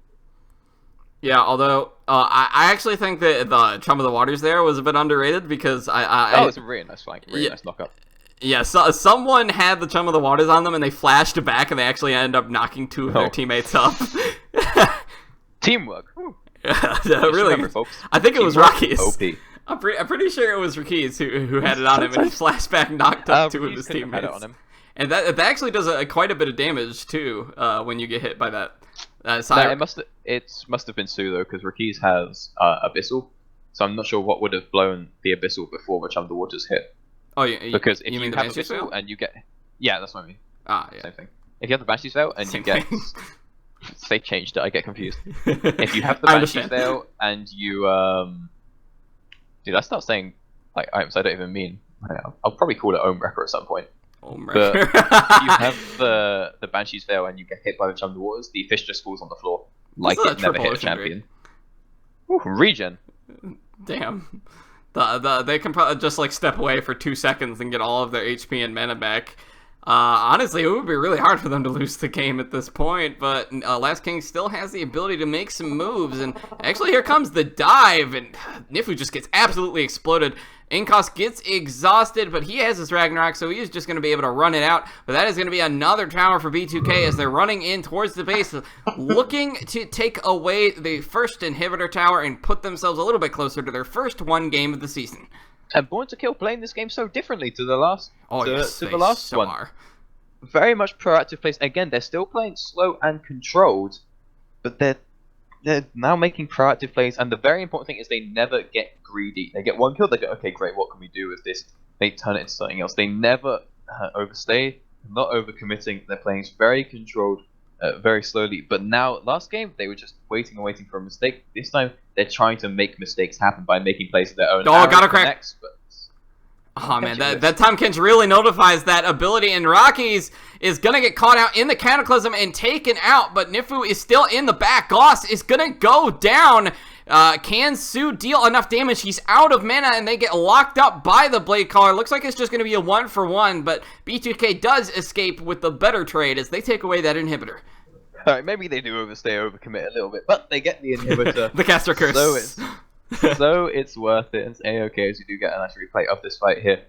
Yeah, although I actually think that the Chum of the Waters there was a bit underrated because it's a really nice flank, nice knockup. Yeah, so someone had the Chum of the Waters on them and they flashed back and they actually ended up knocking two of their teammates up. Teamwork. Yeah, really. Remember, folks, I think it was Rockies. OP. I'm pretty sure it was Rakiz who had it on him, and he flashback knocked up two of his teammates. On him. And that actually does quite a bit of damage too when you get hit by that. It must have been Su though, because Rakiz has Abyssal, so I'm not sure what would have blown the Abyssal before the Chum of the Waters hit. Oh, yeah. Because if you mean have Banshee's Abyssal Veil? and you get, yeah, that's what I mean. Ah, yeah. Same thing. If you have the Banshee's Veil and Same you get, thing. they changed it. I get confused. If you have the Banshee's Veil and you dude, I start saying like items I don't even mean. I'll probably call it Ohm-Wrecker at some point. But if you have the Banshee's Veil and you get hit by the Chum of the Waters, the fish just falls on the floor like it never hit a champion. Ooh, regen. Damn. They can probably just like step away for 2 seconds and get all of their HP and mana back. Honestly, it would be really hard for them to lose the game at this point, but Last King still has the ability to make some moves, and actually here comes the dive, and Nifu just gets absolutely exploded. Inkos gets exhausted, but he has his Ragnarok, so he is just going to be able to run it out, but that is going to be another tower for B2K as they're running in towards the base, looking to take away the first inhibitor tower and put themselves a little bit closer to their first one game of the season. And Born to Kill playing this game so differently to the last, Yes, to the last one. Are. Very much proactive plays. Again, they're still playing slow and controlled, but they're now making proactive plays. And the very important thing is they never get greedy. They get one kill, they go, okay, great, what can we do with this? They turn it into something else. They never overstay, not overcommitting. They're playing very controlled, very slowly. But now, last game, they were just waiting and waiting for a mistake. This time, they're trying to make mistakes happen by making plays of their own. Oh, got a crack. Connects, but oh man, that Tom Kench really notifies that ability, and Rockies is gonna get caught out in the Cataclysm and taken out, but Nifu is still in the back. Goss is gonna go down. Can Su deal enough damage? He's out of mana, and they get locked up by the Blade Caller. Looks like it's just gonna be a 1-for-1, but B2K does escape with the better trade as they take away that inhibitor. Alright, maybe they do overstay, overcommit a little bit, but they get the inhibitor. The caster curse. So it's worth it. It's A-okay as you do get a nice replay of this fight here.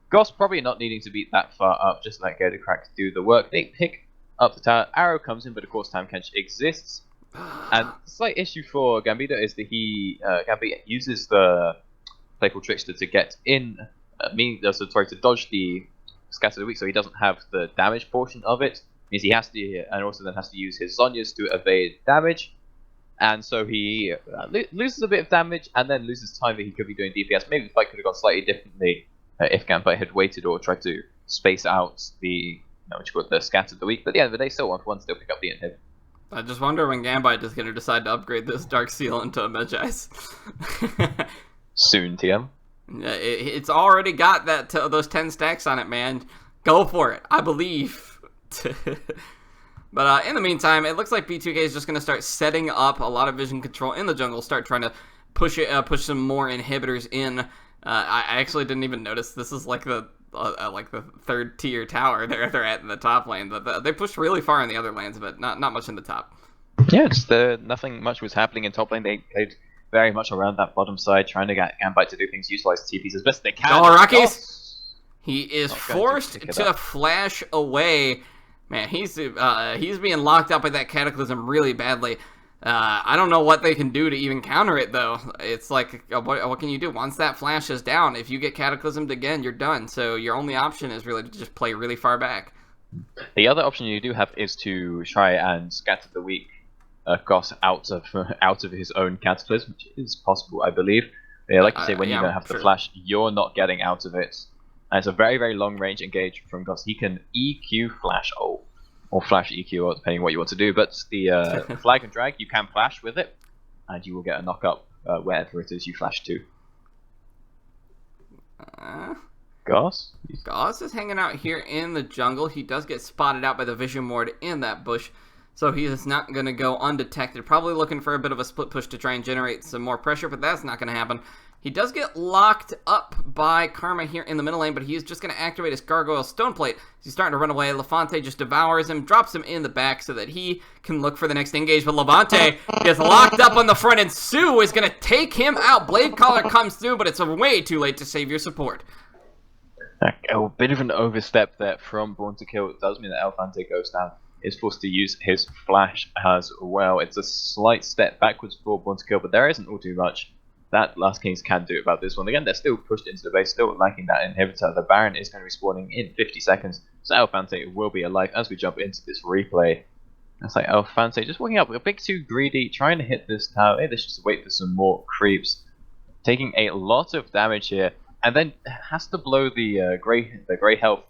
Goss probably not needing to beat that far up, just let Go to Crack do the work. They pick up the tower, Arrow comes in, but of course Time Kench exists. And the slight issue for Gambito is that Gambito uses the Playful Trickster to get in, to dodge the Scatter the Weak, so he doesn't have the damage portion of it. Means he has to, and also then has to use his Zhonya's to evade damage, and so he loses a bit of damage and then loses time that he could be doing DPS. Maybe the fight could have gone slightly differently if Gambit had waited or tried to space out the Scatter the Weak, but at the end of the day, still 1-for-1, still pick up the inhib. I just wonder when Gambit is going to decide to upgrade this Dark Seal into a Medjai's. Soon, TM. It's already got those 10 stacks on it, man. Go for it. I believe. But in the meantime, it looks like B2K is just going to start setting up a lot of vision control in the jungle, start trying to push some more inhibitors in. I actually didn't even notice this is like the third tier tower they're at in the top lane, but they pushed really far in the other lanes, but not much in the top. Yeah, nothing much was happening in top lane. They played very much around that bottom side, trying to get Gambit to do things, utilize TPs as best they can. Oh, Rockies! He is forced to flash away. Man, he's being locked up by that Cataclysm really badly. I don't know what they can do to even counter it, though. It's like, what can you do? Once that flash is down, if you get Cataclysmed again, you're done. So your only option is really to just play really far back. The other option you do have is to try and Scatter the Weak Goss out of his own Cataclysm, which is possible, I believe. Yeah, like you say, when you don't have the flash, you're not getting out of it. And it's a very, very long range engage from Goss. He can EQ flash or flash EQ, depending on what you want to do. But the flag and drag, you can flash with it, and you will get a knock up wherever it is you flash to. Goss? Goss is hanging out here in the jungle. He does get spotted out by the Vision Ward in that bush, so he is not going to go undetected. Probably looking for a bit of a split push to try and generate some more pressure, but that's not going to happen. He does get locked up by Karma here in the middle lane, but he's just going to activate his Gargoyle Stoneplate. He's starting to run away. Levante just devours him, drops him in the back so that he can look for the next engage. But Levante gets locked up on the front, and Su is going to take him out. Blade Caller comes through, but it's way too late to save your support. A bit of an overstep there from Born to Kill. It does mean that Elefante goes down. Is forced to use his flash as well. It's a slight step backwards for Born to Kill, but there isn't all too much that Last Kings can do about this one. Again, they're still pushed into the base, still lacking that inhibitor. The Baron is going to be spawning in 50 seconds, so Elefante will be alive as we jump into this replay. It's like Elefante just walking up, a bit too greedy, trying to hit this tower. Hey, let's just wait for some more creeps. Taking a lot of damage here, and then has to blow the grey health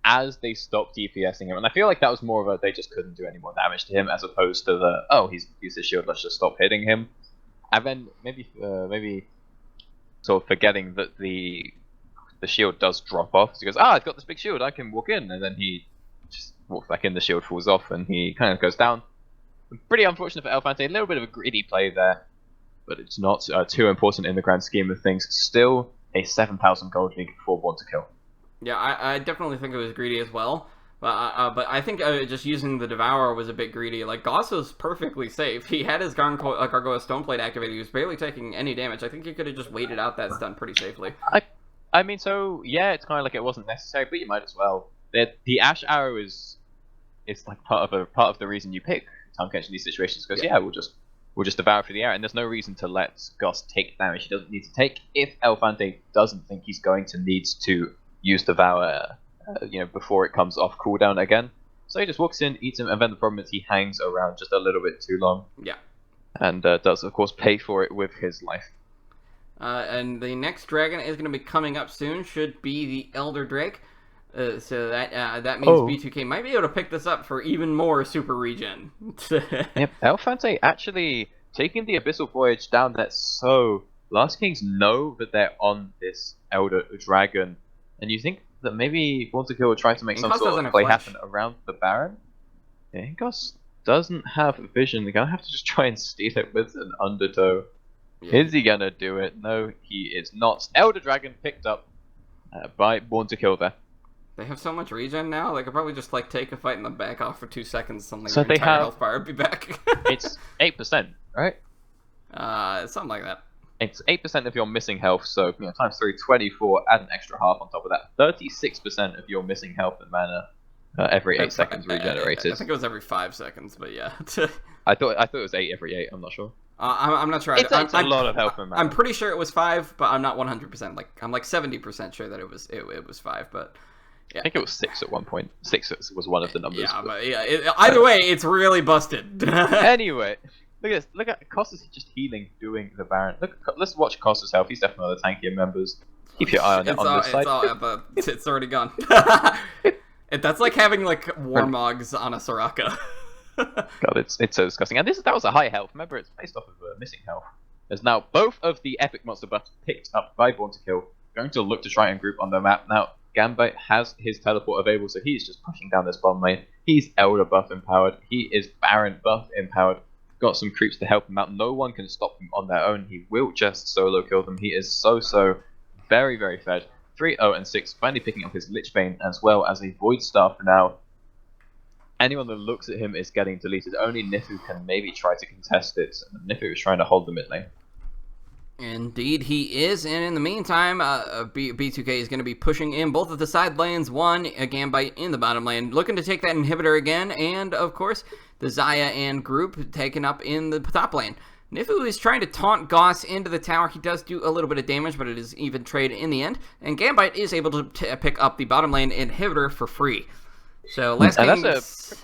as they stop DPSing him. And I feel like that was more of a they just couldn't do any more damage to him, as opposed to the, oh, he's used his shield, let's just stop hitting him. And then maybe sort of forgetting that the shield does drop off. So he goes, I've got this big shield, I can walk in. And then he just walks back in, the shield falls off, and he kind of goes down. Pretty unfortunate for Elefante, a little bit of a greedy play there, but it's not too important in the grand scheme of things. Still a 7,000 gold league for Born to Kill. Yeah, I definitely think it was greedy as well. But I think just using the Devour was a bit greedy. Like, Goss was perfectly safe. He had his Gargoyle Stoneplate activated. He was barely taking any damage. I think he could have just waited out that stun pretty safely. I mean, so yeah, it's kind of like it wasn't necessary, but you might as well. The Ash Arrow is like part of the reason you pick Tahm Kench in these situations, because we'll just devour for the arrow, and there's no reason to let Goss take damage he doesn't need to take if Elefante doesn't think he's going to need to use devour, before it comes off cooldown again. So he just walks in, eats him, and then the problem is he hangs around just a little bit too long. Yeah. And does, of course, pay for it with his life. And the next dragon is going to be coming up soon, should be the Elder Drake. So that means B2K might be able to pick this up for even more super regen. Yep, Elefante actually taking the Abyssal Voyage down there, so Last Kings know that they're on this Elder Dragon, and you think that maybe Born to Kill will try to make some sort of play happen around the Baron? Yeah, Ingos doesn't have vision. They're gonna have to just try and steal it with an Undertow. Yeah. Is he gonna do it? No, he is not. Elder Dragon picked up by Born to Kill there. They have so much regen now, they could probably just like take a fight and then back off for 2 seconds, suddenly so their entire health bar would be back. It's 8%, right? Something like that. It's 8% of your missing health, so times 3, 24, add an extra half on top of that. 36% of your missing health and mana every 8 seconds regenerated. I think it was every 5 seconds, but yeah. I thought it was 8 every 8, I'm not sure. I'm not sure. It's a lot of health and mana. I'm pretty sure it was 5, but I'm not 100%. I'm like 70% sure that it was 5, but yeah. I think it was 6 at one point. 6 was one of the numbers. Yeah, but either way, it's really busted. Anyway, look at this. Look at Kostas just healing, doing the Baron. Let's watch Kostas' health. He's definitely one of the tankier members. Keep your eye on it on this side. It's already gone. That's like having like Warmogs on a Soraka. God, it's so disgusting. And that was a high health. Remember, it's based off of missing health. There's now both of the epic monster buffs picked up by Born to Kill. Going to look to try and group on the map now. Gambit has his teleport available, so he's just pushing down this bottom lane. He's Elder buff empowered. He is Baron buff empowered. Got some creeps to help him out. No one can stop him on their own. He will just solo kill them. He is so very, very fed. 3, 0, and 6, finally picking up his Lichbane as well as a Void Staff now. Anyone that looks at him is getting deleted. Only Nifu can maybe try to contest it. Nifu is trying to hold the mid lane. Indeed, he is, and in the meantime, B2K is going to be pushing in both of the side lanes, one Gambit in the bottom lane, looking to take that inhibitor again, and of course, the Xayah and group taken up in the top lane. Nifu is trying to taunt Goss into the tower. He does do a little bit of damage, but it is even trade in the end, and Gambit is able to pick up the bottom lane inhibitor for free. So last game, that's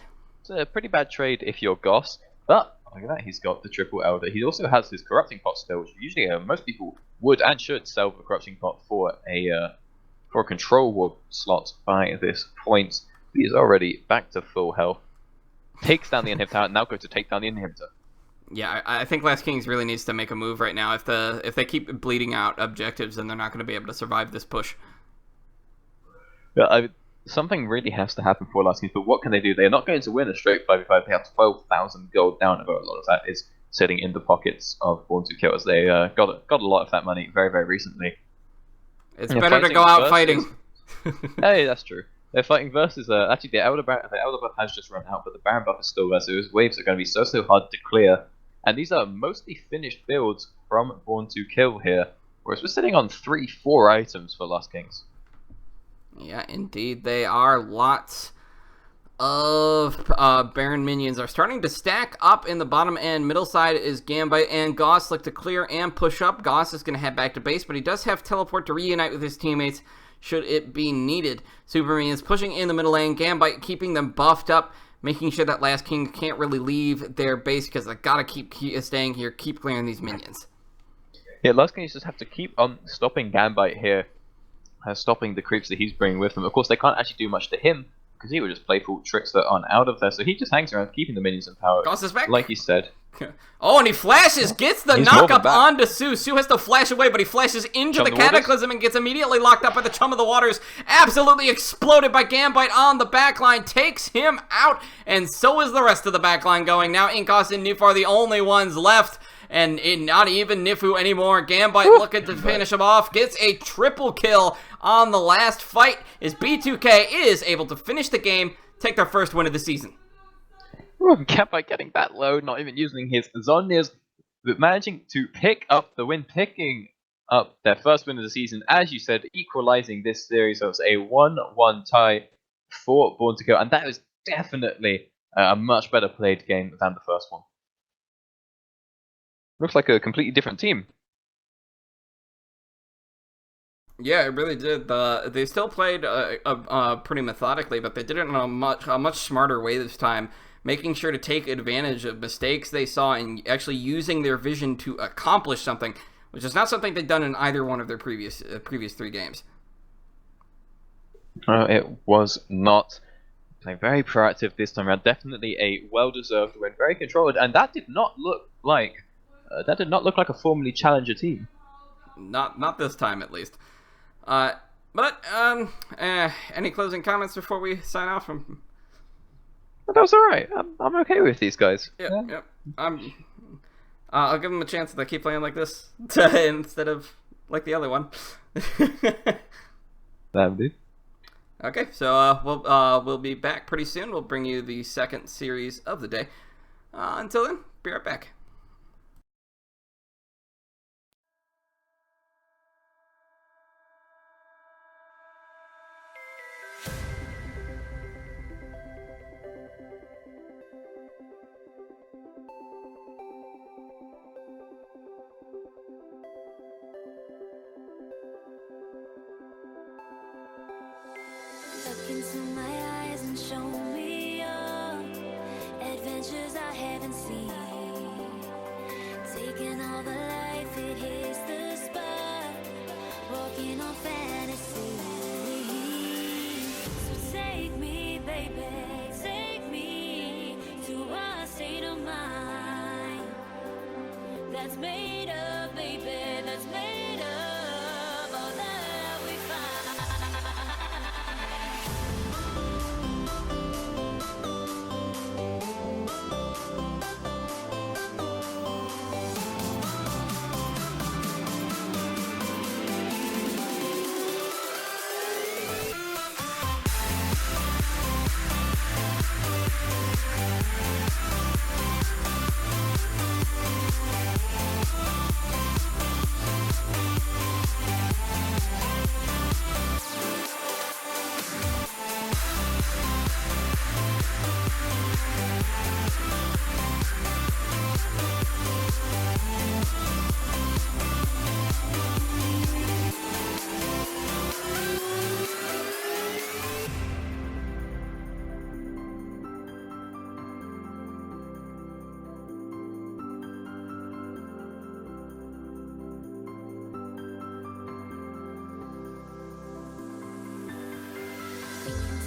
a pretty bad trade if you're Goss, but look at that, he's got the triple Elder. He also has his Corrupting Pot still, which usually most people would and should sell the Corrupting Pot for a Control Warp slot by this point. He is already back to full health. Takes down the inhibitor, and now go to take down the inhibitor. Yeah, I think Last Kings really needs to make a move right now. If they keep bleeding out objectives, then they're not going to be able to survive this push. Yeah, something really has to happen for Last Kings, but what can they do? They're not going to win a straight 5v5. They have 12,000 gold down, but a lot of that is sitting in the pockets of Born to Kill, as they got a lot of that money very, very recently. It's better to go out fighting. Hey, that's true. They're fighting versus actually the Elder buff has just run out, but the Baron buff is still there, so his waves are going to be so hard to clear. And these are mostly finished builds from Born to Kill here, whereas we're sitting on 3-4 items for Last Kings. Yeah, indeed they are. Lots of Baron minions are starting to stack up in the bottom end. Middle side is Gambit and Goss look to clear and push up. Goss is going to head back to base, but he does have teleport to reunite with his teammates should it be needed. Super minions pushing in the middle lane. Gambit keeping them buffed up, making sure that Last King can't really leave their base because they got to keep staying here, keep clearing these minions. Yeah, Last King just have to keep on stopping Gambit here. Stopping the creeps that he's bringing with him. Of course, they can't actually do much to him because he would just playful tricks that on out of there. So he just hangs around, keeping the minions in power. Goss is back. Like you said. Oh, and he flashes, gets the knock-up onto Su. Su has to flash away, but he flashes into the Cataclysm and gets immediately locked up by the Chum of the Waters. Absolutely exploded by Gambit on the backline. Takes him out, and so is the rest of the backline going. Now Inkos and Newf are the only ones left. and not even Nifu anymore. Gambite looking to finish him off, gets a triple kill on the last fight as B2K is able to finish the game, take their first win of the season. Gambite getting that low, not even using his Zhonya's, but managing to pick up the win, picking up their first win of the season, as you said, equalizing this series. So it's a 1-1 tie for Born to Kill, and that was definitely a much better played game than the first one. Looks like a completely different team. Yeah, it really did. They still played pretty methodically, but they did it in a much smarter way this time, making sure to take advantage of mistakes they saw and actually using their vision to accomplish something, which is not something they've done in either one of their previous 3 games. It was not. Playing very proactive this time around. Definitely a well-deserved win, very controlled, and that did not look like a formerly challenger team. Not this time, at least. Any closing comments before we sign off? But that was alright. I'm okay with these guys. Yep. I'll give them a chance if they keep playing like this instead of like the other one. That'll do. Okay, so we'll be back pretty soon. We'll bring you the second series of the day. Until then, be right back. Look into my eyes and show me your adventures I haven't seen. Taking all the life, it hits the spot. Walking on fantasy. So take me, baby, take me to a state of mind that's made of, baby, that's made of all that we find.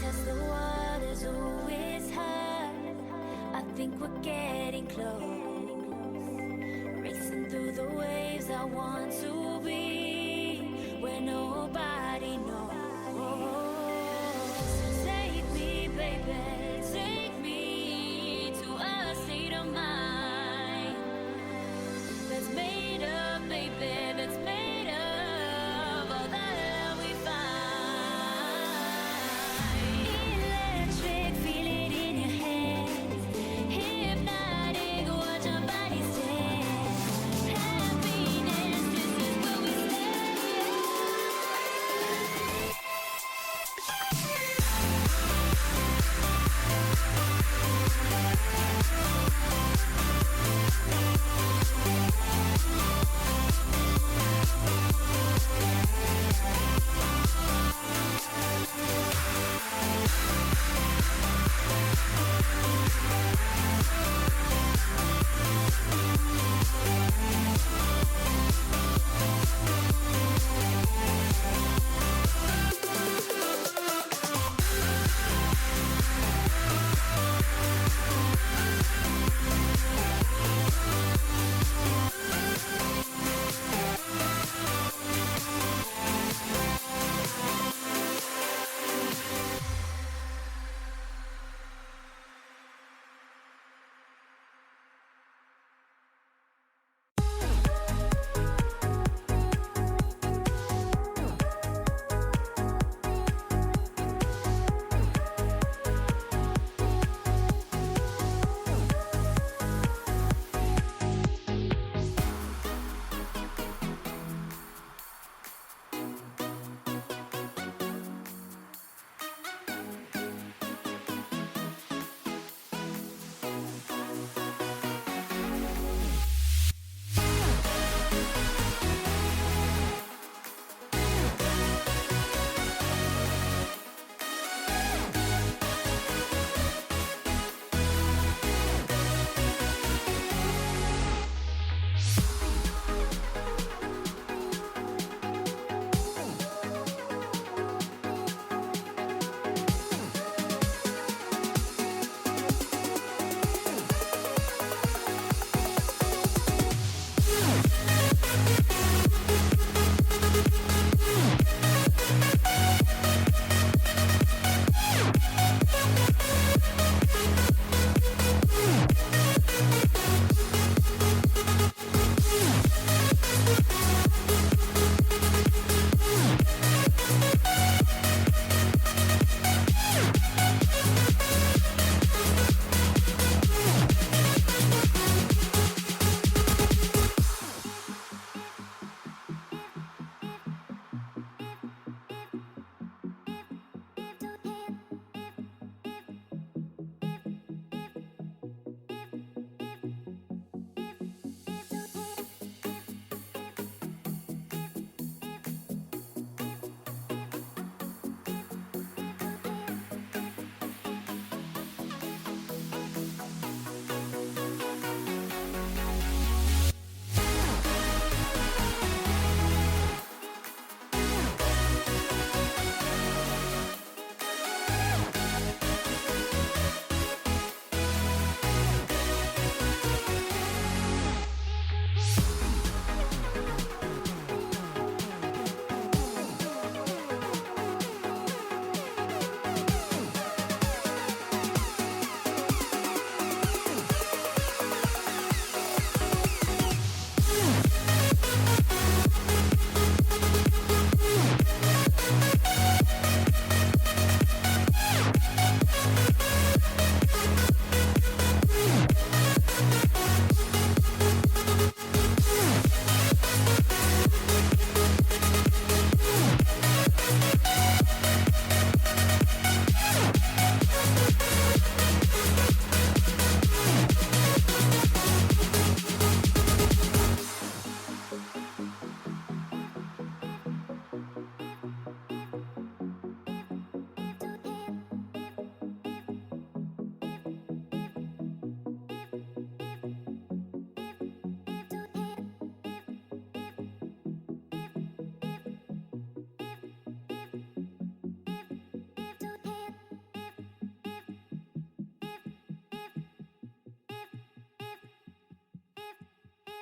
Test the waters, oh, it's hot. I think we're getting close. Racing through the waves, I want to be where nobody knows. So take me, baby, take me to a state of mind that's made of, baby, that's made of all that we find. Electric, feel it in your hands. Hypnotic, watch our bodies dance. Happiness, this is where we stand.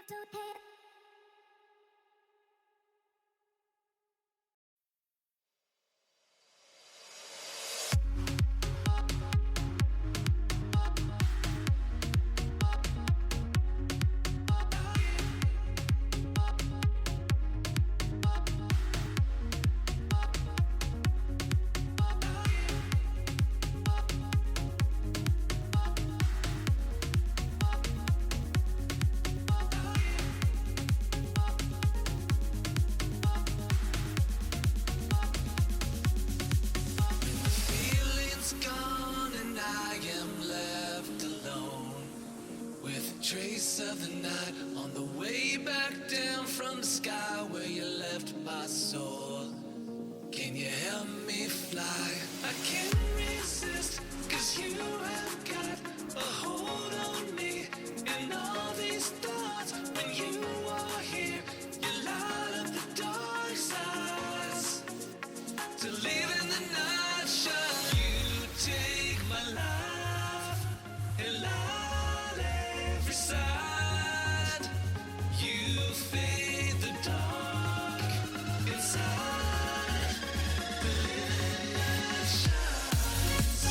Feeling's gone and I am left alone with a trace of the night on the way back down from the sky where you left my soul. Can you help me fly? I can't resist, 'cause you have got a hold on me. And all these thoughts, when you are here, you light up the dark sides. To live in the night shine. You take my life and light every side. You fade the dark inside. The living night shines.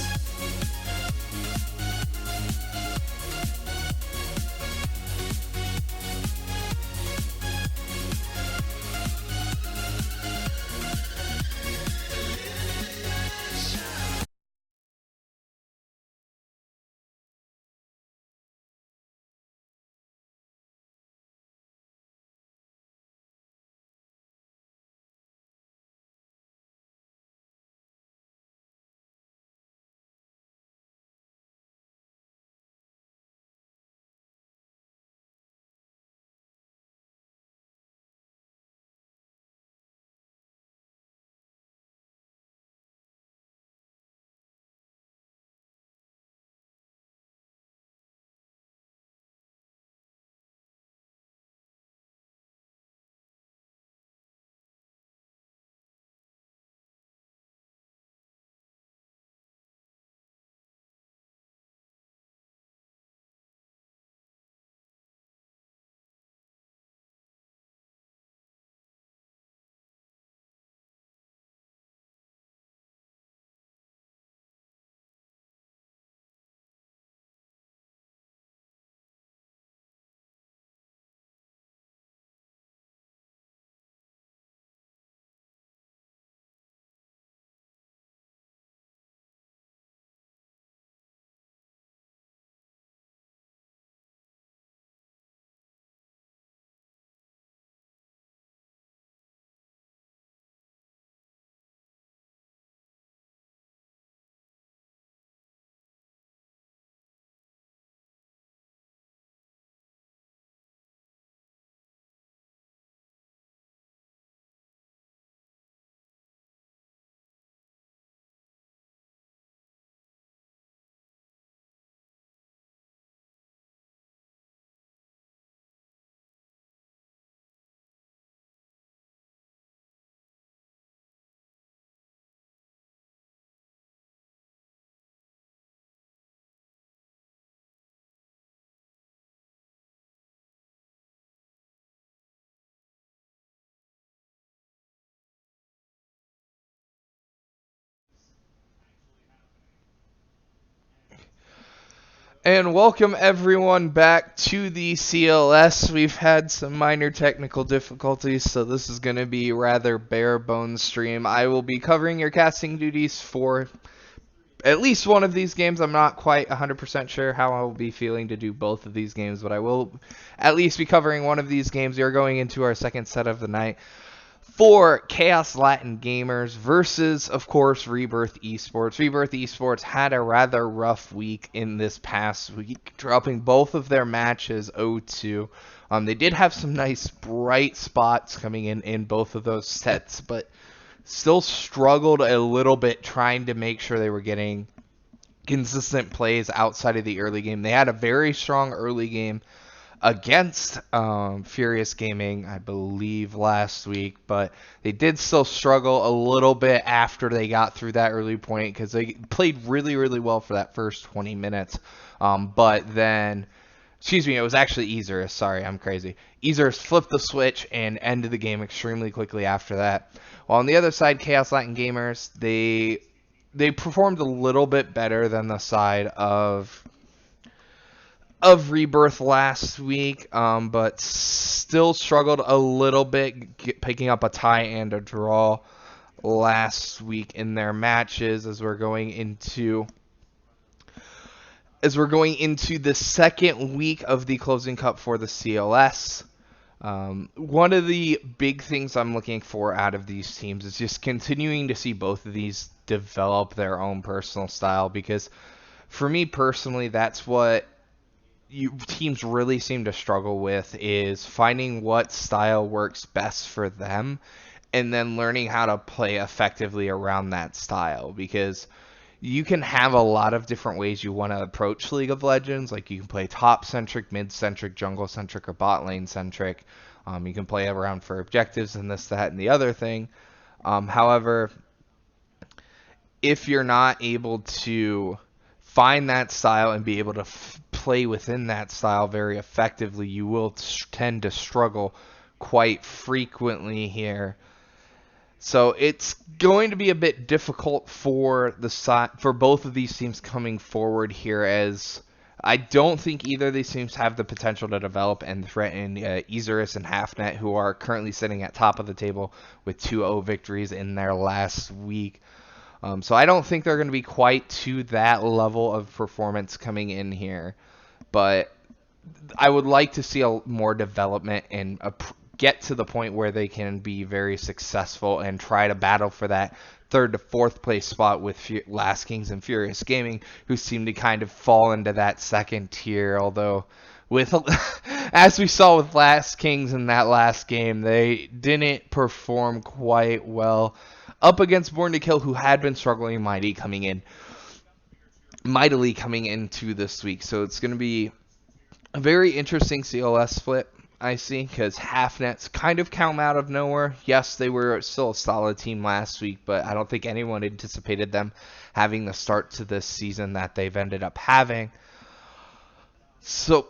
And welcome everyone back to the CLS. We've had some minor technical difficulties, so this is going to be a rather bare bones stream. I will be covering your casting duties for at least one of these games. I'm not quite 100% sure how I will be feeling to do both of these games, but I will at least be covering one of these games. We are going into our second set of the night for Chaos Latin Gamers versus, of course, Rebirth Esports. Rebirth Esports had a rather rough week in this past week, dropping both of their matches 0-2. They did have some nice bright spots coming in both of those sets, but still struggled a little bit trying to make sure they were getting consistent plays outside of the early game. They had a very strong early game against Furious Gaming, I believe, last week, but they did still struggle a little bit after they got through that early point because they played really, really well for that first 20 minutes, but then Excuse me, it was actually Ezerus. Sorry, I'm crazy. Ezerus flipped the switch and ended the game extremely quickly after that. While on the other side, Chaos Latin Gamers, they performed a little bit better than the side of Rebirth last week, but still struggled a little bit picking up a tie and a draw last week in their matches as we're going into the second week of the closing cup for the CLS. One of the big things I'm looking for out of these teams is just continuing to see both of these develop their own personal style, because for me personally, that's what teams really seem to struggle with, is finding what style works best for them and then learning how to play effectively around that style, because you can have a lot of different ways you want to approach League of Legends. Like, you can play top-centric, mid-centric, jungle-centric, or bot lane-centric. You can play around for objectives and this, that, and the other thing. However, if you're not able to find that style and be able to play within that style very effectively, you will tend to struggle quite frequently here. So it's going to be a bit difficult for both of these teams coming forward here, as I don't think either of these teams have the potential to develop and threaten Ezerus and Halfnet, who are currently sitting at top of the table with 2-0 victories in their last week. So I don't think they're going to be quite to that level of performance coming in here, but I would like to see more development and get to the point where they can be very successful and try to battle for that 3rd to 4th place spot with Last Kings and Furious Gaming, who seem to kind of fall into that second tier. Although, as we saw with Last Kings in that last game, they didn't perform quite well up against Born to Kill, who had been struggling mightily coming into this week. So it's going to be a very interesting CLS split, I see, because Halfnet's kind of come out of nowhere. Yes, they were still a solid team last week, but I don't think anyone anticipated them having the start to this season that they've ended up having. So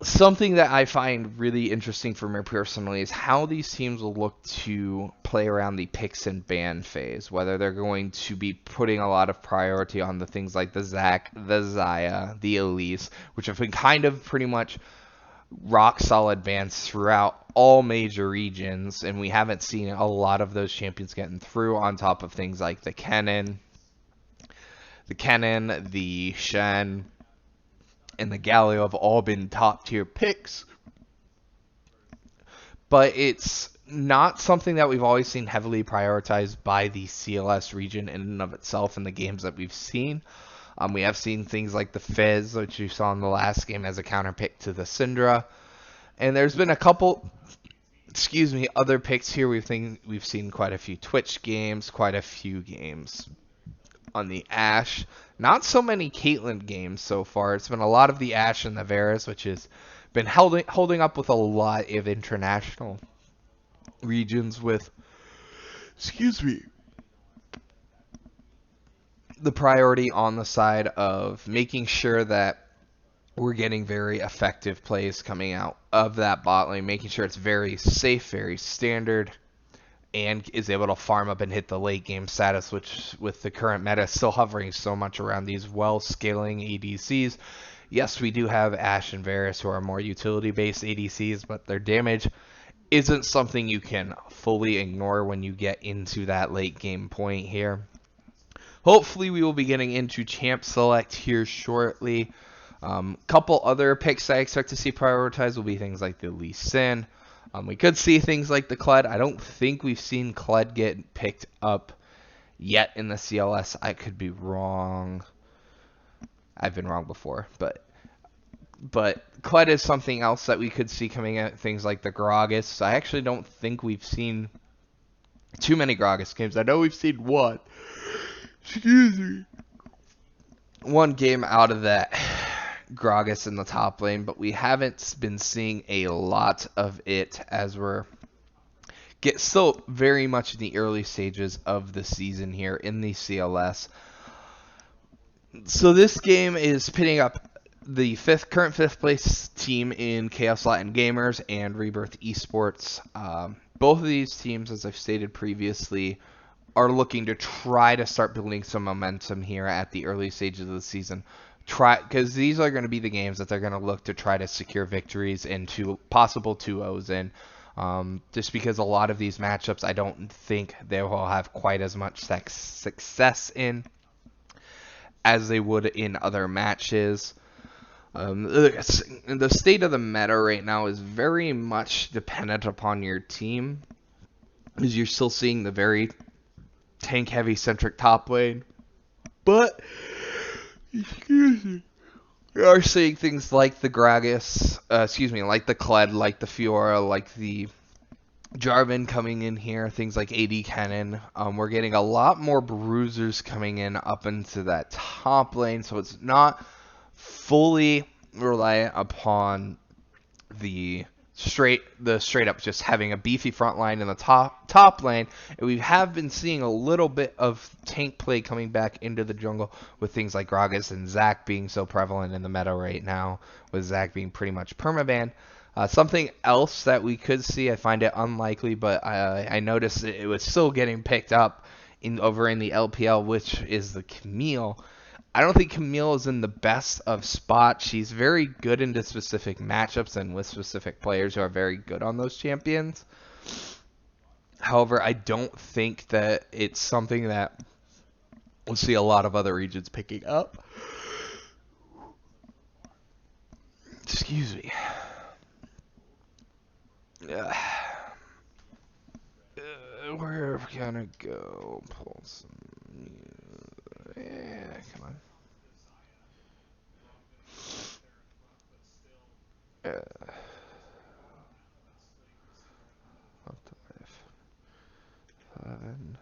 something that I find really interesting for me personally is how these teams will look to play around the picks and ban phase, whether they're going to be putting a lot of priority on the things like the Zac, the Xayah, the Elise, which have been kind of pretty much rock solid bans throughout all major regions, and we haven't seen a lot of those champions getting through, on top of things like the Kennen, the Shen, and the Galio have all been top tier picks. But it's not something that we've always seen heavily prioritized by the CLS region in and of itself in the games that we've seen. We have seen things like the Fizz, which you saw in the last game as a counter pick to the Syndra. And there's been a couple, other picks here. We've seen quite a few Twitch games, quite a few games on the Ashe. Not so many Caitlyn games so far. It's been a lot of the Ashe and the Varus, which has been holding up with a lot of international regions with, the priority on the side of making sure that we're getting very effective plays coming out of that bot lane, making sure it's very safe, very standard, and is able to farm up and hit the late game status, which with the current meta still hovering so much around these well-scaling ADCs. Yes, we do have Ashe and Varus, who are more utility-based ADCs, but their damage isn't something you can fully ignore when you get into that late game point here. Hopefully we will be getting into Champ Select here shortly. Couple other picks I expect to see prioritized will be things like the Lee Sin. We could see things like the Kled. I don't think we've seen Kled get picked up yet in the CLS. I could be wrong. I've been wrong before, but Kled is something else that we could see coming out. Things like the Gragas. I actually don't think we've seen too many Gragas games. I know we've seen one. One game out of that Gragas in the top lane, but we haven't been seeing a lot of it as we're still very much in the early stages of the season here in the CLS. So this game is pitting up the current fifth place team in Chaos Latin Gamers and Rebirth Esports. Both of these teams, as I've stated previously, are looking to try to start building some momentum here at the early stages of the season. Because these are going to be the games that they're going to look to try to secure victories into possible 2-0s in. Just because a lot of these matchups, I don't think they will have quite as much success in as they would in other matches. The state of the meta right now is very much dependent upon your team, because you're still seeing the very tank-heavy centric top lane, but we are seeing things like the Gragas, like the Kled, like the Fiora, like the Jarvan coming in here, things like AD Cannon. We're getting a lot more bruisers coming in up into that top lane, so it's not fully reliant upon the straight up just having a beefy front line in the top lane. And we have been seeing a little bit of tank play coming back into the jungle with things like Gragas and Zac being so prevalent in the meta right now, with Zac being pretty much permaban. Something else that we could see, I find it unlikely, but I noticed it was still getting picked up over in the LPL, which is the Camille. I don't think Camille is in the best of spots. She's very good into specific matchups and with specific players who are very good on those champions. However, I don't think that it's something that we'll see a lot of other regions picking up. Excuse me. Where are we gonna go? Pull some music. Yeah, come on. Up to 11.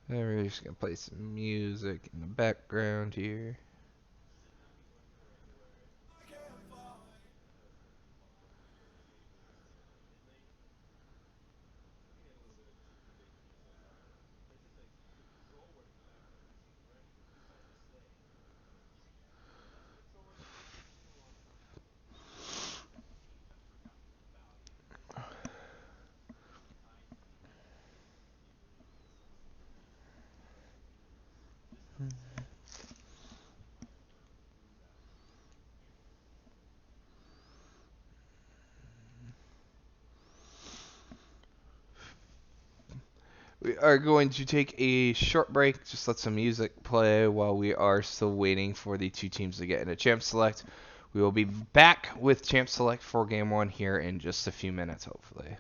And we're just gonna play some music in the background here. We are going to take a short break, just let some music play while we are still waiting for the two teams to get into Champ Select. We will be back with Champ Select for Game 1 here in just a few minutes, hopefully.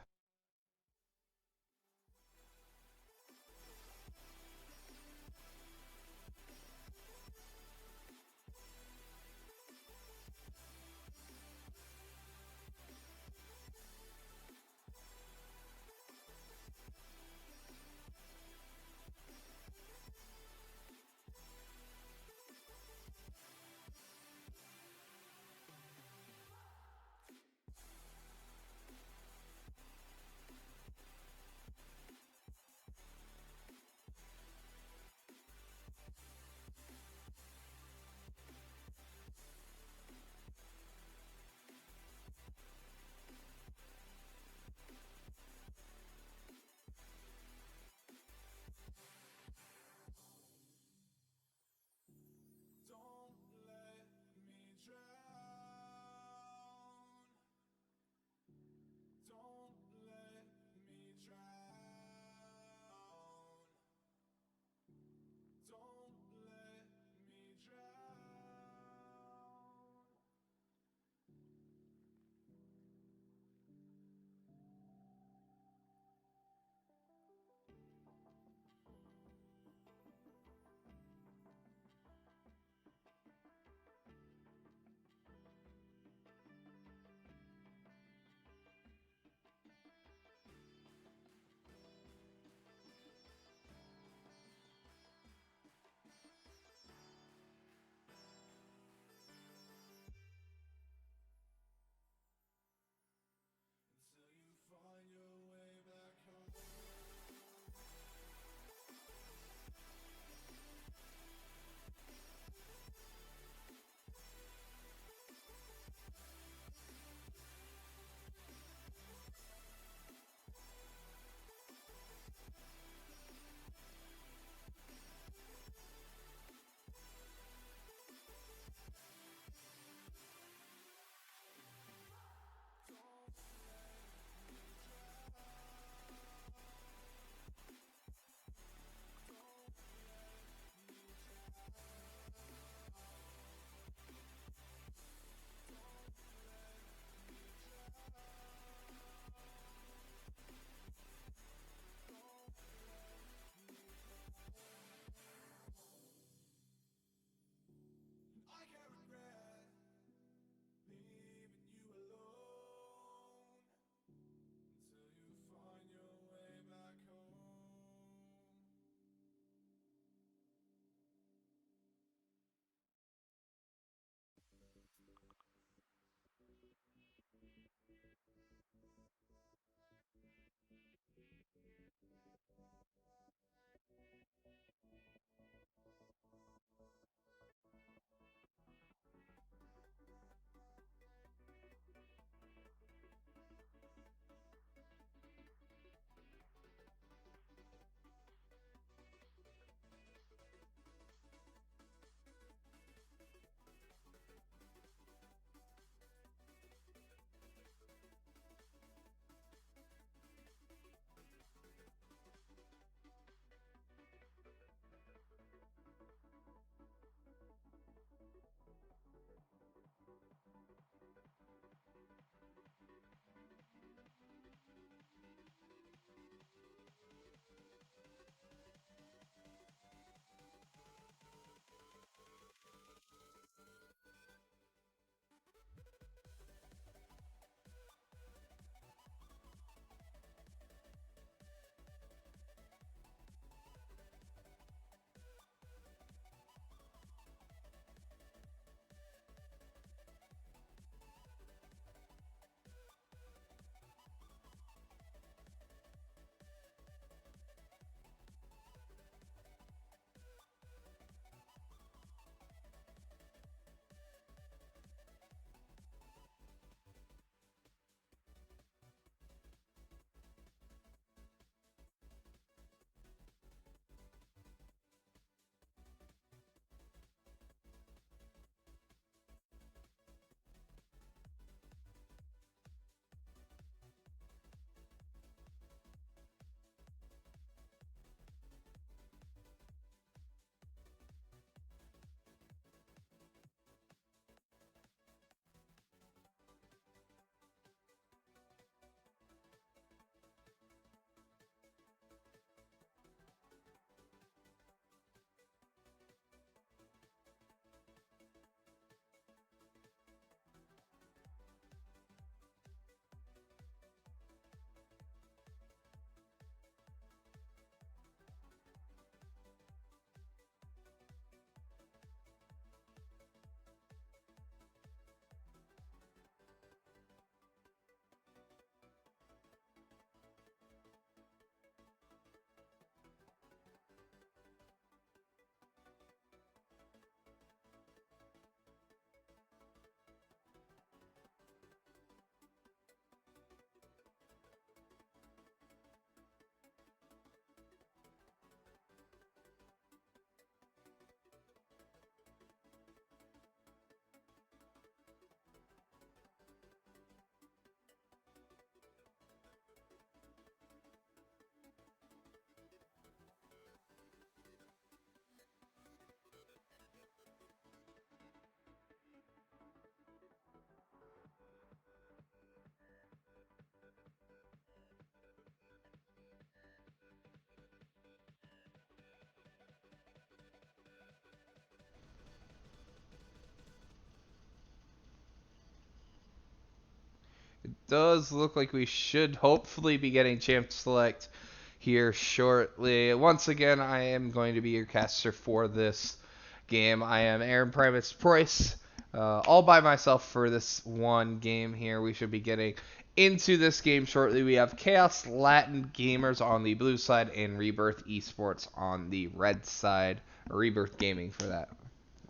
Does look like we should hopefully be getting Champ Select here shortly. Once again, I am going to be your caster for this game. I am Aaron Primus Price, all by myself for this one game here. We should be getting into this game shortly. We have Chaos Latin Gamers on the blue side and Rebirth Esports on the red side, or Rebirth Gaming for that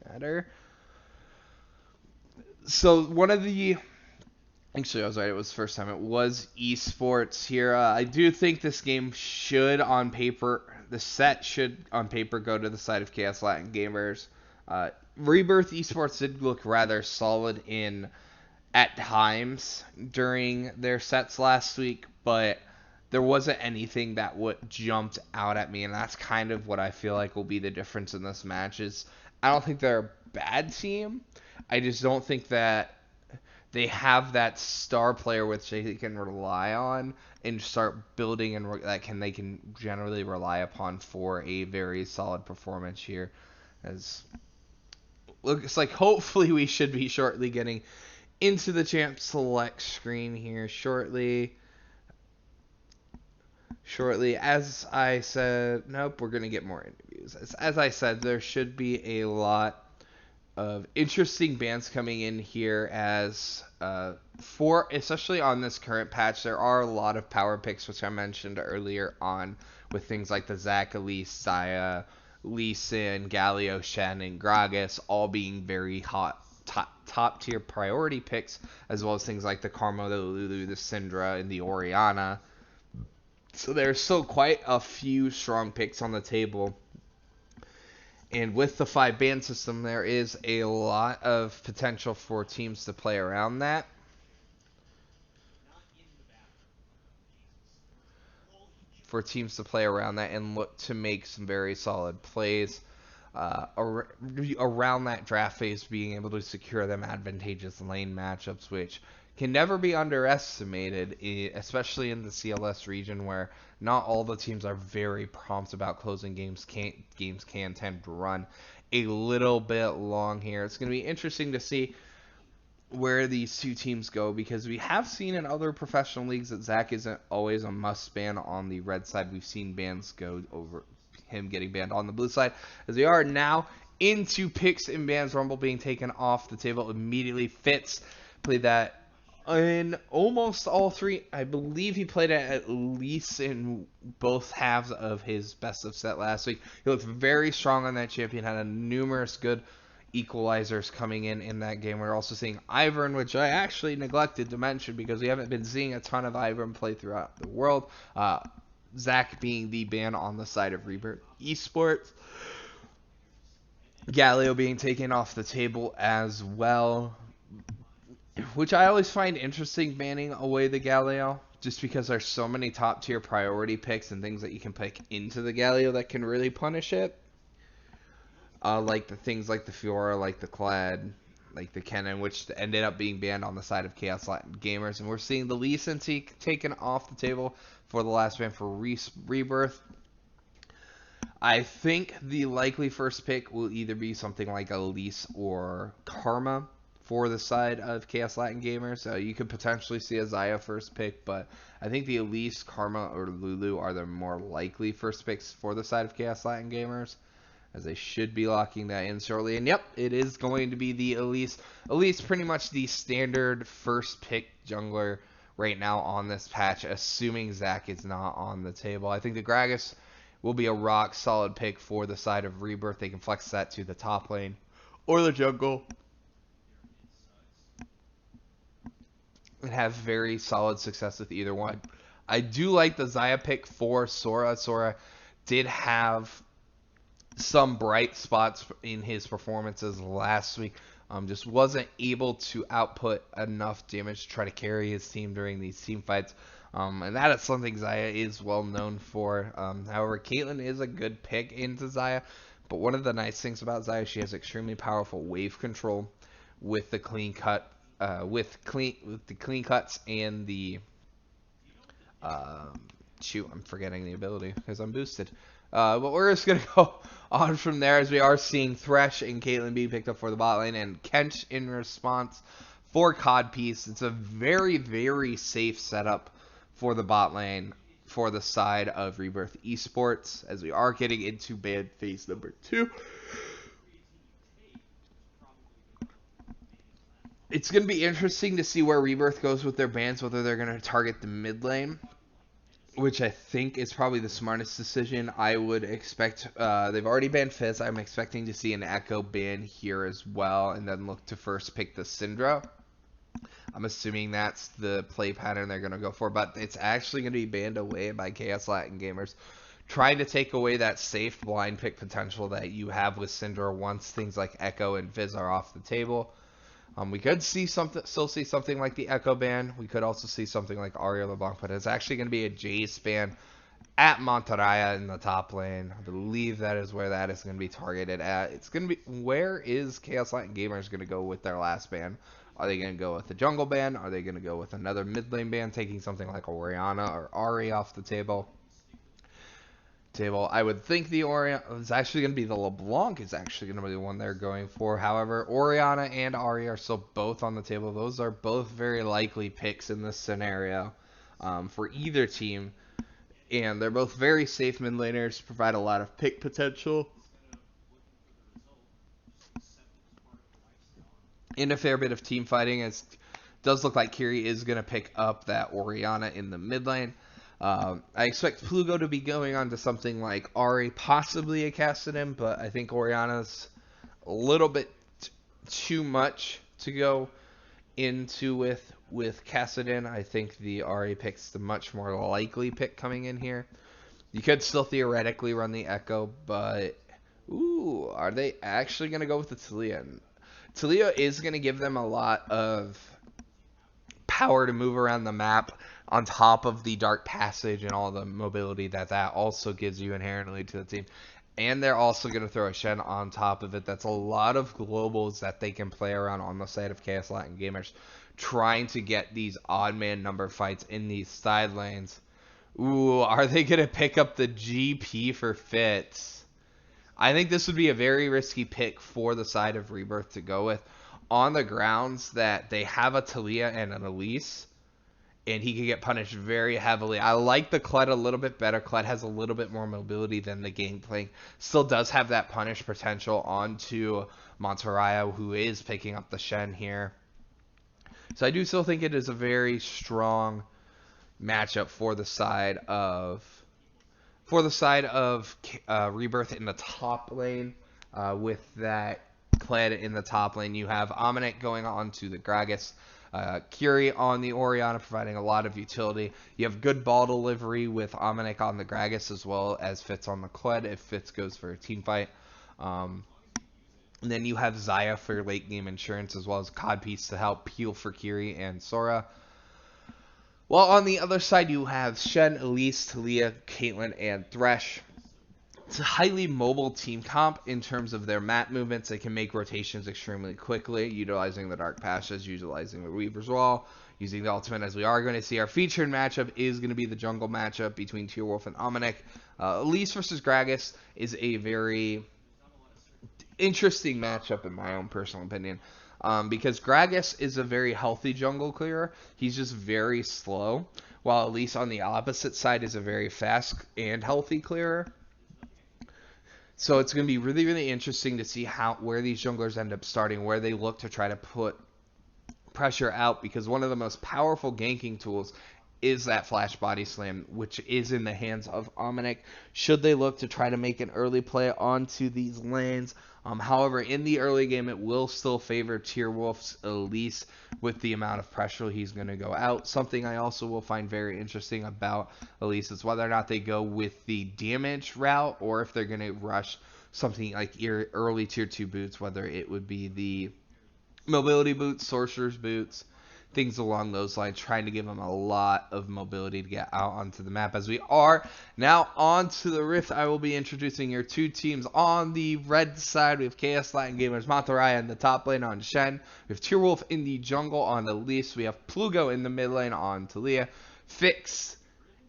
matter. So one of the Actually, I was right. It was the first time. It was esports here. I do think this game should, on paper, the set should, on paper, go to the side of Chaos Latin Gamers. Rebirth Esports did look rather solid at times during their sets last week, but there wasn't anything that what jumped out at me, and that's kind of what I feel like will be the difference in this match. Is I don't think they're a bad team. I just don't think that they have that star player which they can rely on and start building, and they can generally rely upon for a very solid performance here. As looks like hopefully we should be shortly getting into the champ select screen here shortly. As I said, nope, we're gonna get more interviews. As I said, there should be a lot of interesting bans coming in here as especially on this current patch, there are a lot of power picks, which I mentioned earlier on, with things like the Zac, Elise, Xayah, Lee Sin, Galio, Shen, and Gragas all being very hot top tier priority picks, as well as things like the Karma, the Lulu, the Syndra, and the Orianna. So there's still quite a few strong picks on the table. And with the 5 ban system, there is a lot of potential for teams to play around that. And look to make some very solid plays around that draft phase, being able to secure them advantageous lane matchups, which can never be underestimated, especially in the CLS region where not all the teams are very prompt about closing games. Games can tend to run a little bit long here. It's going to be interesting to see where these two teams go, because we have seen in other professional leagues that Zac isn't always a must ban on the red side. We've seen bans go over him getting banned on the blue side. As we are now into picks and bans, Rumble being taken off the table immediately. Fitz played that in almost all 3. I believe he played it at least in both halves of his best of set last week. He looked very strong on that champion, had a numerous good equalizers coming in that game. We're also seeing Ivern, which I actually neglected to mention because we haven't been seeing a ton of Ivern play throughout the world. Zac being the ban on the side of Rebirth Esports. Galio being taken off the table as well, which I always find interesting, banning away the Galio, just because there's so many top tier priority picks and things that you can pick into the Galio that can really punish it. Like the things like the Fiora, like the Clad, like the Kennen, which ended up being banned on the side of Chaos Latin Gamers. And we're seeing the Lee Sin taken off the table for the last ban for Rebirth. I think the likely first pick will either be something like Elise or Karma for the side of Chaos Latin Gamers. So you could potentially see a Xayah first pick, but I think the Elise, Karma, or Lulu are the more likely first picks for the side of Chaos Latin Gamers, as they should be locking that in shortly. And yep, it is going to be the Elise. Elise pretty much the standard first pick jungler right now on this patch, assuming Zac is not on the table. I think the Gragas will be a rock solid pick for the side of Rebirth. They can flex that to the top lane or the jungle and have very solid success with either one. I do like the Xayah pick for Sora. Sora did have some bright spots in his performances last week. Just wasn't able to output enough damage to try to carry his team during these team fights. And that is something Xayah is well known for. However, Caitlyn is a good pick into Xayah. But one of the nice things about Xayah, she has extremely powerful wave control with the clean cut, with the clean cuts and the shoot, I'm forgetting the ability because I'm boosted. But we're just going to go on from there, as we are seeing Thresh and Caitlyn being picked up for the bot lane, and Kench in response for Codpiece. It's a very, very safe setup for the bot lane for the side of Rebirth Esports, as we are getting into ban phase number 2. It's going to be interesting to see where Rebirth goes with their bans, whether they're going to target the mid lane, which I think is probably the smartest decision. I would expect, they've already banned Fizz. I'm expecting to see an Echo ban here as well, and then look to first pick the Syndra. I'm assuming that's the play pattern they're going to go for, but it's actually going to be banned away by Chaos Latin Gamers, trying to take away that safe blind pick potential that you have with Syndra once things like Echo and Fizz are off the table. We could still see something like the Echo ban. We could also see something like Aria LeBlanc, but it's actually going to be a Jace ban at Monteraya in the top lane. I believe that is where that is going to be targeted at. It's going to be, where is Chaos Latin Gamers going to go with their last ban? Are they going to go with the jungle ban? Are they going to go with another mid lane ban, taking something like Orianna or Ari off the table? I would think the Orianna is actually going to be the LeBlanc is actually going to be the one they're going for. However, Orianna and Ari are still both on the table. Those are both very likely picks in this scenario for either team. And they're both very safe mid laners, provide a lot of pick potential. in a fair bit of team fighting. It does look like Kiri is going to pick up that Orianna in the mid lane. I expect Plugo to be going on to something like Ahri, possibly a Kassadin, but I think Orianna's a little bit too much to go into with Kassadin. I think the Ahri pick's the much more likely pick coming in here. You could still theoretically run the Echo, but ooh, are they actually going to go with the Taliyah? Taliyah is going to give them a lot of power to move around the map on top of the Dark Passage and all the mobility that also gives you inherently to the team. And they're also going to throw a Shen on top of it. That's a lot of globals that they can play around on the side of Chaos Latin Gamers, trying to get these odd man number fights in these side lanes. Ooh, are they going to pick up the GP for Fitz? I think this would be a very risky pick for the side of Rebirth to go with, on the grounds that they have a Taliyah and an Elise, and he could get punished very heavily. I like the Kled a little bit better. Kled has a little bit more mobility than the Gangplank. Still does have that punish potential onto Monteraya, who is picking up the Shen here. So I do still think it is a very strong matchup for the side of Rebirth in the top lane. With that Kled in the top lane, you have Omnic going on to the Gragas. Kiri on the Orianna, providing a lot of utility. You have good ball delivery with Omnic on the Gragas, as well as Fitz on the Kled if Fitz goes for a team fight. And then you have Xayah for late game insurance, as well as Codpiece to help peel for Kiri and Sora. While on the other side, you have Shen, Elise, Taliyah, Caitlyn, and Thresh. It's a highly mobile team comp in terms of their map movements. They can make rotations extremely quickly, utilizing the Dark Passage, utilizing the Weaver's Wall, using the ultimate, as we are going to see. Our featured matchup is going to be the jungle matchup between Tearwolf and Omnic. Elise versus Gragas is a very interesting matchup in my own personal opinion, because Gragas is a very healthy jungle clearer. He's just very slow, while Elise on the opposite side is a very fast and healthy clearer. So it's going to be really, really interesting to see where these junglers end up starting, where they look to try to put pressure out, because one of the most powerful ganking tools is that flash body slam, which is in the hands of Omnic. Should they look to try to make an early play onto these lanes? However, in the early game, it will still favor Tearwolf's Elise with the amount of pressure he's going to go out. Something I also will find very interesting about Elise is whether or not they go with the damage route, or if they're going to rush something like early tier 2 boots, whether it would be the mobility boots, sorcerer's boots, things along those lines, trying to give them a lot of mobility to get out onto the map. As we are now on to the Rift, I will be introducing your two teams. On the red side, we have KS Latin Gamers, Monteraya in the top lane on Shen. We have Tearwolf in the jungle on Elise. We have Plugo in the mid lane on Taliyah. Fix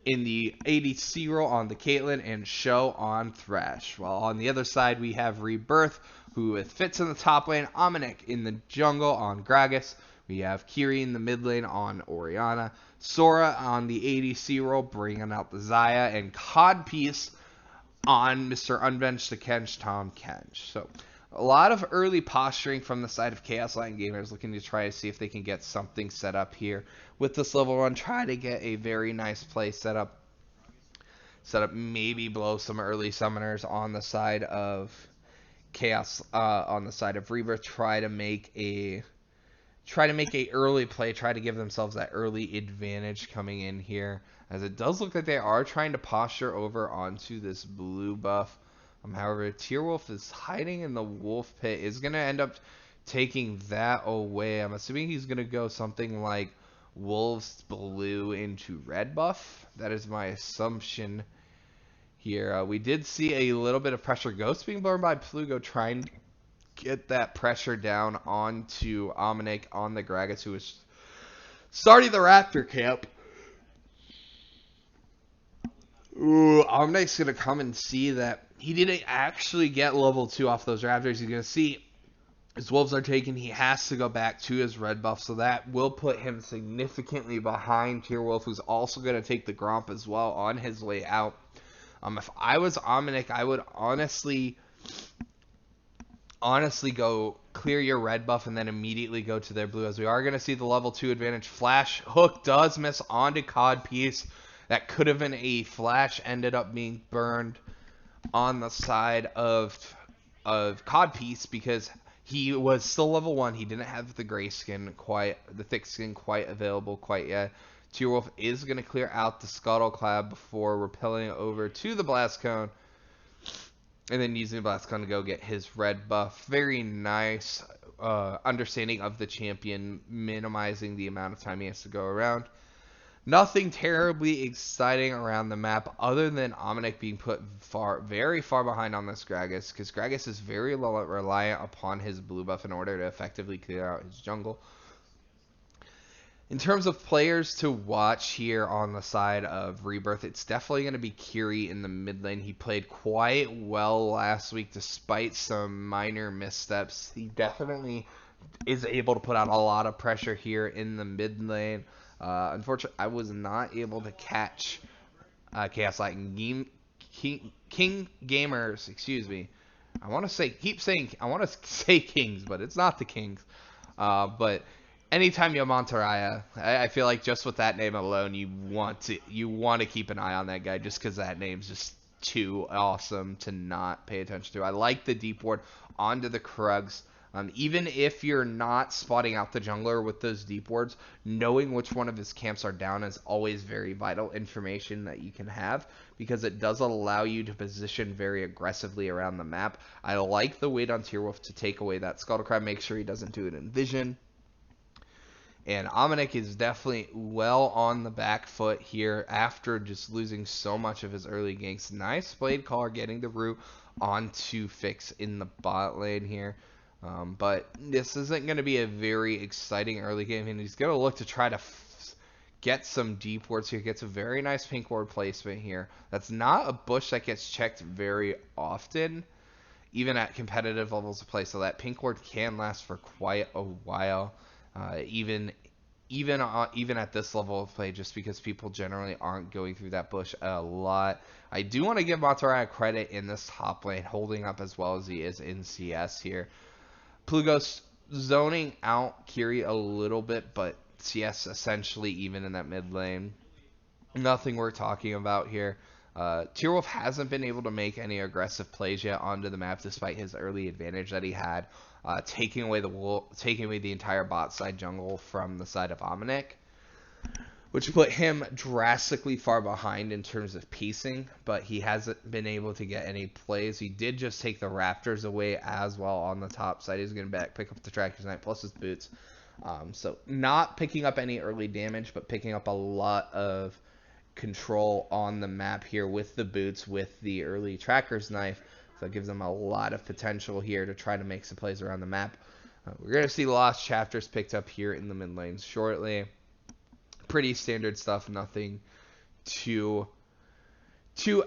in the ADC role on the Caitlyn, and Show on Thresh. While on the other side, we have Rebirth, who fits in the top lane, Omnic in the jungle on Gragas. We have Kiri in the mid lane on Orianna, Sora on the ADC role, bringing out the Xayah, and Codpiece on Mr. Unbenched to Kench, Tom Kench. So a lot of early posturing from the side of Chaos Latin Gamers, looking to try to see if they can get something set up here with this level 1. Try to get a very nice play set up, maybe blow some early summoners on the side of Chaos, on the side of Rebirth. Try to make a early play, try to give themselves that early advantage coming in here, as it does look like they are trying to posture over onto this blue buff. However, Tearwolf is hiding in the wolf pit, is going to end up taking that away. I'm assuming he's going to go something like Wolves blue into red buff. That is my assumption here. We did see a little bit of pressure. Ghost being blown by Plugo, trying to get that pressure down onto Omnic on the Gragas, who is starting the Raptor camp. Ooh, Omnic's going to come and see that he didn't actually get level 2 off those Raptors. He's going to see his Wolves are taken. He has to go back to his red buff, so that will put him significantly behind Tearwolf, who's also going to take the Gromp as well on his way out. If I was Omnic, I would honestly go clear your red buff and then immediately go to their blue, as we are going to see the level 2 advantage. Flash hook does miss onto Codpiece. That could have been a flash, ended up being burned on the side of Codpiece because he was still level 1. He didn't have the gray skin quite, the thick skin quite available quite yet. Tierwolf is going to clear out the Scuttle Clad before repelling over to the Blast Cone. And then using the Blast Cone to go get his red buff. Very nice understanding of the champion, minimizing the amount of time he has to go around. Nothing terribly exciting around the map other than Omnic being put very far behind on this Gragas, because Gragas is very reliant upon his blue buff in order to effectively clear out his jungle. In terms of players to watch here on the side of Rebirth, it's definitely going to be Kiri in the mid lane. He played quite well last week despite some minor missteps. He definitely is able to put out a lot of pressure here in the mid lane. Unfortunately, I was not able to catch Chaos Light and King Gamers, excuse me. I want to say Kings, but it's not the Kings. But anytime you have Monteraya, I feel like just with that name alone, you want to keep an eye on that guy just because that name's just too awesome to not pay attention to. I like the deep ward onto the Krugs. Even if you're not spotting out the jungler with those deep wards, knowing which one of his camps are down is always very vital information that you can have, because it does allow you to position very aggressively around the map. I like the wait on Tierwolf to take away that Scuttlecry, make sure he doesn't do it in vision. And Omnic is definitely well on the back foot here after just losing so much of his early ganks. Nice Blade Caller getting the root onto Fix in the bot lane here. But this isn't going to be a very exciting early game, and he's going to look to try to get some deep wards here. Gets a very nice pink ward placement here. That's not a bush that gets checked very often, even at competitive levels of play, so that pink ward can last for quite a while, even at this level of play, just because people generally aren't going through that bush a lot. I do want to give Monteraya credit in this top lane, holding up as well as he is in CS here. Plugos zoning out Kiri a little bit, but CS essentially even in that mid lane. Nothing we're talking about here. Tierwolf hasn't been able to make any aggressive plays yet onto the map despite his early advantage that he had, taking away the entire bot side jungle from the side of Omnic, which put him drastically far behind in terms of pacing, but he hasn't been able to get any plays. He did just take the Raptors away as well on the top side. He's going to pick up the Tracker's Knight plus his boots. So not picking up any early damage, but picking up a lot of control on the map here with the boots, with the early Tracker's Knife. So it gives them a lot of potential here to try to make some plays around the map. We're going to see Lost Chapters picked up here in the mid lanes shortly. Pretty standard stuff, nothing too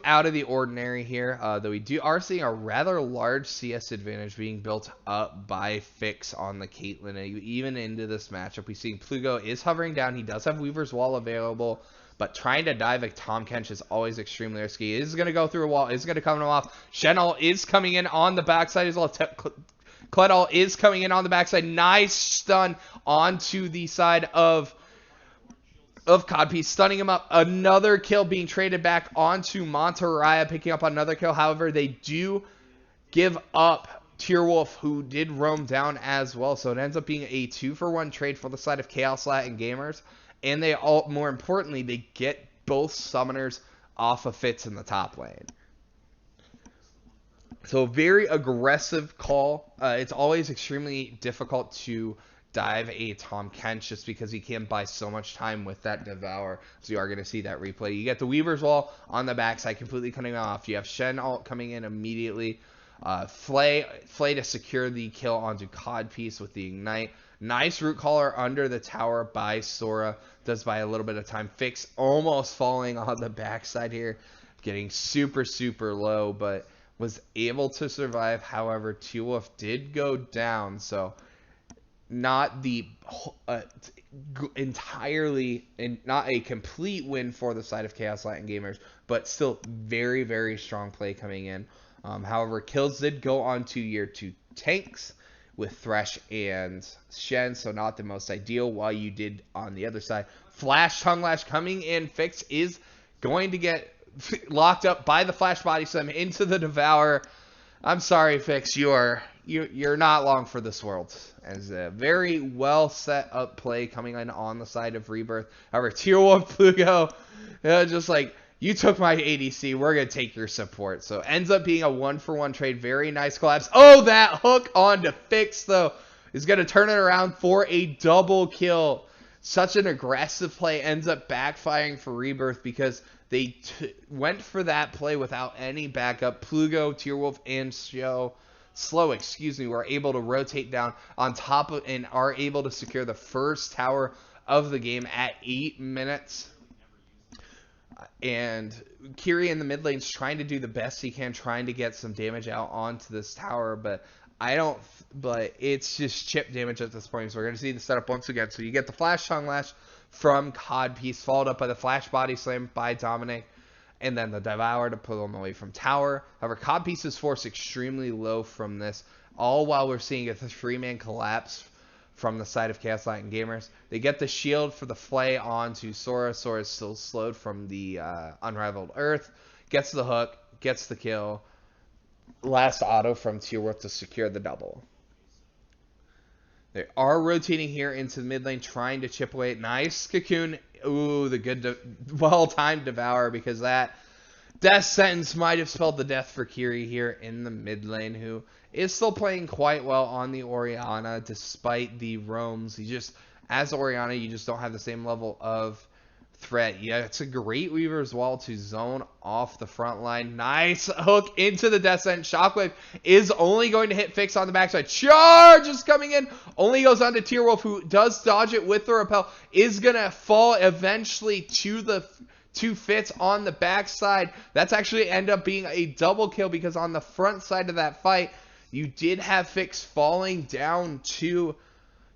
out of the ordinary here, though we are seeing a rather large CS advantage being built up by Fix on the Caitlyn. Even into this matchup, we see Plugo is hovering down. He does have Weaver's Wall available, but trying to dive a Tom Kench is always extremely risky. He is going to go through a wall, is going to come off. Shen'Al is coming in on the backside as well. Kledal is coming in on the backside. Nice stun onto the side of Codpiece, stunning him up. Another kill being traded back onto Monteraya, picking up another kill. However, they do give up Tierwolf, who did roam down as well. So it ends up being a 2-for-1 trade for the side of Chaos Latin Gamers. And more importantly, they get both summoners off of Fitz in the top lane. So very aggressive call. It's always extremely difficult to dive a Tom Kench just because he can buy so much time with that Devour. So you are going to see that replay. You get the Weaver's Wall on the backside completely cutting off. You have Shen ult coming in immediately. Flay to secure the kill onto Codpiece with the Ignite. Nice root caller under the tower by Sora. Does buy a little bit of time. Fix almost falling on the backside here. Getting super, super low, but was able to survive. However, Tierwolf did go down, so not the entirely and not a complete win for the side of Chaos Latin Gamers, but still very, very strong play coming in. However, kills did go on to year 2 tanks, with Thresh and Shen, so not the most ideal. While you did on the other side, Flash Tongue Lash coming in. Fix is going to get locked up by the Flash Body Slam into the Devourer. I'm sorry, Fix, you're not long for this world. As a very well set up play coming in on the side of Rebirth. However, Tier 1 Plugo, just like, you took my ADC, we're going to take your support. So ends up being a 1-for-1 trade. Very nice collapse. Oh, that hook onto Fix, though, is going to turn it around for a double kill. Such an aggressive play ends up backfiring for Rebirth because they went for that play without any backup. Plugo, Tierwolf, and Slow, were able to rotate down on top of and are able to secure the first tower of the game at 8 minutes. And Kiri in the mid lane's trying to do the best he can, trying to get some damage out onto this tower, but it's just chip damage at this point. So we're going to see the setup once again. So you get the Flash Tongue Lash from Codpiece, followed up by the Flash Body Slam by Dominic, and then the Devour to pull him away from tower. However, Codpiece is forced extremely low from this, all while we're seeing a 3-man collapse from the side of Chaos Latin Gamers. They get the shield for the Flay onto Sora. Sora is still slowed from the Unraveled Earth. Gets the hook, gets the kill. Last auto from Tierworth to secure the double. They are rotating here into the mid lane, trying to chip away. Nice Cocoon. Ooh, the good, well-timed Devour, because that Death Sentence might have spelled the death for Kiri here in the mid lane, who is still playing quite well on the Orianna despite the roams. As Orianna, you just don't have the same level of threat. Yeah, it's a great Weaver's Wall to zone off the front line. Nice hook into the Death Sentence. Shockwave is only going to hit Fix on the backside. Charge is coming in. Only goes on to Tierwolf, who does dodge it with the repel. Is going to fall eventually to Fitz on the backside. That's actually end up being a double kill, because on the front side of that fight, you did have Fix falling down to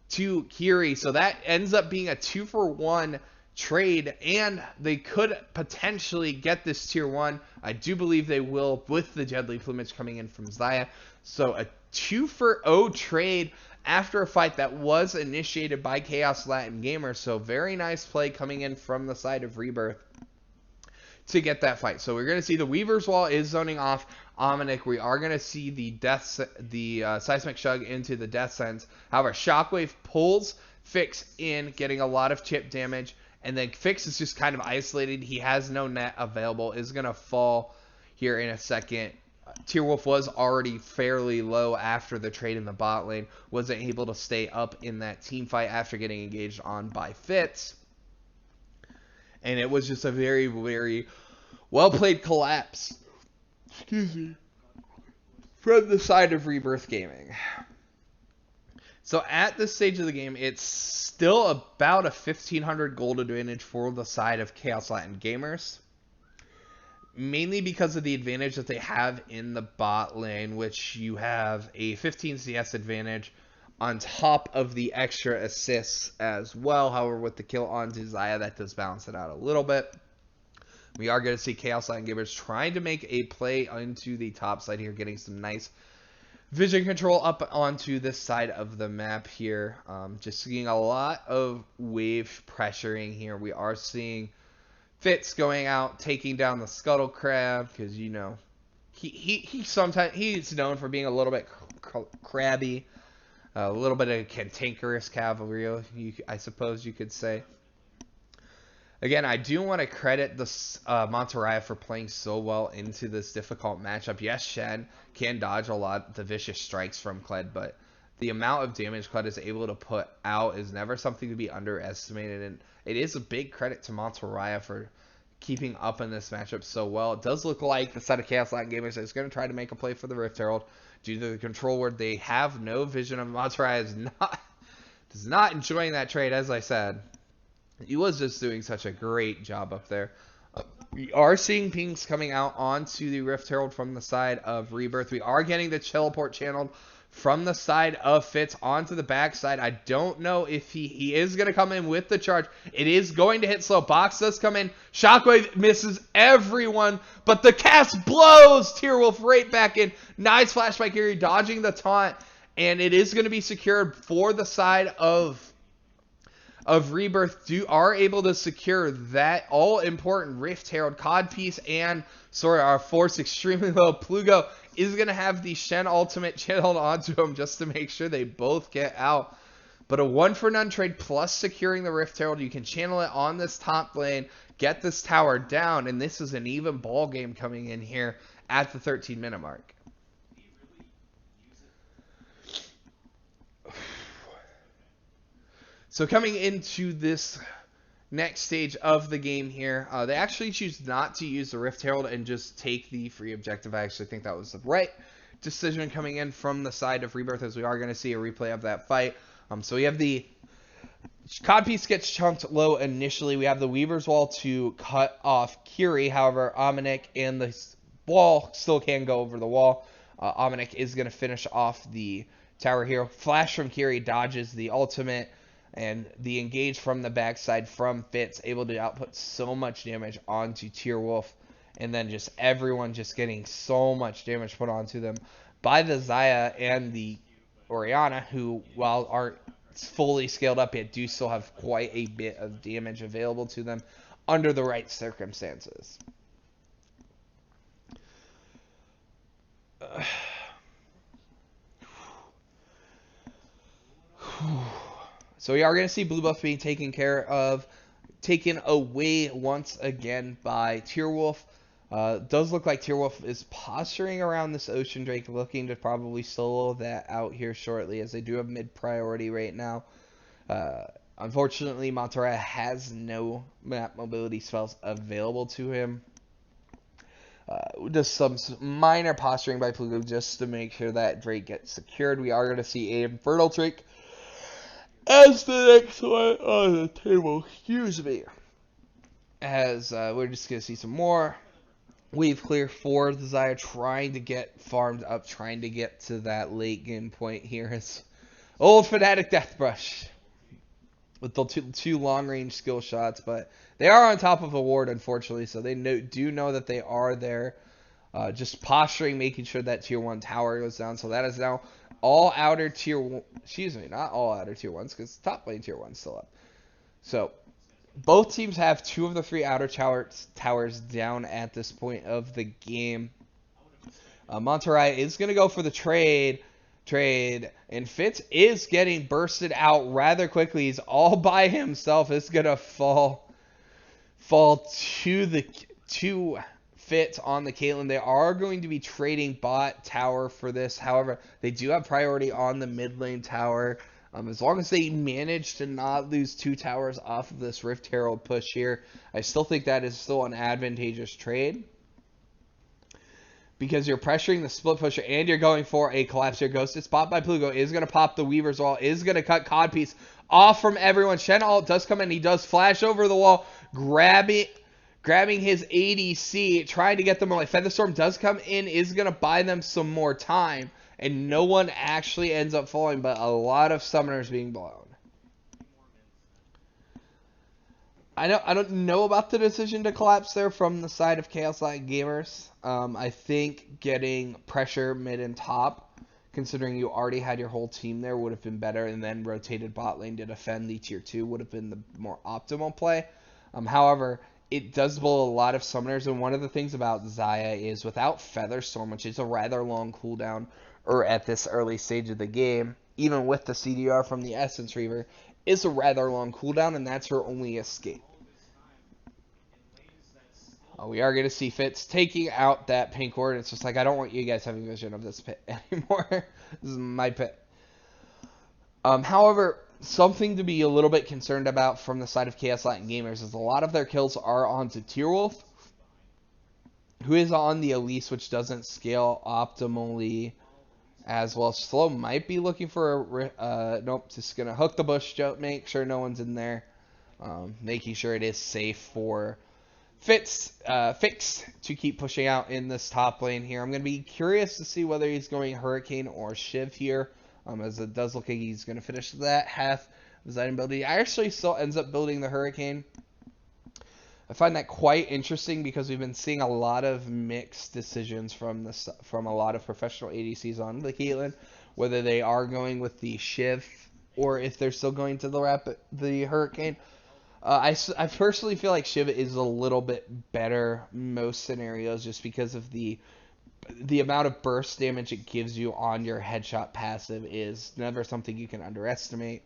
Kiri. So that ends up being a 2-for-1 trade, and they could potentially get this tier 1. I do believe they will, with the Deadly Plumage coming in from Xayah. So a 2-for-0 trade after a fight that was initiated by Chaos Latin Gamers. So very nice play coming in from the side of Rebirth to get that fight. So we're going to see the Weaver's Wall is zoning off Omnic. We are going to see the Seismic Shug into the Death Sentence. However, Shockwave pulls Fix in, getting a lot of chip damage. And then Fix is just kind of isolated. He has no net available. Is going to fall here in a second. Tierwolf was already fairly low after the trade in the bot lane. Wasn't able to stay up in that team fight after getting engaged on by Fitz. And it was just a very, very well-played collapse. Excuse me. From the side of Rebirth Gaming. So at this stage of the game, it's still about a 1,500 gold advantage for the side of Chaos Latin Gamers. Mainly because of the advantage that they have in the bot lane, which you have a 15 CS advantage on top of the extra assists as well. However, with the kill on Xayah, that does balance it out a little bit. We are going to see Chaos Latin Gamers trying to make a play into the top side here, getting some nice vision control up onto this side of the map here. Just seeing a lot of wave pressuring here. We are seeing Fitz going out, taking down the Scuttle Crab, because, you know, he's known for being a little bit crabby. A little bit of cantankerous cavalry, I suppose you could say. Again, I do want to credit the Monteraya for playing so well into this difficult matchup. Yes, Shen can dodge a lot of the vicious strikes from Kled, but the amount of damage Kled is able to put out is never something to be underestimated, and it is a big credit to Monteraya for keeping up in this matchup so well. It does look like the side of Chaos Latin Gamers is going to try to make a play for the Rift Herald due to the control where they have no vision of Monteraya is not enjoying that trade, as I said. He was just doing such a great job up there. We are seeing pings coming out onto the Rift Herald from the side of Rebirth. We are getting the teleport channeled from the side of Fitz onto the backside. I don't know if he is going to come in with the charge. It is going to hit slow. Box does come in. Shockwave misses everyone, but the cast blows Tierwolf right back in. Nice flash by Kiri, dodging the taunt And it is going to be secured for the side of Rebirth. Are able to secure that all-important Rift Herald Codpiece and our force extremely low. Plugo is going to have the Shen ultimate channeled onto him just to make sure they both get out. But a 1-for-none trade plus securing the Rift Herald, you can channel it on this top lane, get this tower down, and this is an even ball game coming in here at the 13-minute mark. So coming into this next stage of the game here, they actually choose not to use the Rift Herald and just take the free objective. I actually think that was the right decision coming in from the side of Rebirth, as we are going to see a replay of that fight. So we have the Codpiece gets chunked low initially. We have the Weaver's Wall to cut off Kiri. However, Omnic and the wall still can go over the wall. Omnic is going to finish off the tower here. Flash from Kiri dodges the ultimate. And the engage from the backside from Fitz, able to output so much damage onto Tearwolf. And then just everyone just getting so much damage put onto them by the Xayah and the Orianna, who, while aren't fully scaled up yet, do still have quite a bit of damage available to them under the right circumstances. So we are going to see blue buff being taken away once again by Tearwolf. Does look like Tearwolf is posturing around this Ocean Drake, looking to probably solo that out here shortly, as they do have mid priority right now. Unfortunately, Monterey has no map mobility spells available to him. Just some minor posturing by Plugo just to make sure that Drake gets secured. We are going to see a Infernal Drake as the next one on the table. Excuse me. As we're just going to see some more wave clear for the Xayah, trying to get farmed up, trying to get to that late game point here. Is old Fnatic Deathbrush with the two long-range skill shots, but they are on top of a ward, unfortunately, so they do know that they are there. Just posturing, making sure that tier 1 tower goes down. So that is now all outer tier 1, excuse me, not all outer tier 1s, because top lane tier 1's still up. So both teams have 2 of the 3 outer towers down at this point of the game. Monterey is going to go for the trade, and Fitz is getting bursted out rather quickly. He's all by himself. It's going to fall to Fitz on the Caitlyn. They are going to be trading bot tower for this. However, they do have priority on the mid lane tower. As long as they manage to not lose 2 towers off of this Rift Herald push here, I still think that is still an advantageous trade, because you're pressuring the split pusher and you're going for a collapse here. Ghosted spot by Plugo is going to pop the Weaver's Wall, is going to cut Codpiece off from everyone. Shen ult does come in. He does flash over the wall, grabbing his ADC, trying to get them away. Featherstorm does come in, is going to buy them some more time, and no one actually ends up falling, but a lot of summoners being blown. I don't know about the decision to collapse there from the side of Chaos Light Gamers. I think getting pressure mid and top, considering you already had your whole team there, would have been better, and then rotated bot lane to defend the tier 2 would have been the more optimal play. However, it does blow a lot of summoners, and one of the things about Xayah is without Featherstorm, which is a rather long cooldown, or at this early stage of the game, even with the CDR from the Essence Reaver, is a rather long cooldown, and that's her only escape. We are going to see Fitz taking out that pink ward. It's just like, I don't want you guys having vision of this pit anymore. This is my pit. However, something to be a little bit concerned about from the side of Chaos Latin Gamers is a lot of their kills are onto Tearwolf, who is on the Elise, which doesn't scale optimally as well. Slow might be looking for a... nope, just going to hook the bush, make sure no one's in there. Making sure it is safe for Fix to keep pushing out in this top lane here. I'm going to be curious to see whether he's going Hurricane or Shiv here, as it does look like he's going to finish that half of his item building. He actually still ends up building the Hurricane. I find that quite interesting because we've been seeing a lot of mixed decisions from a lot of professional ADCs on the Caitlyn, whether they are going with the Shiv or if they're still going to the Hurricane. I personally feel like Shiv is a little bit better most scenarios just because of the amount of burst damage it gives you on your headshot passive is never something you can underestimate.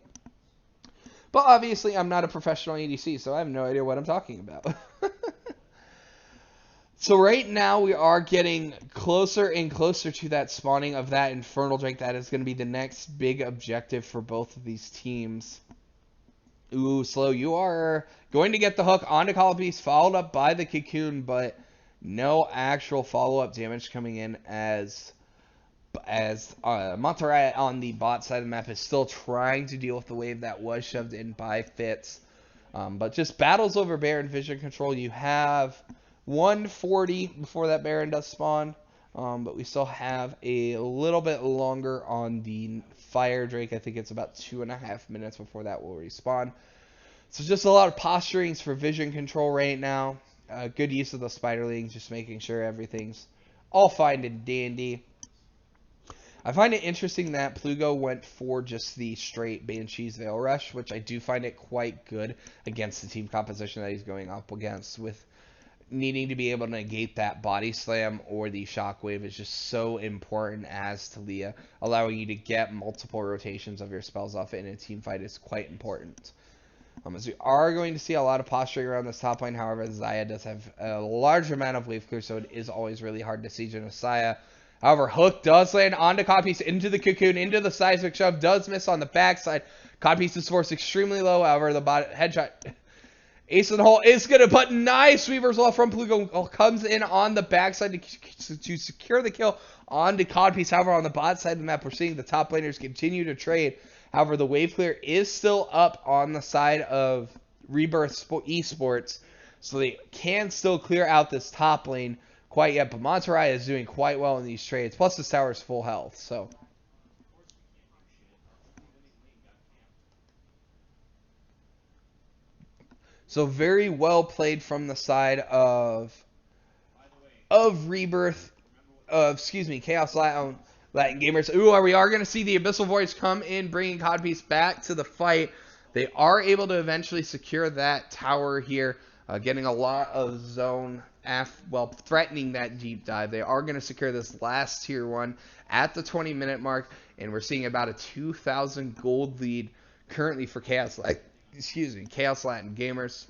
But obviously, I'm not a professional ADC, so I have no idea what I'm talking about. So right now, we are getting closer and closer to that spawning of that Infernal Drake. That is going to be the next big objective for both of these teams. Ooh, Slow, you are going to get the hook onto Calapiece, followed up by the Cocoon, but no actual follow-up damage coming in as Monterey on the bot side of the map is still trying to deal with the wave that was shoved in by Fitz. But just battles over Baron Vision Control. You have 140 before that Baron does spawn. But we still have a little bit longer on the Fire Drake. I think it's about 2.5 minutes before that will respawn. So just a lot of posturings for vision control right now. Good use of the Spiderlings, just making sure everything's all fine and dandy. I find it interesting that Plugo went for just the straight Banshee's Veil Rush, which I do find it quite good against the team composition that he's going up against, with needing to be able to negate that body slam or the shockwave is just so important as Talia. Allowing you to get multiple rotations of your spells off in a team fight is quite important. As we are going to see a lot of posturing around this top lane, however, Xayah does have a large amount of wave clear, so it is always really hard to siege in Xayah. However, Hook does land onto Codpiece, into the Cocoon, into the Seismic Shove, does miss on the backside. Codpiece is forced extremely low, however, the headshot... Ace in the hole is going to put nice Weaver's Law from Plugo. Comes in on the backside to secure the kill onto Codpiece. However, on the bot side of the map, we're seeing the top laners continue to trade. However, the wave clear is still up on the side of Rebirth Esports. So they can still clear out this top lane quite yet. But Monterey is doing quite well in these trades. Plus, this tower is full health. So very well played from the side of Rebirth, Chaos Latin Gamers. Ooh, we are going to see the Abyssal Voids come in, bringing Codpiece back to the fight. They are able to eventually secure that tower here, getting a lot of zone, threatening that deep dive. They are going to secure this last tier 1 at the 20-minute mark, and we're seeing about a 2,000 gold lead currently for Chaos Latin Gamers.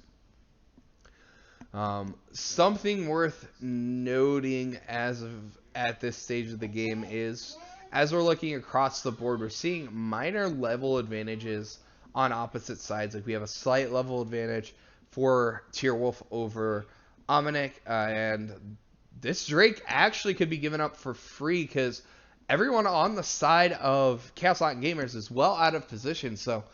Something worth noting at this stage of the game is, as we're looking across the board, we're seeing minor level advantages on opposite sides. Like we have a slight level advantage for Tier Wolf over Omnic, and this Drake actually could be given up for free because everyone on the side of Chaos Latin Gamers is well out of position. So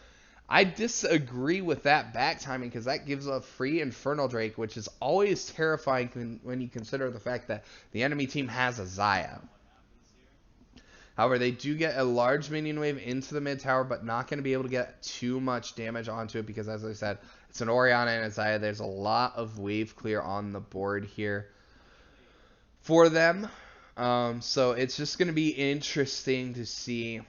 I disagree with that back timing because that gives a free Infernal Drake, which is always terrifying when you consider the fact that the enemy team has a Xayah. However, they do get a large minion wave into the mid tower, but not going to be able to get too much damage onto it because, as I said, it's an Orianna and a Xayah. There's a lot of wave clear on the board here for them. So it's just going to be interesting to see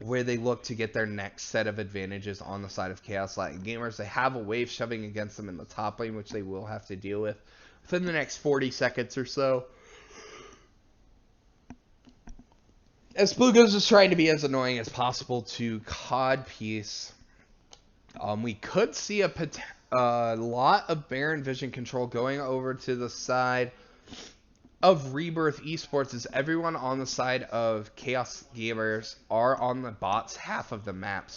where they look to get their next set of advantages on the side of Chaos Latin Gamers. They have a wave shoving against them in the top lane, which they will have to deal with within the next 40 seconds or so. As Plugo's is trying to be as annoying as possible to Codpiece, we could see a lot of Baron Vision Control going over to the side of Rebirth Esports, as everyone on the side of Chaos Gamers are on the bot's half of the map.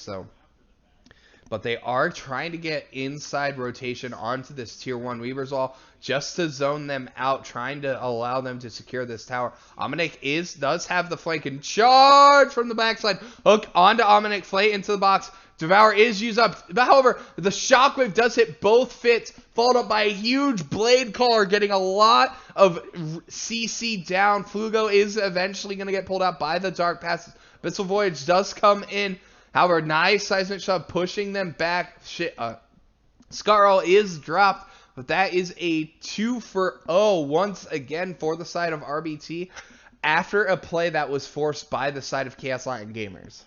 But they are trying to get inside rotation onto this tier 1 Weaver's Wall just to zone them out, trying to allow them to secure this tower. Omnic does have the flank and charge from the backside. Hook onto Omnic, flay into the box. Devour is used up. However, the shockwave does hit both Fits, followed up by a huge blade caller, getting a lot of CC down. Flugo is eventually going to get pulled out by the Dark Passes. Abyssal Voyage does come in. However, nice Seismic Shove pushing them back. Scarl is dropped, but that is a 2-for-0 once again for the side of RBT. after a play that was forced by the side of Chaos Latin Gamers.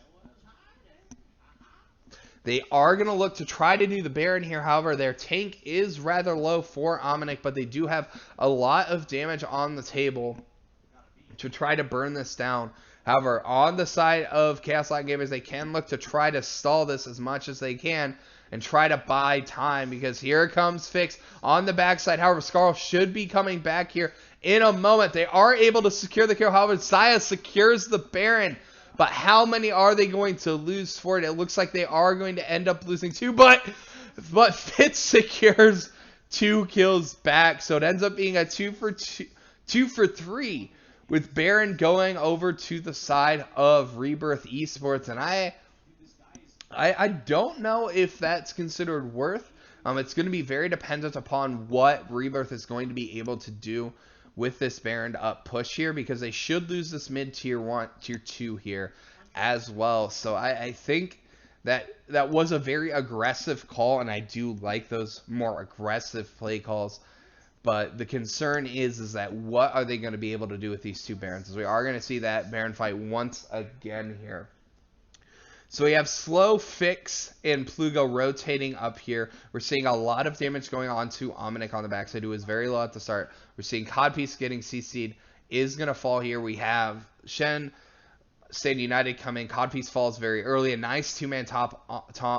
They are going to look to try to do the Baron here. However, their tank is rather low for Omnic, but they do have a lot of damage on the table to try to burn this down. However, on the side of Chaos Latin Gamers, they can look to try to stall this as much as they can and try to buy time, because here comes Fix on the backside. However, Scarl should be coming back here in a moment. They are able to secure the kill. However, Zaya secures the Baron. But how many are they going to lose for it? It looks like they are going to end up losing 2. But Fitz secures 2 kills back. So it ends up being a 2 for 3 with Baron going over to the side of Rebirth Esports. And I don't know if that's considered worth. It's going to be very dependent upon what Rebirth is going to be able to do with this Baron up push here, because they should lose this mid tier 1, tier 2 here as well. So I think that was a very aggressive call, and I do like those more aggressive play calls. But the concern is that what are they going to be able to do with these 2 Barons? As we are going to see that Baron fight once again here. So we have Slow, Fix, and Plugo rotating up here. We're seeing a lot of damage going on to Omnic on the backside, who was very low at the start. We're seeing Codpiece getting CC'd, is going to fall here. We have Shen, Stand United coming. Codpiece falls very early. A nice 2-man top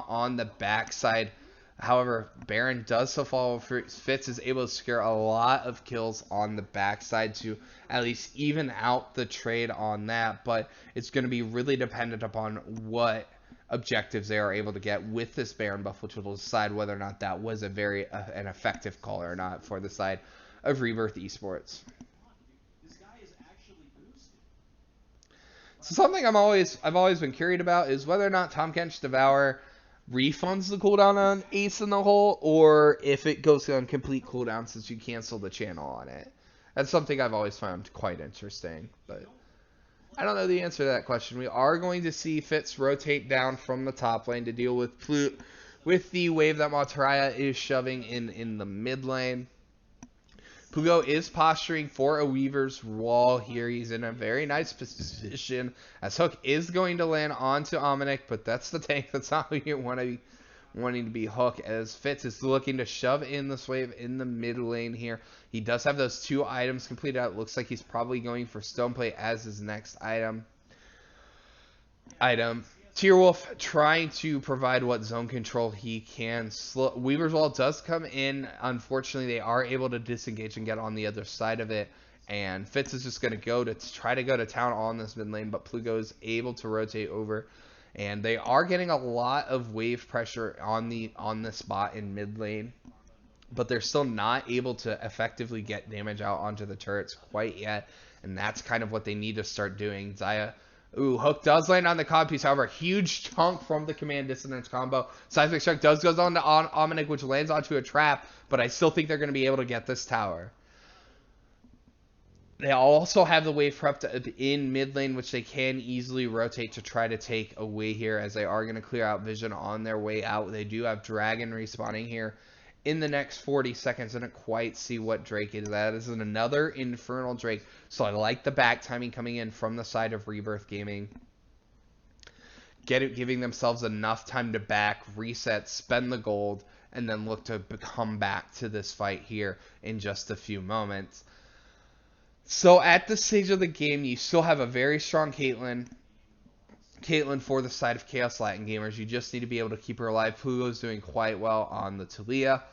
on the backside. However, Baron does so fall. Fitz is able to secure a lot of kills on the backside to at least even out the trade on that. But it's going to be really dependent upon what objectives they are able to get with this Baron buff, which will decide whether or not that was a very an effective call or not for the side of Rebirth Esports. So something I've always been curious about is whether or not Tahm Kench Devour refunds the cooldown on Ace in the Hole, or if it goes on complete cooldown since you cancel the channel on it. That's something I've always found quite interesting, but I don't know the answer to that question. We are going to see Fitz rotate down from the top lane to deal with the wave that Mataraya is shoving in the mid lane. Pugo is posturing for a Weaver's Wall here. He's in a very nice position, as Hook is going to land onto Omnic, but that's the tank. That's not who you want to be wanting to be Hook, as Fitz is looking to shove in this wave in the mid lane here. He does have those 2 items completed out. Looks like he's probably going for Stoneplate as his next item. Tearwolf trying to provide what zone control he can. Weaver's Wall does come in. Unfortunately, they are able to disengage and get on the other side of it. And Fitz is just going to try to go to town on this mid lane, but Plugo is able to rotate over. And they are getting a lot of wave pressure on this spot in mid lane, but they're still not able to effectively get damage out onto the turrets quite yet. And that's kind of what they need to start doing. Zaya... Ooh, Hook does land on the codpiece. However, huge chunk from the command dissonance combo. Seismic Strike does go on to Omnic, which lands onto a trap, but I still think they're going to be able to get this tower. They also have the wave prepped in mid lane, which they can easily rotate to try to take away here, as they are going to clear out vision on their way out. They do have Dragon respawning here in the next 40 seconds. I didn't quite see what Drake is. That is another Infernal Drake. So I like the back timing coming in from the side of Rebirth Gaming. Giving themselves enough time to back, reset, spend the gold, and then look to come back to this fight here in just a few moments. So at this stage of the game, you still have a very strong Caitlyn for the side of Chaos Latin Gamers. You just need to be able to keep her alive. Pugo's doing quite well on the Talia.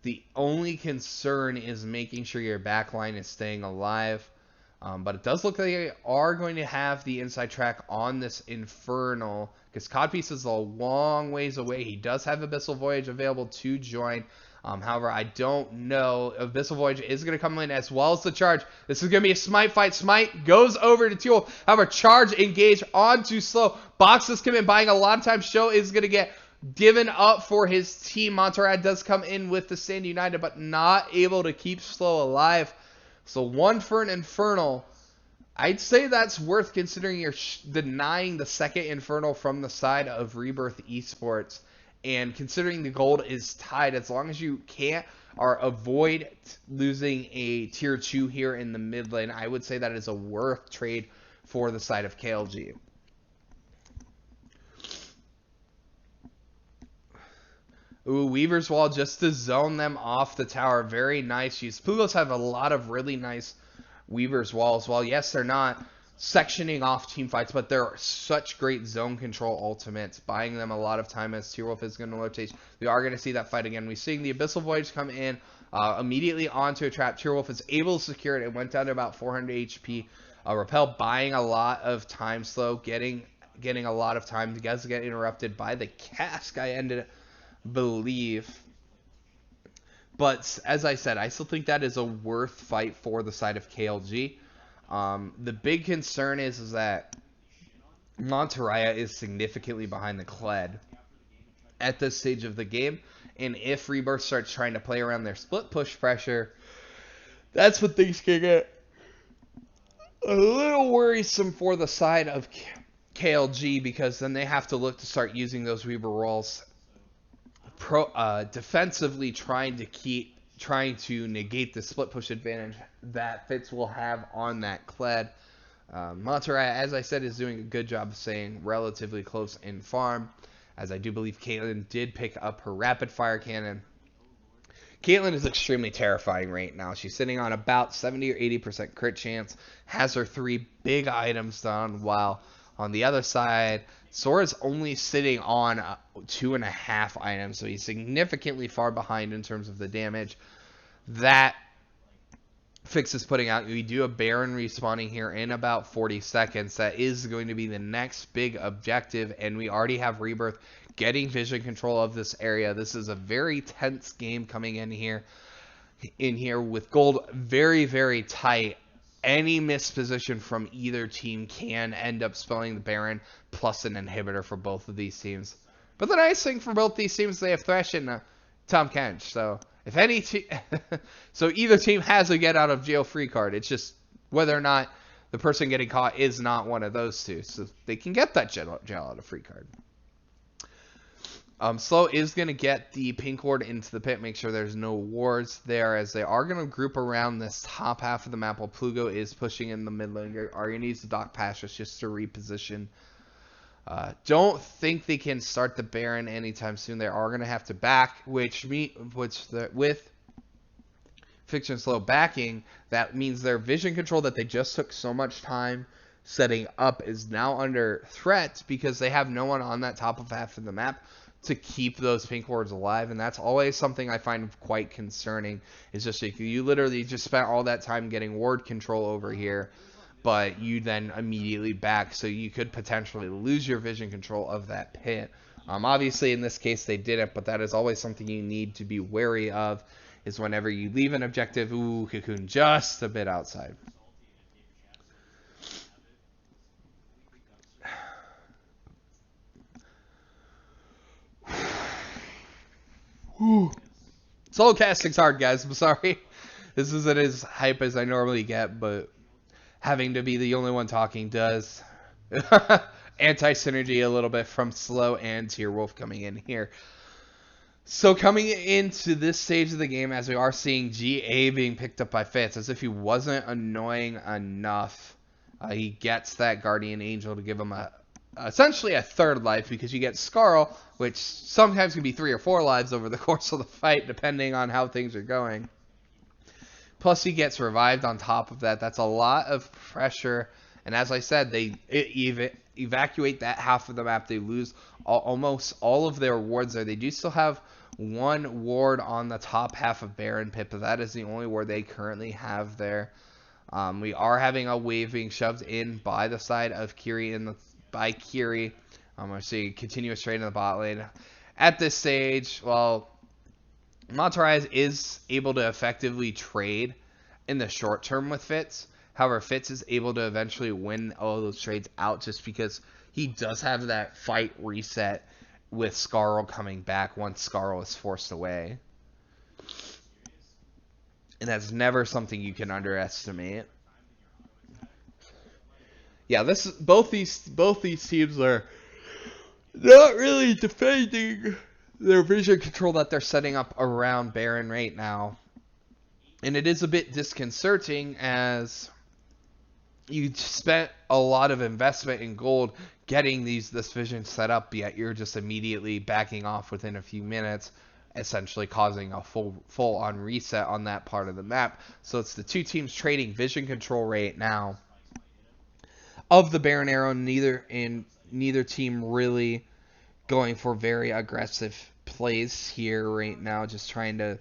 The only concern is making sure your backline is staying alive. But it does look like they are going to have the inside track on this Infernal, because Codpiece is a long ways away. He does have Abyssal Voyage available to join. However, I don't know. Abyssal Voyage is going to come in as well as the charge. This is going to be a Smite fight. Smite goes over to Teal. However, charge engage onto Slow. Boxes come in, buying a lot of time. Show is going to get given up for his team. Monterrey does come in with the Stand United, but not able to keep Slow alive. So 1 for an Infernal. I'd say that's worth considering you're denying the second Infernal from the side of Rebirth Esports. And considering the gold is tied, as long as you can't or avoid losing a tier 2 here in the mid lane, I would say that is a worth trade for the side of KLG. Ooh, Weaver's Wall just to zone them off the tower. Very nice use. Pugos have a lot of really nice Weaver's Walls. Well, yes, they're not sectioning off team fights, but they're such great zone control ultimates, buying them a lot of time as Tierwolf is going to rotate. We are going to see that fight again. We're seeing the Abyssal Voyage come in immediately onto a trap. Tierwolf is able to secure it. It went down to about 400 HP. Repel buying a lot of time slow, getting a lot of time. You guys get interrupted by the cask, I believe. But as I said, I still think that is a worth fight for the side of KLG. The big concern is that Monteraya is significantly behind the Kled at this stage of the game. And if Rebirth starts trying to play around their split push pressure, that's what things can get a little worrisome for the side of KLG, because then they have to look to start using those Weaver rolls defensively, trying to negate the split push advantage that Fitz will have on that Kled. Monteraya, as I said, is doing a good job of staying relatively close in farm, as I do believe Caitlyn did pick up her rapid fire cannon. Caitlyn is extremely terrifying right now. She's sitting on about 70 or 80% crit chance, has her 3 big items done, while on the other side, Sora's only sitting on 2.5 items, so he's significantly far behind in terms of the damage that Fix is putting out. We do a Baron respawning here in about 40 seconds. That is going to be the next big objective, and we already have Rebirth getting vision control of this area. This is a very tense game coming in here with gold very, very tight. Any missed position from either team can end up spelling the Baron plus an inhibitor for both of these teams. But the nice thing for both these teams, they have Thresh and Tom Kench. So if any so either team has a get out of jail free card. It's just whether or not the person getting caught is not one of those two, so they can get that jail out of free card. Slow is going to get the pink ward into the pit, make sure there's no wards there, as they are going to group around this top half of the map while Plugo is pushing in the mid lane. Arya needs the Doc Pastures just to reposition. Don't think they can start the Baron anytime soon. They are going to have to back, with Fiction Slow backing, that means their vision control that they just took so much time setting up is now under threat, because they have no one on that top of half of the map to keep those pink wards alive. And that's always something I find quite concerning, is just like you literally just spent all that time getting ward control over here, but you then immediately back, so you could potentially lose your vision control of that pit. Obviously in this case they didn't, but that is always something you need to be wary of, is whenever you leave an objective. Ooh, Cocoon just a bit outside. Solo casting's hard, guys. I'm sorry. This isn't as hype as I normally get, but having to be the only one talking does anti-synergy a little bit from Slow and Tierwolf coming in here. So coming into this stage of the game, as we are seeing GA being picked up by Fitz, as if he wasn't annoying enough, he gets that Guardian Angel to give him essentially a third life, because you get Scarl, which sometimes can be 3 or 4 lives over the course of the fight, depending on how things are going. Plus he gets revived on top of that. That's a lot of pressure, and as I said, they evacuate that half of the map. They lose almost all of their wards there. They do still have 1 ward on the top half of Baron Pit, but that is the only ward they currently have there. We are having a wave being shoved in by the side of Kiri by Kiri. We're seeing continuous trade in the bot lane. At this stage, well, Monteraya is able to effectively trade in the short term with Fitz. However, Fitz is able to eventually win all those trades out, just because he does have that fight reset with Scarl coming back once Scarl is forced away. And that's never something you can underestimate. Yeah, both these teams are not really defending their vision control that they're setting up around Baron right now. And it is a bit disconcerting as you spent a lot of investment in gold getting this vision set up, yet you're just immediately backing off within a few minutes, essentially causing a full-on reset on that part of the map. So it's the two teams trading vision control right now of the Baron Arrow. Neither team really going for very aggressive plays here right now, just trying to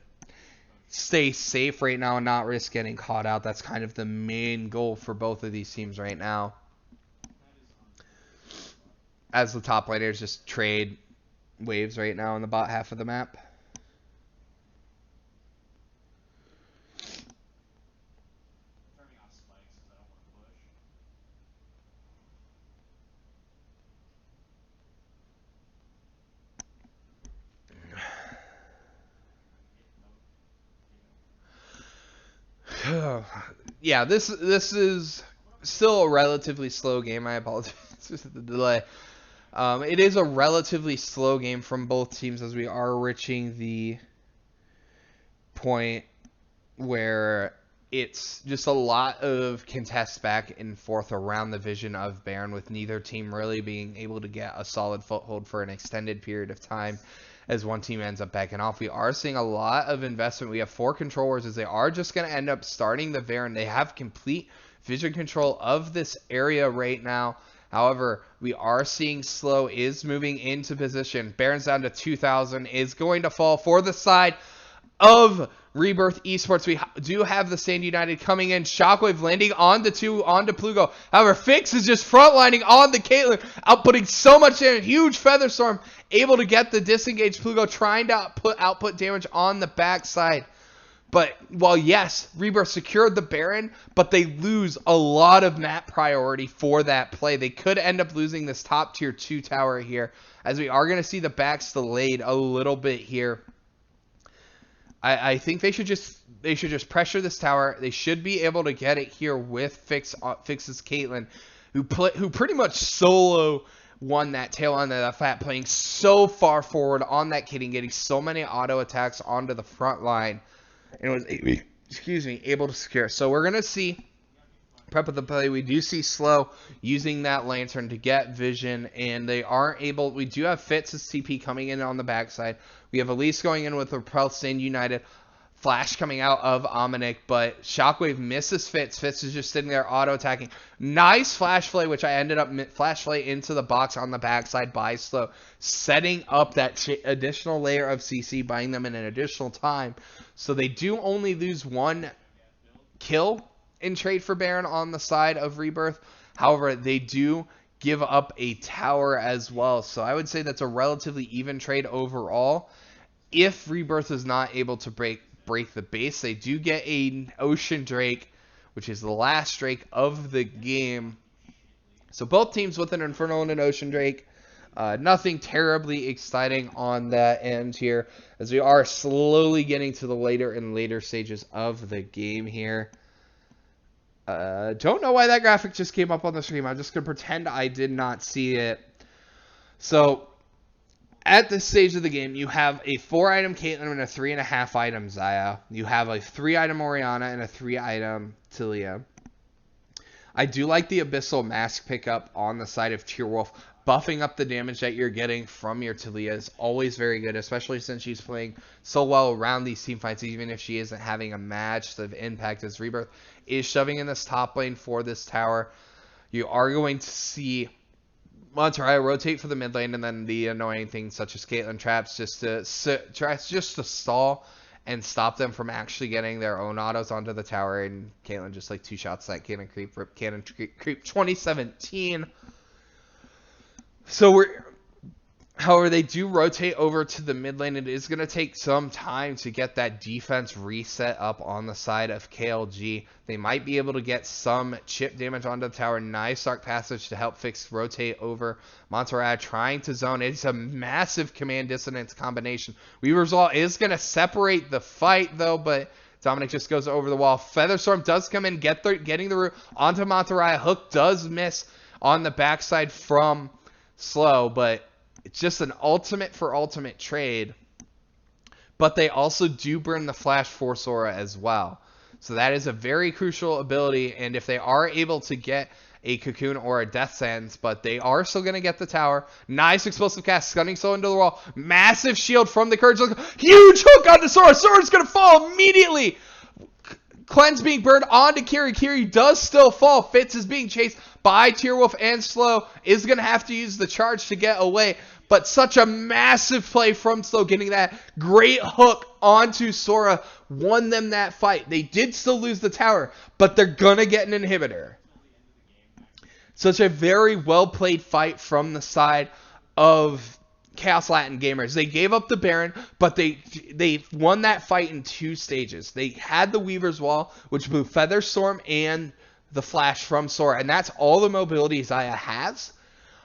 stay safe right now and not risk getting caught out. That's kind of the main goal for both of these teams right now, as the top laners just trade waves right now in the bot half of the map. Yeah, this is still a relatively slow game. I apologize for the delay. It is a relatively slow game from both teams as we are reaching the point where it's just a lot of contests back and forth around the vision of Baron, with neither team really being able to get a solid foothold for an extended period of time as one team ends up backing off. We are seeing a lot of investment. We have 4 controllers as they are just going to end up starting the Baron. They have complete vision control of this area right now. However, we are seeing Slow is moving into position. Baron's down to 2,000, is going to fall for the side of Rebirth Esports. We do have the Stand United coming in. Shockwave landing onto Plugo. However, Fix is just frontlining on the Caitlyn, outputting so much damage. Huge Feather Storm, able to get the disengaged Plugo, trying to output damage on the backside. But while yes, Rebirth secured the Baron, but they lose a lot of map priority for that play. They could end up losing this top tier 2 tower here, as we are going to see the backs delayed a little bit here. I think they should just pressure this tower. They should be able to get it here with Fix's Caitlyn, who pretty much solo won that tail end of that fight, playing so far forward on that Kitty, getting so many auto attacks onto the front line, and was able to secure. So we're gonna see prep of the play. We do see Slow using that lantern to get vision, and they aren't able. We do have Fitz's TP coming in on the backside. We have Elise going in with Repel, Stand United. Flash coming out of Ominic, but Shockwave misses Fitz. Fitz is just sitting there auto-attacking. Nice flash play, which I ended up flash play into the box on the backside by Slow, setting up that additional layer of CC, buying them in an additional time. So they do only lose 1 kill in trade for Baron on the side of Rebirth. However, they do give up a tower as well. So I would say that's a relatively even trade overall. If Rebirth is not able to break the base, they do get an Ocean Drake, which is the last Drake of the game. So both teams with an Infernal and an Ocean Drake. Nothing terribly exciting on that end here, as we are slowly getting to the later and later stages of the game here. Don't know why that graphic just came up on the stream. I'm just going to pretend I did not see it. So, at this stage of the game, you have a 4-item Caitlyn and a 3.5-item Xayah. You have a 3-item Orianna and a 3-item Talia. I do like the Abyssal Mask pickup on the side of Tearwolf. Buffing up the damage that you're getting from your Talia is always very good, especially since she's playing so well around these team fights, even if she isn't having a match of impact, as Rebirth is shoving in this top lane for this tower. You are going to see Monterey rotate for the mid lane, and then the annoying things such as Caitlyn traps just to stall and stop them from actually getting their own autos onto the tower. And Caitlyn just like 2 shots that Cannon Creep, rip Cannon Creep 2017. So however, they do rotate over to the mid lane. It is going to take some time to get that defense reset up on the side of KLG. They might be able to get some chip damage onto the tower. Nice Dark Passage to help Fix rotate over. Monterey trying to zone. It's a massive command dissonance combination. Weaver's Wall is going to separate the fight, though, but Dominic just goes over the wall. Featherstorm does come in, getting the root onto Monterey. Hook does miss on the backside from Slow, but It's just an ultimate for ultimate trade, but they also do burn the flash for Sora as well. So that is a very crucial ability, and if they are able to get a Cocoon or a Death Sands, but they are still going to get the tower. Nice explosive cast, Stunning Soul into the wall. Massive shield from the Courage. Huge hook onto Sora. Sora's going to fall immediately. Cleanse being burned onto Kiri. Kiri does still fall. Fitz is being chased by Tearwolf and Slow. Is going to have to use the charge to get away. But such a massive play from Slow, getting that great hook onto Sora. Won them that fight. They did still lose the tower, but they're going to get an inhibitor. Such a very well-played fight from the side of Chaos Latin Gamers. They gave up the Baron, but they won that fight in 2 stages. They had the Weaver's Wall, which blew Featherstorm and the Flash from Sora, and that's all the mobility Xayah has.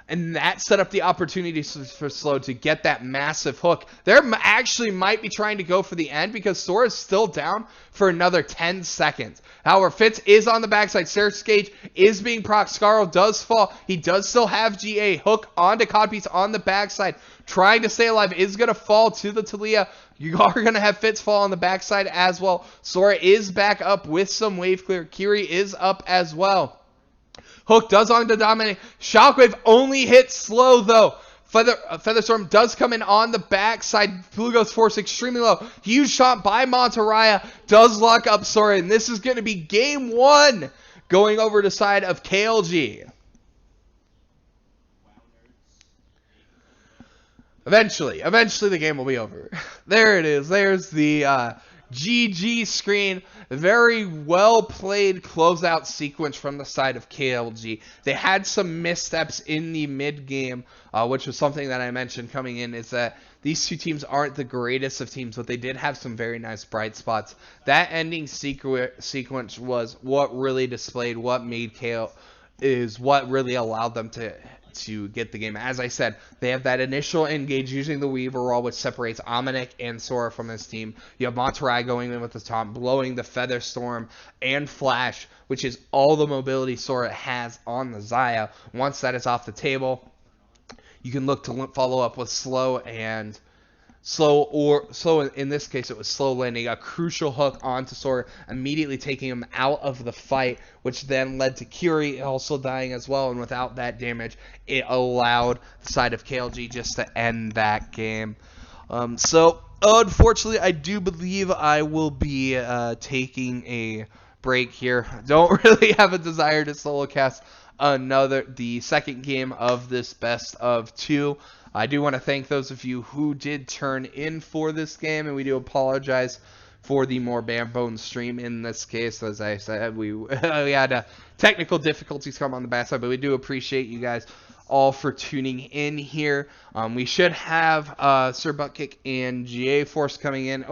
And that set up the opportunity for Slow to get that massive hook. They actually might be trying to go for the end because Sora is still down for another 10 seconds. However, Fitz is on the backside. Search Gauge is being proc. Scarl does fall. He does still have GA. Hook onto Codpiece on the backside. Trying to stay alive. Is going to fall to the Talia. You are going to have Fitz fall on the backside as well. Sora is back up with some wave clear. Kiri is up as well. Hook does on to dominate. Shockwave only hits Slow though. Featherstorm does come in on the backside. Blue Ghost Force extremely low. Huge shot by Monteraya. Does lock up Sora. And this is going to be game 1 going over to side of KLG. Eventually the game will be over. There it is. There's the GG screen. Very well played closeout sequence from the side of KLG. They had some missteps in the mid game, which was something that I mentioned coming in, is that these two teams aren't the greatest of teams, but they did have some very nice bright spots. That ending sequence was what really displayed what made KO is what really allowed them to get the game. As I said, they have that initial engage using the Weaver Roll, which separates Omnic and Sora from his team. You have Monterey going in with the taunt, blowing the Featherstorm and Flash, which is all the mobility Sora has on the Xayah. Once that is off the table, you can look to follow up with Slow in this case it was Slow landing a crucial hook onto Sora, immediately taking him out of the fight, which then led to Kiri also dying as well, and without that damage it allowed the side of KLG just to end that game. So unfortunately I do believe I will be taking a break here. Don't really have a desire to solo cast the second game of this best of 2. I do want to thank those of you who did turn in for this game, and we do apologize for the more bare bones stream in this case. As I said, we had technical difficulties come on the backside, but we do appreciate you guys all for tuning in here. We should have Sir Buttkick and GA Force coming in,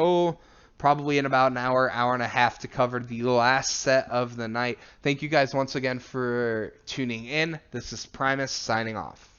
probably in about an hour and a half to cover the last set of the night. Thank you guys once again for tuning in. This is Primus signing off.